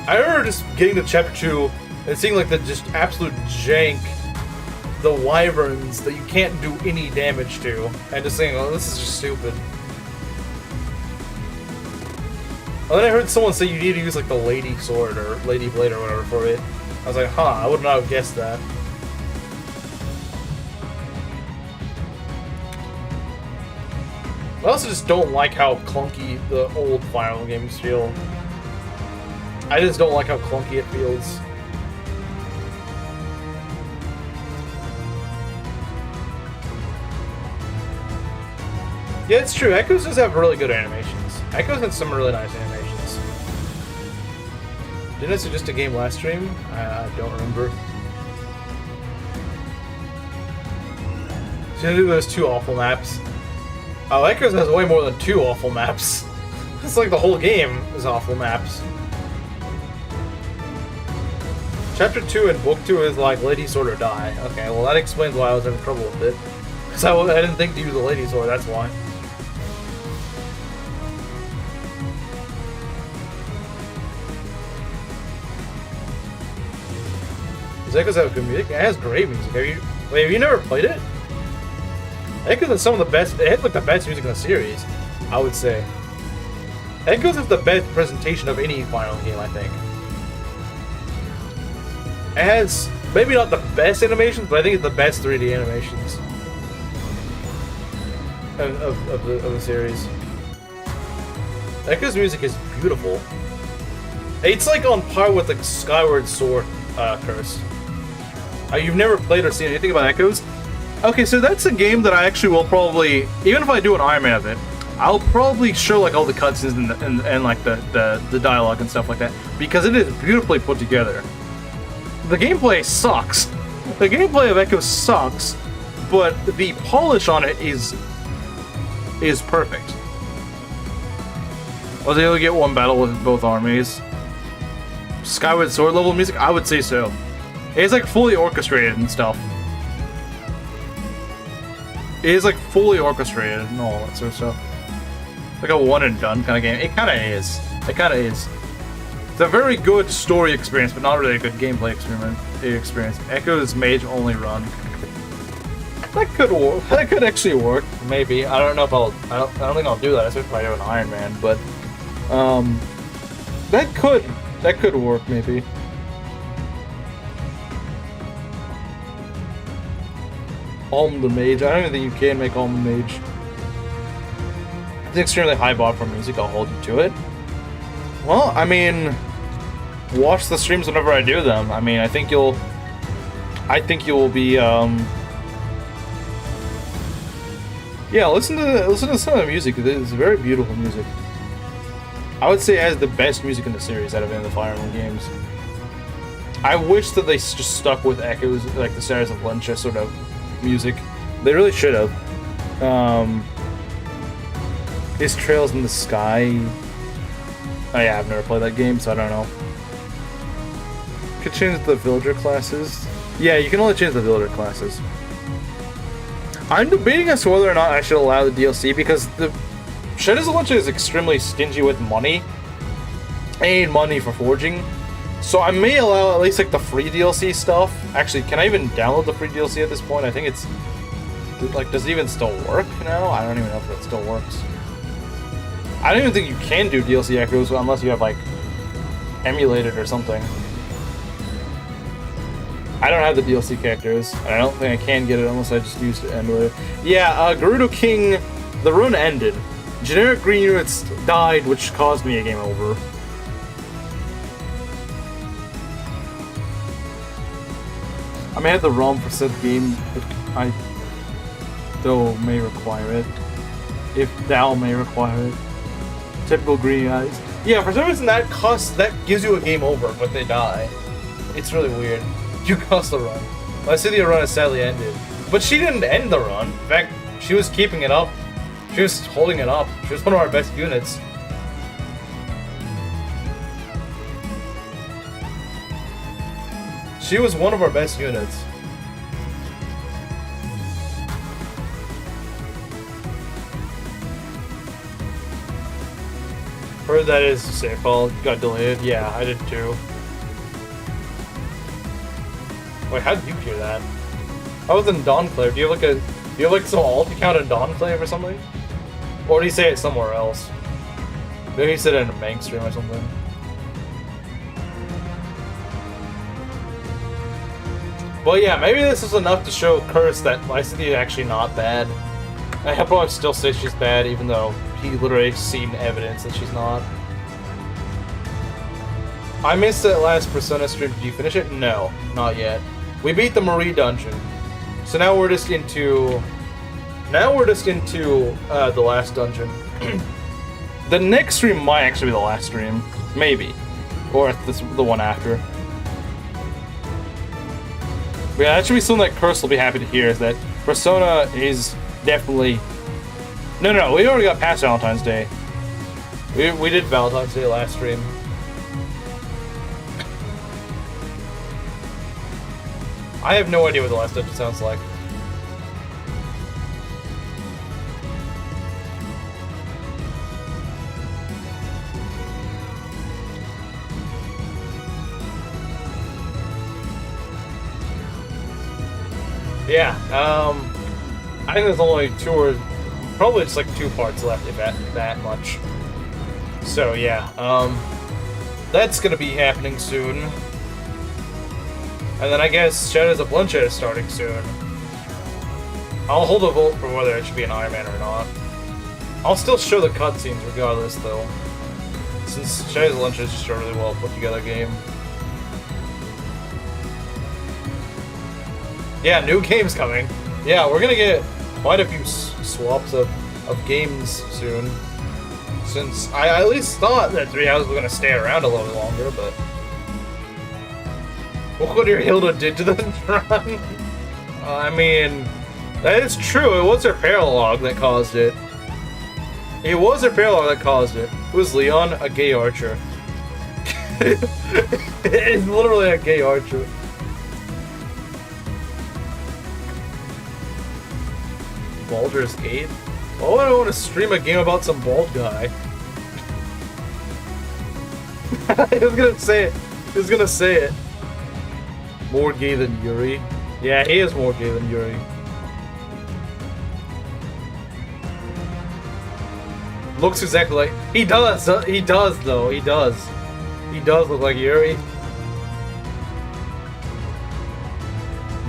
I remember just getting to Chapter 2 and seeing like the just absolute jank, the wyverns that you can't do any damage to, and just saying, oh, this is just stupid. And then I heard someone say you need to use like the Lady Sword or Lady Blade or whatever for it. I was like, huh, I would not have guessed that. I also just don't like how clunky the old Fire Emblem games feel. I just don't like how clunky it feels. Yeah, it's true. Echoes does have really good animations. Echoes had some really nice animations. Didn't I suggest a game last stream? I don't remember. So I do those 2 awful maps. Oh, Echoes has way more than 2 awful maps. It's like the whole game is awful maps. Chapter 2 and Book 2 is like Lady Sword or Die. Okay, well that explains why I was having trouble with it. Because I didn't think to use the Lady Sword, that's why. Does Echoes have good music? It has great music. Have you never played it? Echoes has some of the best. It has like the best music in the series, I would say. Echoes has the best presentation of any Final game, I think. It has maybe not the best animations, but I think it's the best 3D animations of the series. Echoes' music is beautiful. It's like on par with the Skyward Sword Curse. You've never played or seen anything about Echoes? Okay, so that's a game that I actually will probably, even if I do an Ironman of it, I'll probably show like all the cutscenes and like the dialogue and stuff like that, because it is beautifully put together. The gameplay sucks. The gameplay of Echoes sucks, but the polish on it is perfect. I was able to get one battle with both armies. Skyward Sword level music? I would say so. It's like fully orchestrated and stuff. It is like fully orchestrated and all that sort of stuff. Like a one and done kind of game. It kind of is. It kind of is. It's a very good story experience, but not really a good gameplay experience. Echoes Mage only run. That could work. That could actually work. Maybe. I don't know if I'll. I don't think I'll do that, especially if I do an Ironman. But that could work maybe. Alm the Mage. I don't even think you can make Alm the Mage. It's an extremely high bar for music. I'll hold you to it. Well, I mean, watch the streams whenever I do them. I mean, I think you'll be yeah, listen to some of the music. It's very beautiful music. I would say it has the best music in the series out of any of the Fire Emblem games. I wish that they just stuck with Echoes, like the Stars of Luncha sort of music. They really should have. Is Trails in the Sky? Oh yeah, I've never played that game, so I don't know. Could change the villager classes. Yeah, you can only change the villager classes. I'm debating as to whether or not I should allow the DLC, because the Shadows of Luncha is extremely stingy with money. I need money for forging. So I may allow at least like the free DLC stuff. Actually, can I even download the free DLC at this point? I think it's like, does it even still work now? I don't even know if that still works. I don't even think you can do DLC Echoes unless you have like emulated or something. I don't have the DLC characters, and I don't think I can get it unless I just use the emulator. Yeah, Gerudo King, the run ended. Generic green units died, which caused me a game over. I may have the ROM for said game, but I though may require it. If thou may require it. Typical green eyes. Yeah, for some reason that gives you a game over, but they die. It's really weird. You cost the run. Lysithea run has sadly ended. But she didn't end the run. In fact, she was keeping it up. She was holding it up. She was one of our best units. She was one of our best units. Heard that is to say, Paul got delayed. Yeah, I did too. Wait, how did you hear that? I was in Dawnclave. Do you have like some alt account in Dawnclave or something? Or do you say it somewhere else? Maybe you said it in a Mank stream or something. But yeah, maybe this is enough to show Curse that Lysithea is actually not bad. I'll probably still say she's bad, even though he literally has seen evidence that she's not. I missed that last Persona stream. Did you finish it? No, not yet. We beat the Marie dungeon. So now we're just into... the last dungeon. The next stream might actually be the last stream. Maybe. Or the one after. But yeah, that should be something that Curse will be happy to hear, is that Persona is definitely... No, we already got past Valentine's Day. We did Valentine's Day last stream. I have no idea what the last episode sounds like. Yeah, I think there's only probably just like 2 parts left, if that much. So yeah, that's gonna be happening soon. And then I guess Shadows of Bloodshed is starting soon. I'll hold a vote for whether it should be an Ironman or not. I'll still show the cutscenes regardless, though, since Shadows of Bloodshed is just a really well put together game. Yeah, new games coming. Yeah, we're gonna get quite a few swaps of games soon. Since I at least thought that 3 Houses were gonna stay around a little bit longer, but... Look what your Hilda did to the run. I mean, that is true. It was her paralogue that caused it. It was her paralogue that caused it. It was Leon, a gay archer. It's literally a gay archer. Baldur's Gate? Oh, I don't want to stream a game about some bald guy. I was gonna say it. I was gonna say it. More gay than Yuri. Yeah, he is more gay than Yuri. Looks exactly like... He does though. He does. He does look like Yuri.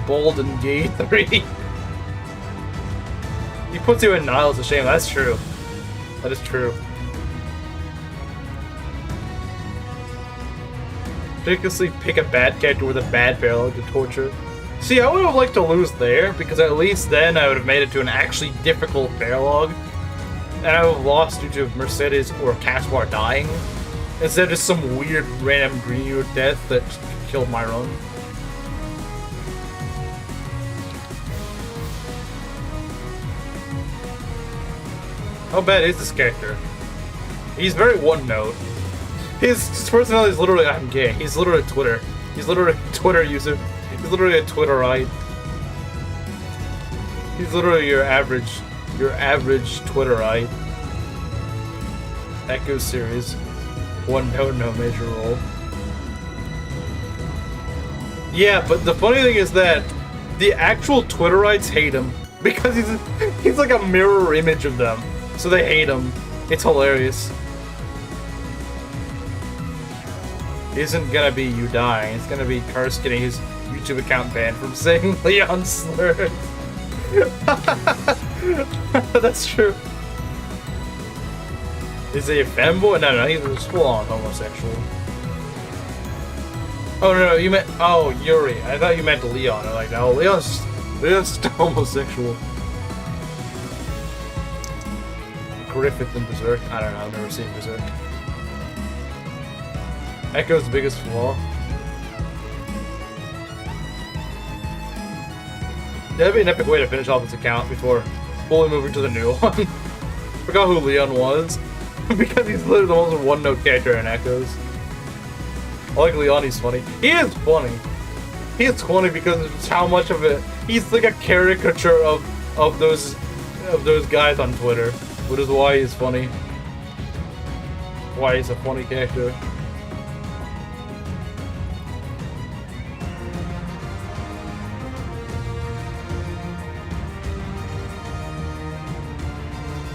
Bald and gay 3. He puts you in Niles to shame. That's true. That is true. Ridiculously pick a bad character with a bad paralogue to torture. See, I would have liked to lose there, because at least then I would have made it to an actually difficult paralogue. And I would have lost due to Mercedes or Caspar dying, instead of just some weird random green death that killed my run. How bad is this character? He's very one-note. His personality is literally, I'm gay. He's literally Twitter. He's literally a Twitter user. He's literally a Twitterite. He's literally your average Twitterite. Echo series. One note, no major role. Yeah, but the funny thing is that the actual Twitterites hate him because he's like a mirror image of them. So they hate him. It's hilarious. Isn't gonna be you dying. It's gonna be Curse getting his YouTube account banned from saying Leon slurs. That's true. Is he a femboy? No, he's full-on homosexual. Oh no, you meant Yuri. I thought you meant Leon. I'm like, no, Leon's just homosexual. Griffith and Berserk. I don't know. I've never seen Berserk. Echo's the biggest flaw. That'd be an epic way to finish off this account before fully moving to the new one. Forgot who Leon was. Because he's literally the most one-note character in Echoes. I like Leon, he's funny. He is funny. He is funny because of just how much of it... He's like a caricature of those guys on Twitter. Which is why he's funny. Why he's a funny character.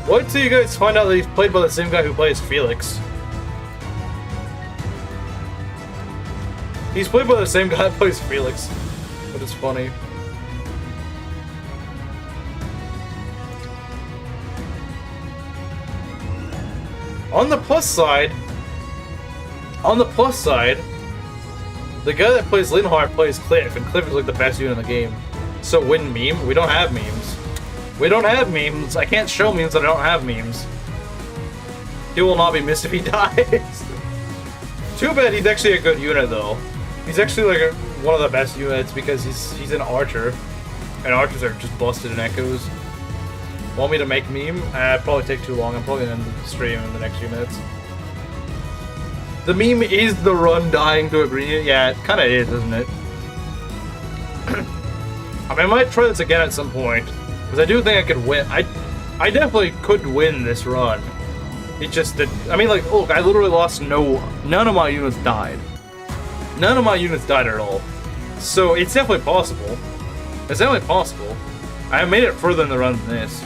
Wait till you guys find out that he's played by the same guy who plays Felix. He's played by the same guy that plays Felix. Which is funny. On the plus side, the guy that plays Linhardt plays Cliff, and Cliff is like the best unit in the game. So win meme? We don't have memes. We don't have memes. I can't show memes that I don't have memes. He will not be missed if he dies. Too bad he's actually a good unit though. He's actually like one of the best units because he's an archer. And archers are just busted in echoes. Want me to make meme? It'd probably take too long. I'm probably gonna end the stream in the next few minutes. The meme is the run dying to a green unit. Yeah, it kinda is, isn't it? I mean, I might try this again at some point. Because I do think I could win. I definitely could win this run. It just did. I mean, like, look, I literally lost none of my units died. None of my units died at all. So it's definitely possible. It's definitely possible. I made it further in the run than this.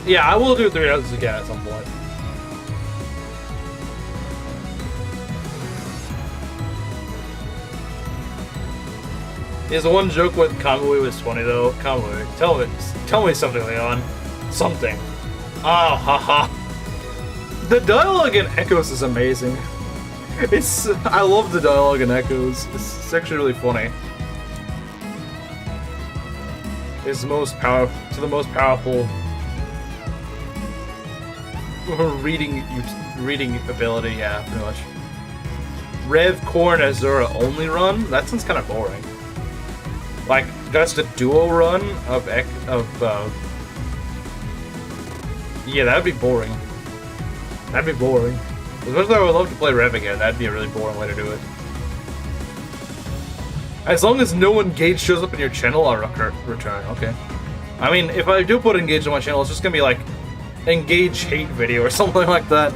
Yeah, I will do 3 houses again at some point. His one joke with Kamui was funny though. Kamui, tell me something, Leon. Something. Ah, haha. The dialogue in Echoes is amazing. I love the dialogue in Echoes. It's actually really funny. It's the most powerful reading ability, yeah, pretty much. Rev, Core, and Azura only run? That sounds kind of boring. Like, just a duo run of yeah, that'd be boring. That'd be boring. Especially I would love to play Rev again, that'd be a really boring way to do it. As long as no engage shows up in your channel, I'll return, okay. I mean, if I do put engage on my channel, it's just gonna be like, engage hate video or something like that.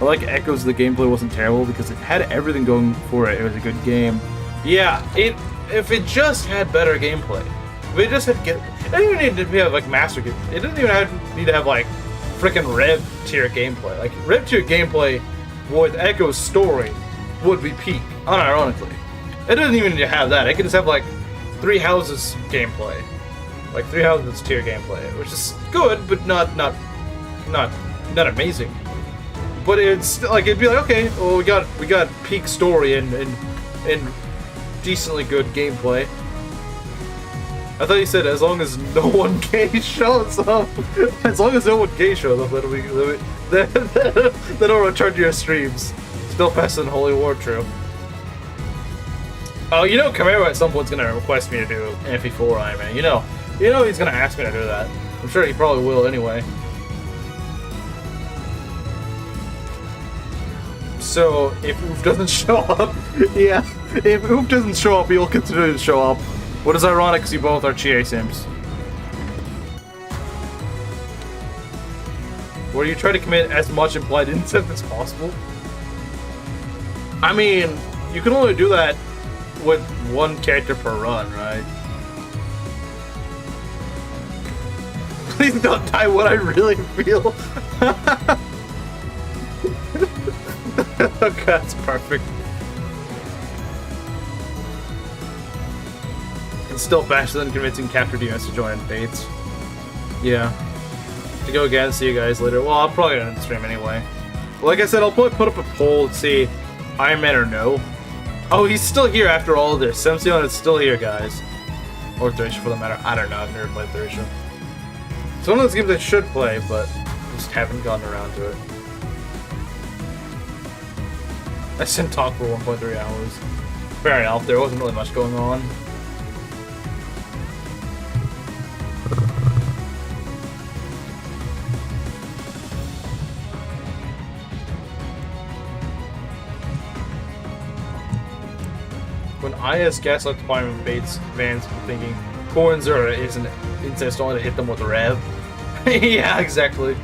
I like Echoes, the gameplay wasn't terrible because it had everything going for it. It was a good game. Yeah, if it just had better gameplay. If it just had it didn't even need to have like master game. It didn't even need to have like freaking Rev tier gameplay. Like Rev tier gameplay with Echo's story would be peak, unironically. It doesn't even need to have that. It could just have like 3 houses gameplay. Like 3 houses tier gameplay, which is good, but not amazing. But it's like it'd be like, okay, well we got peak story and decently good gameplay. I thought you said as long as no one gay shows up. As long as no one gay shows up, then I'll return to your streams. Still faster than Holy War, true. Oh, you know Kimeru at some point's gonna request me to do an FE4 Ironman. You know he's gonna ask me to do that. I'm sure he probably will anyway. So, if Oof doesn't show up, yeah, if Oof doesn't show up, he'll continue to show up. What is ironic because you both are Chie Sims. Where you try to commit as much implied incest as possible? I mean, you can only do that with one character per run, right? Please don't die what I really feel. Okay, that's perfect. It's still faster than convincing captured units to join in Fates. Yeah. To go again, see you guys later. Well, I'm probably gonna stream anyway. Like I said, I'll probably put up a poll to see Ironman or no. Oh, he's still here after all of this. Semsion is still here, guys. Or Thracia for the matter. I don't know, I've never played Thracia. It's one of those games I should play, but just haven't gotten around to it. I sent talk for 1.3 hours. Fair enough, there wasn't really much going on. When IS gaslight the Fireman Bates Vans thinking Core and Zura isn't incest only to hit them with a rev. Yeah, exactly.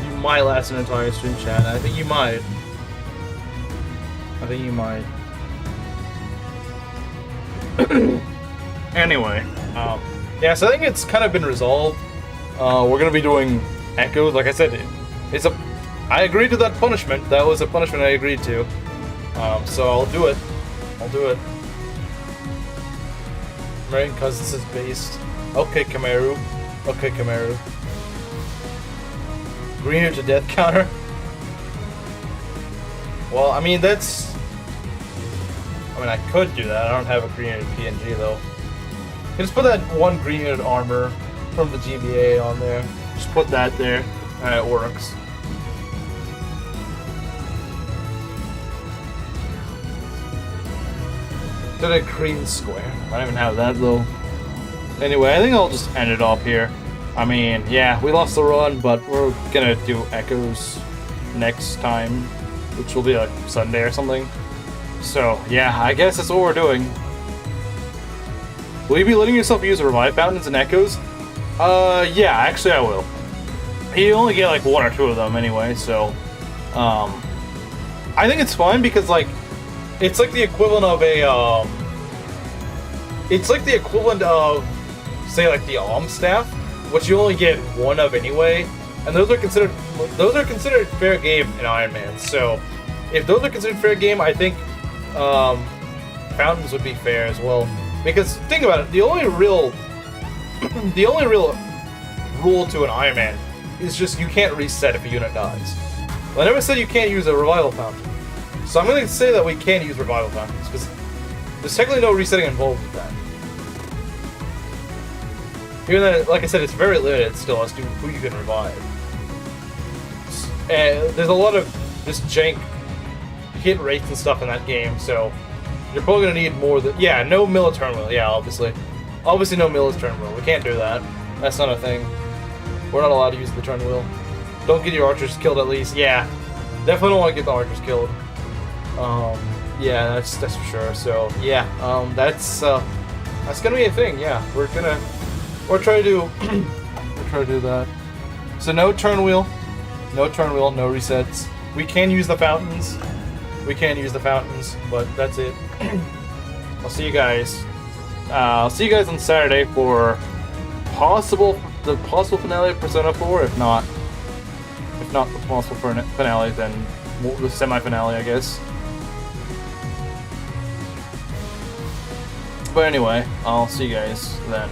You might last an entire stream, chat. I think you might. Anyway, yeah, so I think it's kind of been resolved. We're gonna be doing Echoes, like I said, I agreed to that punishment. That was a punishment I agreed to. So I'll do it. Right, because this is based. Okay, Kimeru. Greener to death counter. Well, I mean, that's... I mean, I could do that. I don't have a green unit PNG though. Just put that one green unit armor from the GBA on there. Just put that there, and it works. Did a green square. I don't even have that though. Anyway, I think I'll just end it off here. I mean, yeah, we lost the run, but we're gonna do Echoes next time, which will be like Sunday or something. So, yeah, I guess that's what we're doing. Will you be letting yourself use Revive Fountains and Echoes? Yeah, actually I will. You only get like 1 or 2 of them anyway, so... I think it's fine because, like, it's like the equivalent of a, it's like the equivalent of, say, like the Alm Staff, which you only get 1 of anyway, and those are considered fair game in Ironman. So, if those are considered fair game, I think Fountains would be fair as well. Because think about it, the only real rule to an Ironman is just you can't reset if a unit dies. I never said you can't use a Revival Fountain. So I'm going to say that we can use Revival Fountains, because there's technically no resetting involved with that. Even though, like I said, it's very limited still as to who you can revive. And there's a lot of just jank hit rates and stuff in that game, so you're probably going to need more than... Yeah, no Military Wheel, yeah, obviously. Obviously no Military Wheel, we can't do that. That's not a thing. We're not allowed to use the turn wheel. Don't get your archers killed at least, yeah. Definitely don't want to get the archers killed. Yeah, that's for sure. So yeah, that's gonna be a thing. Yeah, we're trying to do that. So no turn wheel, no resets. We can use the fountains. But that's it. I'll see you guys. I'll see you guys on Saturday for the possible finale of Persona 4. If not the possible finale, then the semi-finale, I guess. But anyway, I'll see you guys then.